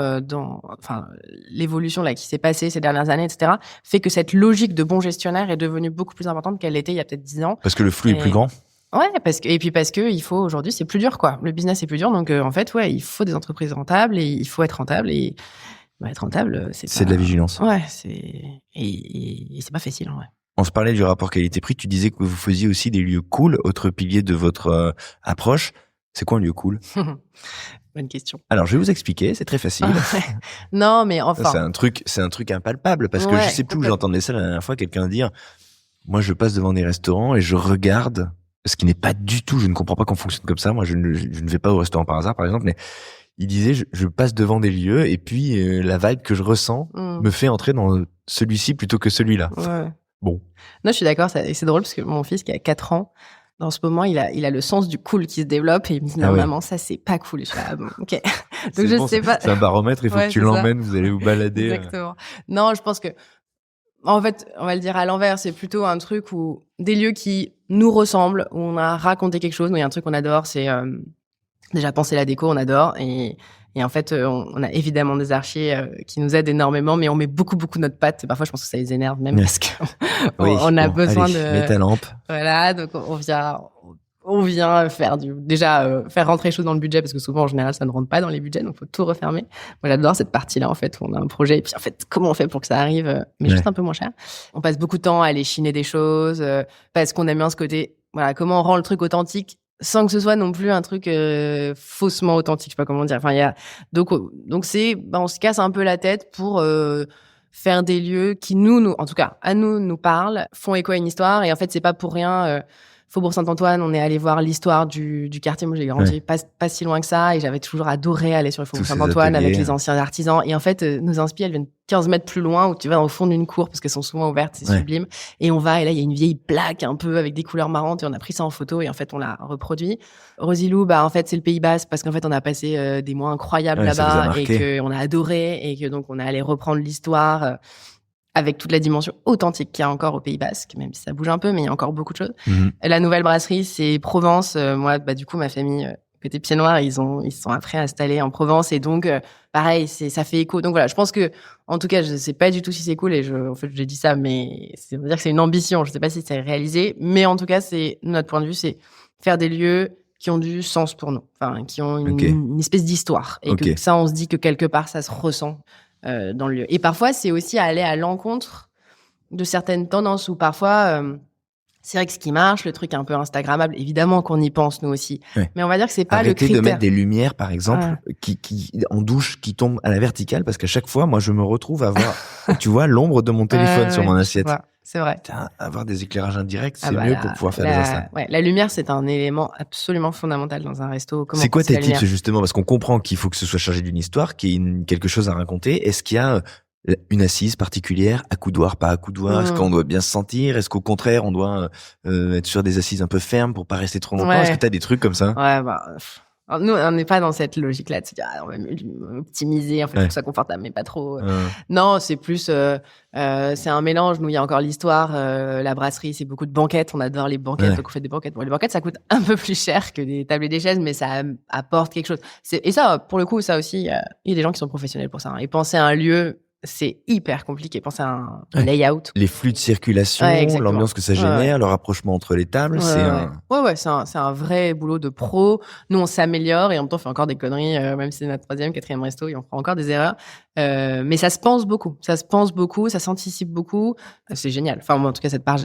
l'évolution là qui s'est passée ces dernières années, etc., fait que cette logique de bon gestionnaire est devenue beaucoup plus importante qu'elle l'était il y a peut-être 10 ans. Parce que le flux est plus grand. Ouais, parce que il faut aujourd'hui, c'est plus dur, quoi. Le business est plus dur, donc en fait, ouais, il faut des entreprises rentables et il faut être rentable et être rentable, C'est de la vigilance. Ouais, et c'est pas facile, en vrai. On se parlait du rapport qualité-prix. Tu disais que vous faisiez aussi des lieux cool, autre pilier de votre approche. C'est quoi un lieu cool? Bonne question. Alors, je vais vous expliquer. C'est très facile. Non, mais enfin. C'est un truc impalpable parce que Ouais, je sais plus où j'entendais ça la dernière fois, quelqu'un dire, moi, je passe devant des restaurants et je regarde, ce qui n'est pas du tout, je ne comprends pas qu'on fonctionne comme ça. Moi, je ne vais pas au restaurant par hasard, par exemple, mais il disait, je passe devant des lieux et puis la vibe que je ressens me fait entrer dans celui-ci plutôt que celui-là. Ouais. Bon. Non, je suis d'accord. Et c'est drôle parce que mon fils qui a 4 ans, dans ce moment, il a le sens du cool qui se développe et il me dit non, maman, ça c'est pas cool. Et je suis bon, ok. Donc je sais pas. C'est un baromètre, il faut que tu l'emmènes, vous allez vous balader. Exactement. Non, je pense que, en fait, on va le dire à l'envers, c'est plutôt un truc où des lieux qui nous ressemblent, où on a raconté quelque chose. Nous, il y a un truc qu'on adore, c'est déjà penser la déco, on adore. Et en fait, on a évidemment des archis qui nous aident énormément, mais on met beaucoup notre patte. Parfois, je pense que ça les énerve même parce qu'on a besoin de... Mets ta lampe. Voilà, donc on vient faire faire rentrer les choses dans le budget parce que souvent, en général, ça ne rentre pas dans les budgets, donc faut tout refermer. Moi, j'adore cette partie-là, en fait, où on a un projet et puis, en fait, comment on fait pour que ça arrive, mais juste un peu moins cher. On passe beaucoup de temps à aller chiner des choses parce qu'on aime bien ce côté, voilà, comment on rend le truc authentique sans que ce soit non plus un truc faussement authentique, je sais pas comment dire. Enfin, donc c'est, on se casse un peu la tête pour faire des lieux qui nous, en tout cas, à nous parlent, font écho à une histoire. Et en fait, c'est pas pour rien. Faubourg Saint-Antoine, on est allé voir l'histoire du quartier. Moi, j'ai grandi pas si loin que ça, et j'avais toujours adoré aller sur le Faubourg Saint-Antoine avec les anciens artisans. Et en fait, nos inspi, elles viennent 15 mètres plus loin, où tu vas au fond d'une cour, parce qu'elles sont souvent ouvertes, c'est sublime. Et on va, et là, il y a une vieille plaque un peu avec des couleurs marrantes, et on a pris ça en photo, et en fait, on l'a reproduit. Rosilou, en fait, c'est le Pays Basque, parce qu'en fait, on a passé des mois incroyables là-bas, et qu'on a adoré, et que donc, on est allé reprendre l'histoire, avec toute la dimension authentique qu'il y a encore au Pays Basque, même si ça bouge un peu, mais il y a encore beaucoup de choses. La nouvelle brasserie, c'est Provence. Moi, du coup, ma famille, côté Pieds Noirs, ils sont après installés en Provence, et donc, pareil, ça fait écho. Donc voilà, je pense que, en tout cas, je sais pas du tout si c'est cool, et en fait, j'ai dit ça, mais c'est dire que c'est une ambition. Je sais pas si c'est réalisé, mais en tout cas, c'est notre point de vue, c'est faire des lieux qui ont du sens pour nous, enfin, qui ont une espèce d'histoire, et que ça, on se dit que quelque part, ça se ressent dans le lieu. Et parfois, c'est aussi aller à l'encontre de certaines tendances, où parfois, c'est vrai que ce qui marche, le truc un peu instagrammable, évidemment qu'on y pense, nous aussi. Mais on va dire que c'est pas le critère. Arrêtez de mettre des lumières, par exemple, qui en douche, qui tombent à la verticale, parce qu'à chaque fois, moi, je me retrouve à voir, tu vois, l'ombre de mon téléphone sur mon assiette. C'est vrai. Avoir des éclairages indirects, c'est mieux pour pouvoir faire des installations. Ouais, la lumière, c'est un élément absolument fondamental dans un resto. C'est quoi tes tips, justement? Parce qu'on comprend qu'il faut que ce soit chargé d'une histoire, qu'il y ait quelque chose à raconter. Est-ce qu'il y a une assise particulière, accoudoir, pas accoudoir? Est-ce qu'on doit bien se sentir? Est-ce qu'au contraire, on doit être sur des assises un peu fermes pour pas rester trop longtemps? Est-ce que t'as des trucs comme ça? Alors, nous, on n'est pas dans cette logique-là de se dire, on va optimiser, en fait, pour que ça soit confortable, mais pas trop. Non, c'est plus, c'est un mélange. Nous, il y a encore l'histoire. La brasserie, c'est beaucoup de banquettes. On adore les banquettes, donc on fait des banquettes. Bon, les banquettes, ça coûte un peu plus cher que des tables et des chaises, mais ça apporte quelque chose. Et ça, pour le coup, ça aussi, il y a des gens qui sont professionnels pour ça. Et penser à un lieu, c'est hyper compliqué. Penser à un layout. Les flux de circulation, l'ambiance que ça génère, le rapprochement entre les tables, c'est un vrai boulot de pro. Nous, on s'améliore et en même temps, on fait encore des conneries, même si c'est notre 3e, 4e resto, et on fera encore des erreurs. Mais ça se pense beaucoup. Ça s'anticipe beaucoup. C'est génial. Enfin, moi, en tout cas, cette part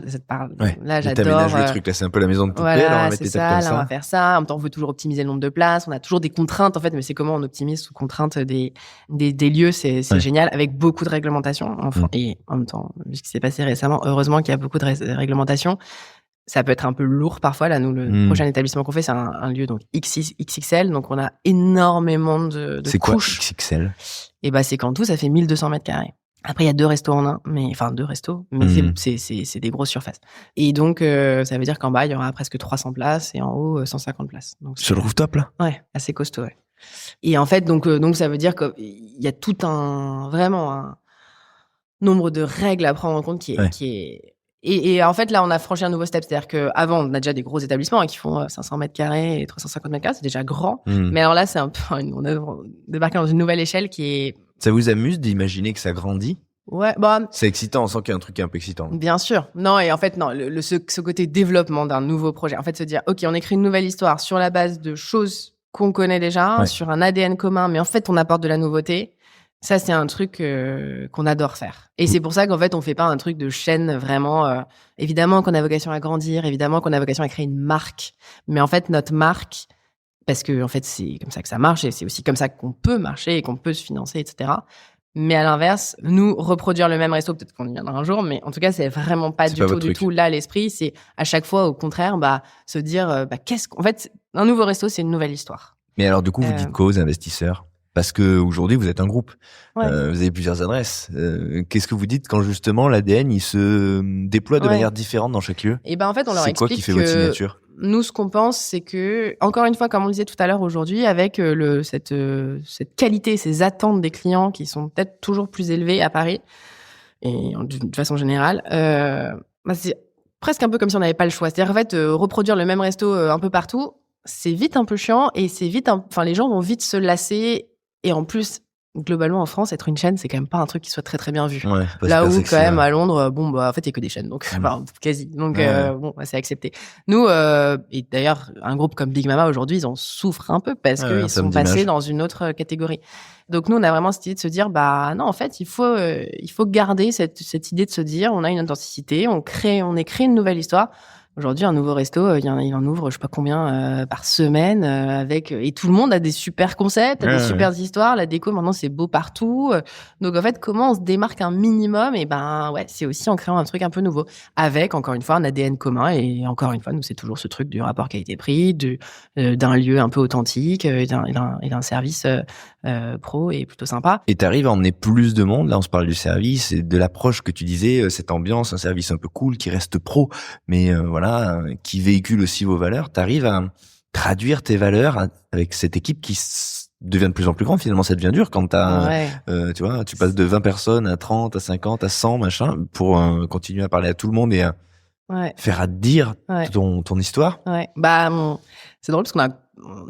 là, j'adore. T'aménages le truc, là, c'est un peu la maison de poupée. Voilà, là, on va mettre des tables comme ça. On va faire ça. En même temps, on veut toujours optimiser le nombre de places. On a toujours des contraintes, en fait, mais c'est comment on optimise sous contrainte des lieux. C'est génial, avec beaucoup de réglementations. Enfin, et en même temps, ce qui s'est passé récemment, heureusement qu'il y a beaucoup de réglementations. Ça peut être un peu lourd parfois. Là, nous, le prochain établissement qu'on fait, c'est un lieu donc XXL. Donc, on a énormément de c'est couches. C'est quoi XXL? Et c'est qu'en tout, ça fait 1200 mètres carrés. Après, il y a 2 restos en un, enfin 2 restos, mais c'est des grosses surfaces. Et donc, ça veut dire qu'en bas, il y aura presque 300 places et en haut, 150 places. Donc, sur le rooftop, là? Ouais, assez costaud, ouais. Et en fait, donc ça veut dire qu'il y a tout vraiment un nombre de règles à prendre en compte qui est Et en fait, là, on a franchi un nouveau step. C'est-à-dire qu'avant, on a déjà des gros établissements qui font 500 mètres carrés et 350 mètres carrés. C'est déjà grand. Mais alors là, c'est un peu, on a débarqué dans une nouvelle échelle qui est... Ça vous amuse d'imaginer que ça grandit? Ouais, bah... C'est excitant, on sent qu'il y a un truc un peu excitant. Bien sûr. Non, et en fait, non, ce côté développement d'un nouveau projet. En fait, se dire, OK, on écrit une nouvelle histoire sur la base de choses qu'on connaît déjà, sur un ADN commun, mais en fait, on apporte de la nouveauté. Ça, c'est un truc qu'on adore faire. Et c'est pour ça qu'en fait, on fait pas un truc de chaîne vraiment... évidemment qu'on a vocation à grandir, évidemment qu'on a vocation à créer une marque. Mais en fait, notre marque, parce que en fait, c'est comme ça que ça marche et c'est aussi comme ça qu'on peut marcher et qu'on peut se financer, etc. Mais à l'inverse, nous, reproduire le même resto, peut-être qu'on y viendra un jour, mais en tout cas, c'est vraiment pas du tout là l'esprit. C'est à chaque fois, au contraire, se dire, en fait, un nouveau resto, c'est une nouvelle histoire. Mais alors, du coup, vous dites quoi aux investisseurs? Parce que aujourd'hui, vous êtes un groupe. Ouais. Vous avez plusieurs adresses. Qu'est-ce que vous dites quand justement l'ADN il se déploie de manière différente dans chaque lieu? Et en fait, on leur explique c'est quoi qui fait votre signature? Nous, ce qu'on pense, c'est que, encore une fois, comme on le disait tout à l'heure aujourd'hui, avec cette qualité, ces attentes des clients qui sont peut-être toujours plus élevées à Paris et de façon générale, c'est presque un peu comme si on n'avait pas le choix. C'est-à-dire en fait, reproduire le même resto un peu partout, c'est vite un peu chiant et c'est vite, les gens vont vite se lasser. Et en plus, globalement, en France, être une chaîne, c'est quand même pas un truc qui soit très, très bien vu. Ouais, là où, quand même, à Londres, en fait, il y a que des chaînes. Donc, quasi. Donc, c'est accepté. Nous, et d'ailleurs, un groupe comme Big Mama, aujourd'hui, ils en souffrent un peu parce qu'ils sont passés dans une autre catégorie. Donc, nous, on a vraiment cette idée de se dire, non, en fait, il faut garder cette idée de se dire, on a une authenticité, on créé une nouvelle histoire. Aujourd'hui, un nouveau resto, il en ouvre, je sais pas combien par semaine, et tout le monde a des super concepts, des super histoires. La déco, maintenant, c'est beau partout. Donc, en fait, comment on se démarque un minimum? Et c'est aussi en créant un truc un peu nouveau, avec encore une fois un ADN commun. Et encore une fois, nous, c'est toujours ce truc du rapport qualité-prix, d'un lieu un peu authentique, et d'un service pro et plutôt sympa. Et t'arrives à emmener plus de monde. Là, on se parle du service et de l'approche que tu disais, cette ambiance, un service un peu cool qui reste pro, mais qui véhicule aussi vos valeurs. T'arrives à traduire tes valeurs avec cette équipe qui devient de plus en plus grande. Finalement, ça devient dur quand tu vois, tu passes de 20 personnes à 30, à 50, à 100, machin, pour continuer à parler à tout le monde et à faire à dire ton histoire. Ouais. C'est drôle parce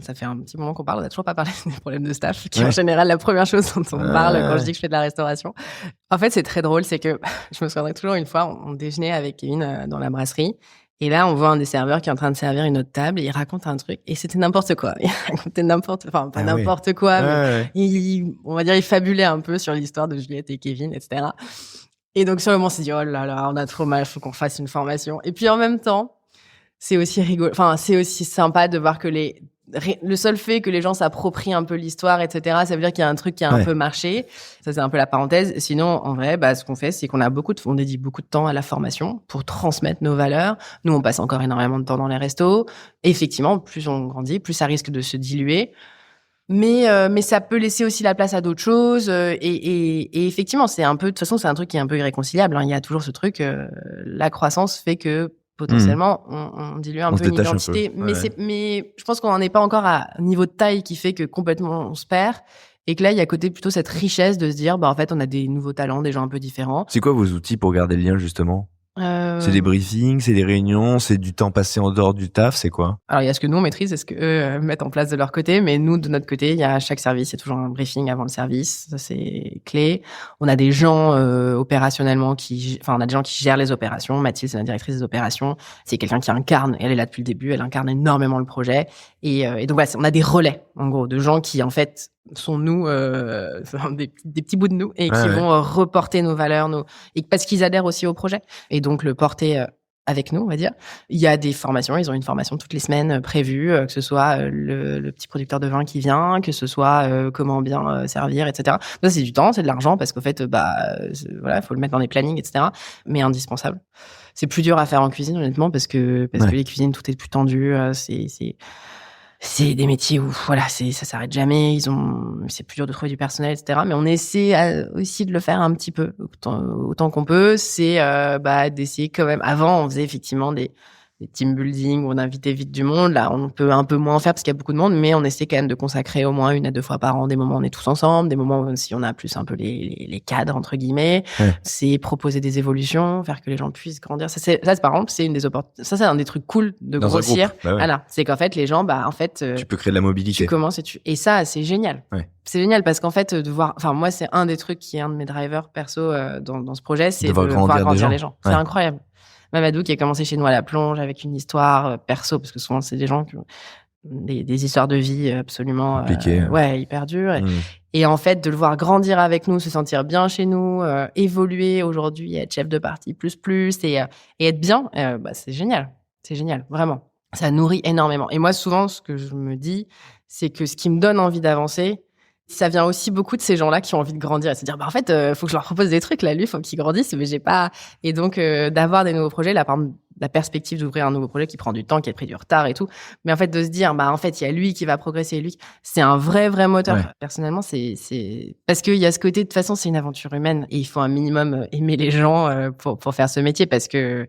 ça fait un petit moment qu'on parle, on n'a toujours pas parlé des problèmes de staff, qui est en général la première chose dont on parle quand je dis que je fais de la restauration. En fait, c'est très drôle, c'est que je me souviendrai toujours une fois, on déjeunait avec Kevin dans la brasserie, et là, on voit un des serveurs qui est en train de servir une autre table, et il raconte un truc, et c'était n'importe quoi. Il racontait n'importe quoi, mais on va dire, il fabulait un peu sur l'histoire de Juliette et Kevin, etc. Et donc, sur le moment, on s'est dit, oh là là, on a trop mal, il faut qu'on fasse une formation. Et puis, en même temps, c'est aussi rigolo, c'est aussi sympa de voir que le seul fait que les gens s'approprient un peu l'histoire, etc., ça veut dire qu'il y a un truc qui a un peu marché. Ça, c'est un peu la parenthèse. Sinon, en vrai, ce qu'on fait, c'est qu'on on dédie beaucoup de temps à la formation pour transmettre nos valeurs. Nous, on passe encore énormément de temps dans les restos. Et effectivement, plus on grandit, plus ça risque de se diluer. Mais ça peut laisser aussi la place à d'autres choses. Et effectivement, de toute façon, c'est un truc qui est un peu irréconciliable. Il y a toujours ce truc, la croissance fait que potentiellement, on dilue un peu une identité. Mais je pense qu'on n'en est pas encore à un niveau de taille qui fait que complètement on se perd. Et que là, il y a à côté plutôt cette richesse de se dire, en fait, on a des nouveaux talents, des gens un peu différents. C'est quoi vos outils pour garder le lien, justement? C'est des briefings, c'est des réunions, c'est du temps passé en dehors du taf, c'est quoi? Alors, il y a ce que nous, on maîtrise et ce qu'eux mettent en place de leur côté. Mais nous, de notre côté, il y a chaque service, il y a toujours un briefing avant le service. Ça, c'est clé. On a des gens opérationnellement on a des gens qui gèrent les opérations. Mathilde, c'est la directrice des opérations. C'est quelqu'un qui incarne, elle est là depuis le début, elle incarne énormément le projet. Et donc, on a des relais, en gros, de gens qui, en fait, sont nous, des petits bouts de nous et qui vont reporter nos valeurs, et parce qu'ils adhèrent aussi au projet. Et donc, le porter avec nous, on va dire. Il y a des formations, ils ont une formation toutes les semaines prévue, que ce soit le petit producteur de vin qui vient, que ce soit comment bien servir, etc. Ça, c'est du temps, c'est de l'argent, parce qu'en fait, il faut le mettre dans des plannings, etc. Mais indispensable. C'est plus dur à faire en cuisine, honnêtement, parce que les cuisines, tout est plus tendu, c'est des métiers où ça s'arrête jamais, c'est plus dur de trouver du personnel, etc. Mais on essaie aussi de le faire un petit peu autant qu'on peut. C'est d'essayer quand même. Avant, on faisait effectivement des team building où on invitait vite du monde. Là, on peut un peu moins en faire parce qu'il y a beaucoup de monde, mais on essaie quand même de consacrer au moins 1 à 2 fois par an des moments où on est tous ensemble, des moments où si on a plus un peu les cadres, entre guillemets. Ouais. C'est proposer des évolutions, faire que les gens puissent grandir. Ça, par exemple, c'est une des opportunités. Ça, c'est un des trucs cool de Dans un grossir. groupe. Bah ouais. Voilà. C'est qu'en fait, les gens, en fait, Tu peux créer de la mobilité. tu commences et ça, c'est génial. Ouais. C'est génial parce qu'en fait, moi, c'est un des trucs qui est un de mes drivers perso dans ce projet, c'est de voir grandir les gens. C'est incroyable. Mamadou qui a commencé chez nous à la plonge avec une histoire perso, parce que souvent, c'est des gens qui ont des histoires de vie absolument compliquées. Hyper dures. Et en fait, de le voir grandir avec nous, se sentir bien chez nous, évoluer aujourd'hui, être chef de partie et être bien, c'est génial. C'est génial, vraiment. Ça nourrit énormément. Et moi, souvent, ce que je me dis, c'est que ce qui me donne envie d'avancer, ça vient aussi beaucoup de ces gens-là qui ont envie de grandir et se dire, en fait, faut que je leur propose des trucs, là, lui, faut qu'il grandisse, mais j'ai pas. Et donc, d'avoir des nouveaux projets, là, par exemple, la perspective d'ouvrir un nouveau projet qui prend du temps, qui a pris du retard et tout. Mais en fait, de se dire, en fait, il y a lui qui va progresser, c'est un vrai moteur. Ouais. Personnellement, c'est parce qu'il y a ce côté, de toute façon, c'est une aventure humaine et il faut un minimum aimer les gens pour faire ce métier parce que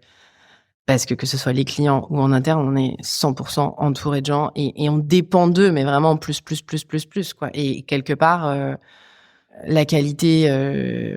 ce soit les clients ou en interne, on est 100% entouré de gens et on dépend d'eux, mais vraiment plus, quoi. Et quelque part, la qualité,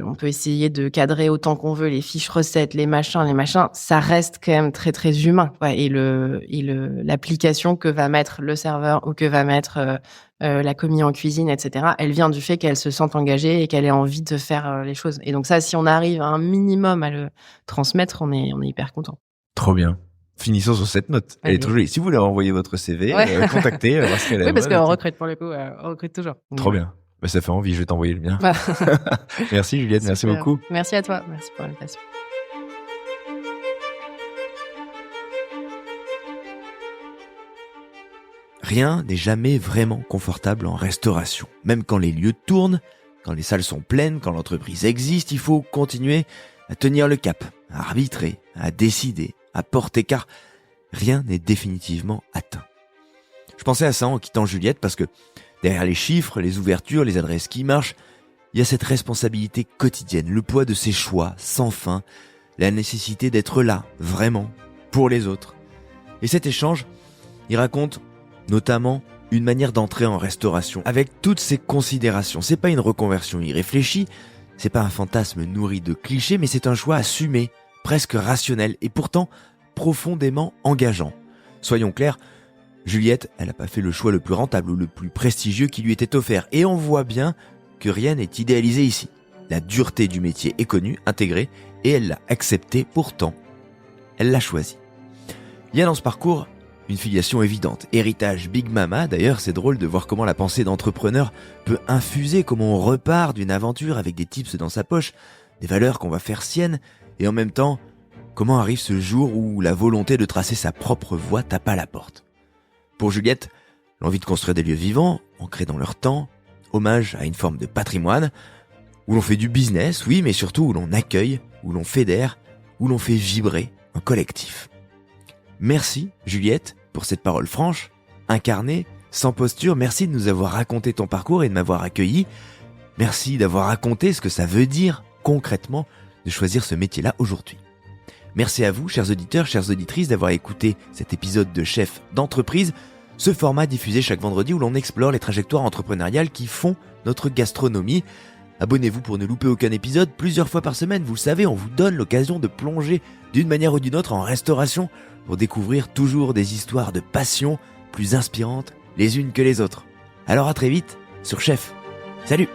on peut essayer de cadrer autant qu'on veut les fiches recettes, les machins, ça reste quand même très, très humain, quoi. Et l'application que va mettre le serveur ou que va mettre la commis en cuisine, etc., elle vient du fait qu'elle se sente engagée et qu'elle ait envie de faire les choses. Et donc ça, si on arrive à un minimum à le transmettre, on est hyper content. Trop bien. Finissons sur cette note. Elle est trop jolie. Si vous voulez envoyer votre CV, contactez Brasserie à la mode. Oui, parce qu'on recrute pour le coup, on recrute toujours. Trop bien. Ça fait envie, je vais t'envoyer le mien. Voilà. Merci Juliette, merci beaucoup. Merci à toi, merci pour l'invitation. Rien n'est jamais vraiment confortable en restauration. Même quand les lieux tournent, quand les salles sont pleines, quand l'entreprise existe, il faut continuer à tenir le cap, à arbitrer, à décider, à porter, car rien n'est définitivement atteint. Je pensais à ça en quittant Juliette parce que derrière les chiffres, les ouvertures, les adresses qui marchent, il y a cette responsabilité quotidienne, le poids de ses choix sans fin, la nécessité d'être là, vraiment, pour les autres. Et cet échange, il raconte notamment une manière d'entrer en restauration avec toutes ces considérations. C'est pas une reconversion irréfléchie, c'est pas un fantasme nourri de clichés, mais c'est un choix assumé, presque rationnel et pourtant profondément engageant. Soyons clairs, Juliette, elle n'a pas fait le choix le plus rentable ou le plus prestigieux qui lui était offert. Et on voit bien que rien n'est idéalisé ici. La dureté du métier est connue, intégrée, et elle l'a acceptée pourtant. Elle l'a choisi. Il y a dans ce parcours une filiation évidente. Héritage Big Mama, d'ailleurs c'est drôle de voir comment la pensée d'entrepreneur peut infuser, comment on repart d'une aventure avec des tips dans sa poche, des valeurs qu'on va faire siennes, et en même temps, comment arrive ce jour où la volonté de tracer sa propre voie tape à la porte. Pour Juliette, l'envie de construire des lieux vivants, ancrés dans leur temps, hommage à une forme de patrimoine, où l'on fait du business, oui, mais surtout où l'on accueille, où l'on fédère, où l'on fait vibrer un collectif. Merci Juliette pour cette parole franche, incarnée, sans posture. Merci de nous avoir raconté ton parcours et de m'avoir accueilli. Merci d'avoir raconté ce que ça veut dire concrètement de choisir ce métier-là aujourd'hui. Merci à vous, chers auditeurs, chères auditrices, d'avoir écouté cet épisode de Chef d'entreprise, ce format diffusé chaque vendredi où l'on explore les trajectoires entrepreneuriales qui font notre gastronomie. Abonnez-vous pour ne louper aucun épisode. Plusieurs fois par semaine, vous le savez, on vous donne l'occasion de plonger d'une manière ou d'une autre en restauration pour découvrir toujours des histoires de passion plus inspirantes les unes que les autres. Alors à très vite sur Chef. Salut!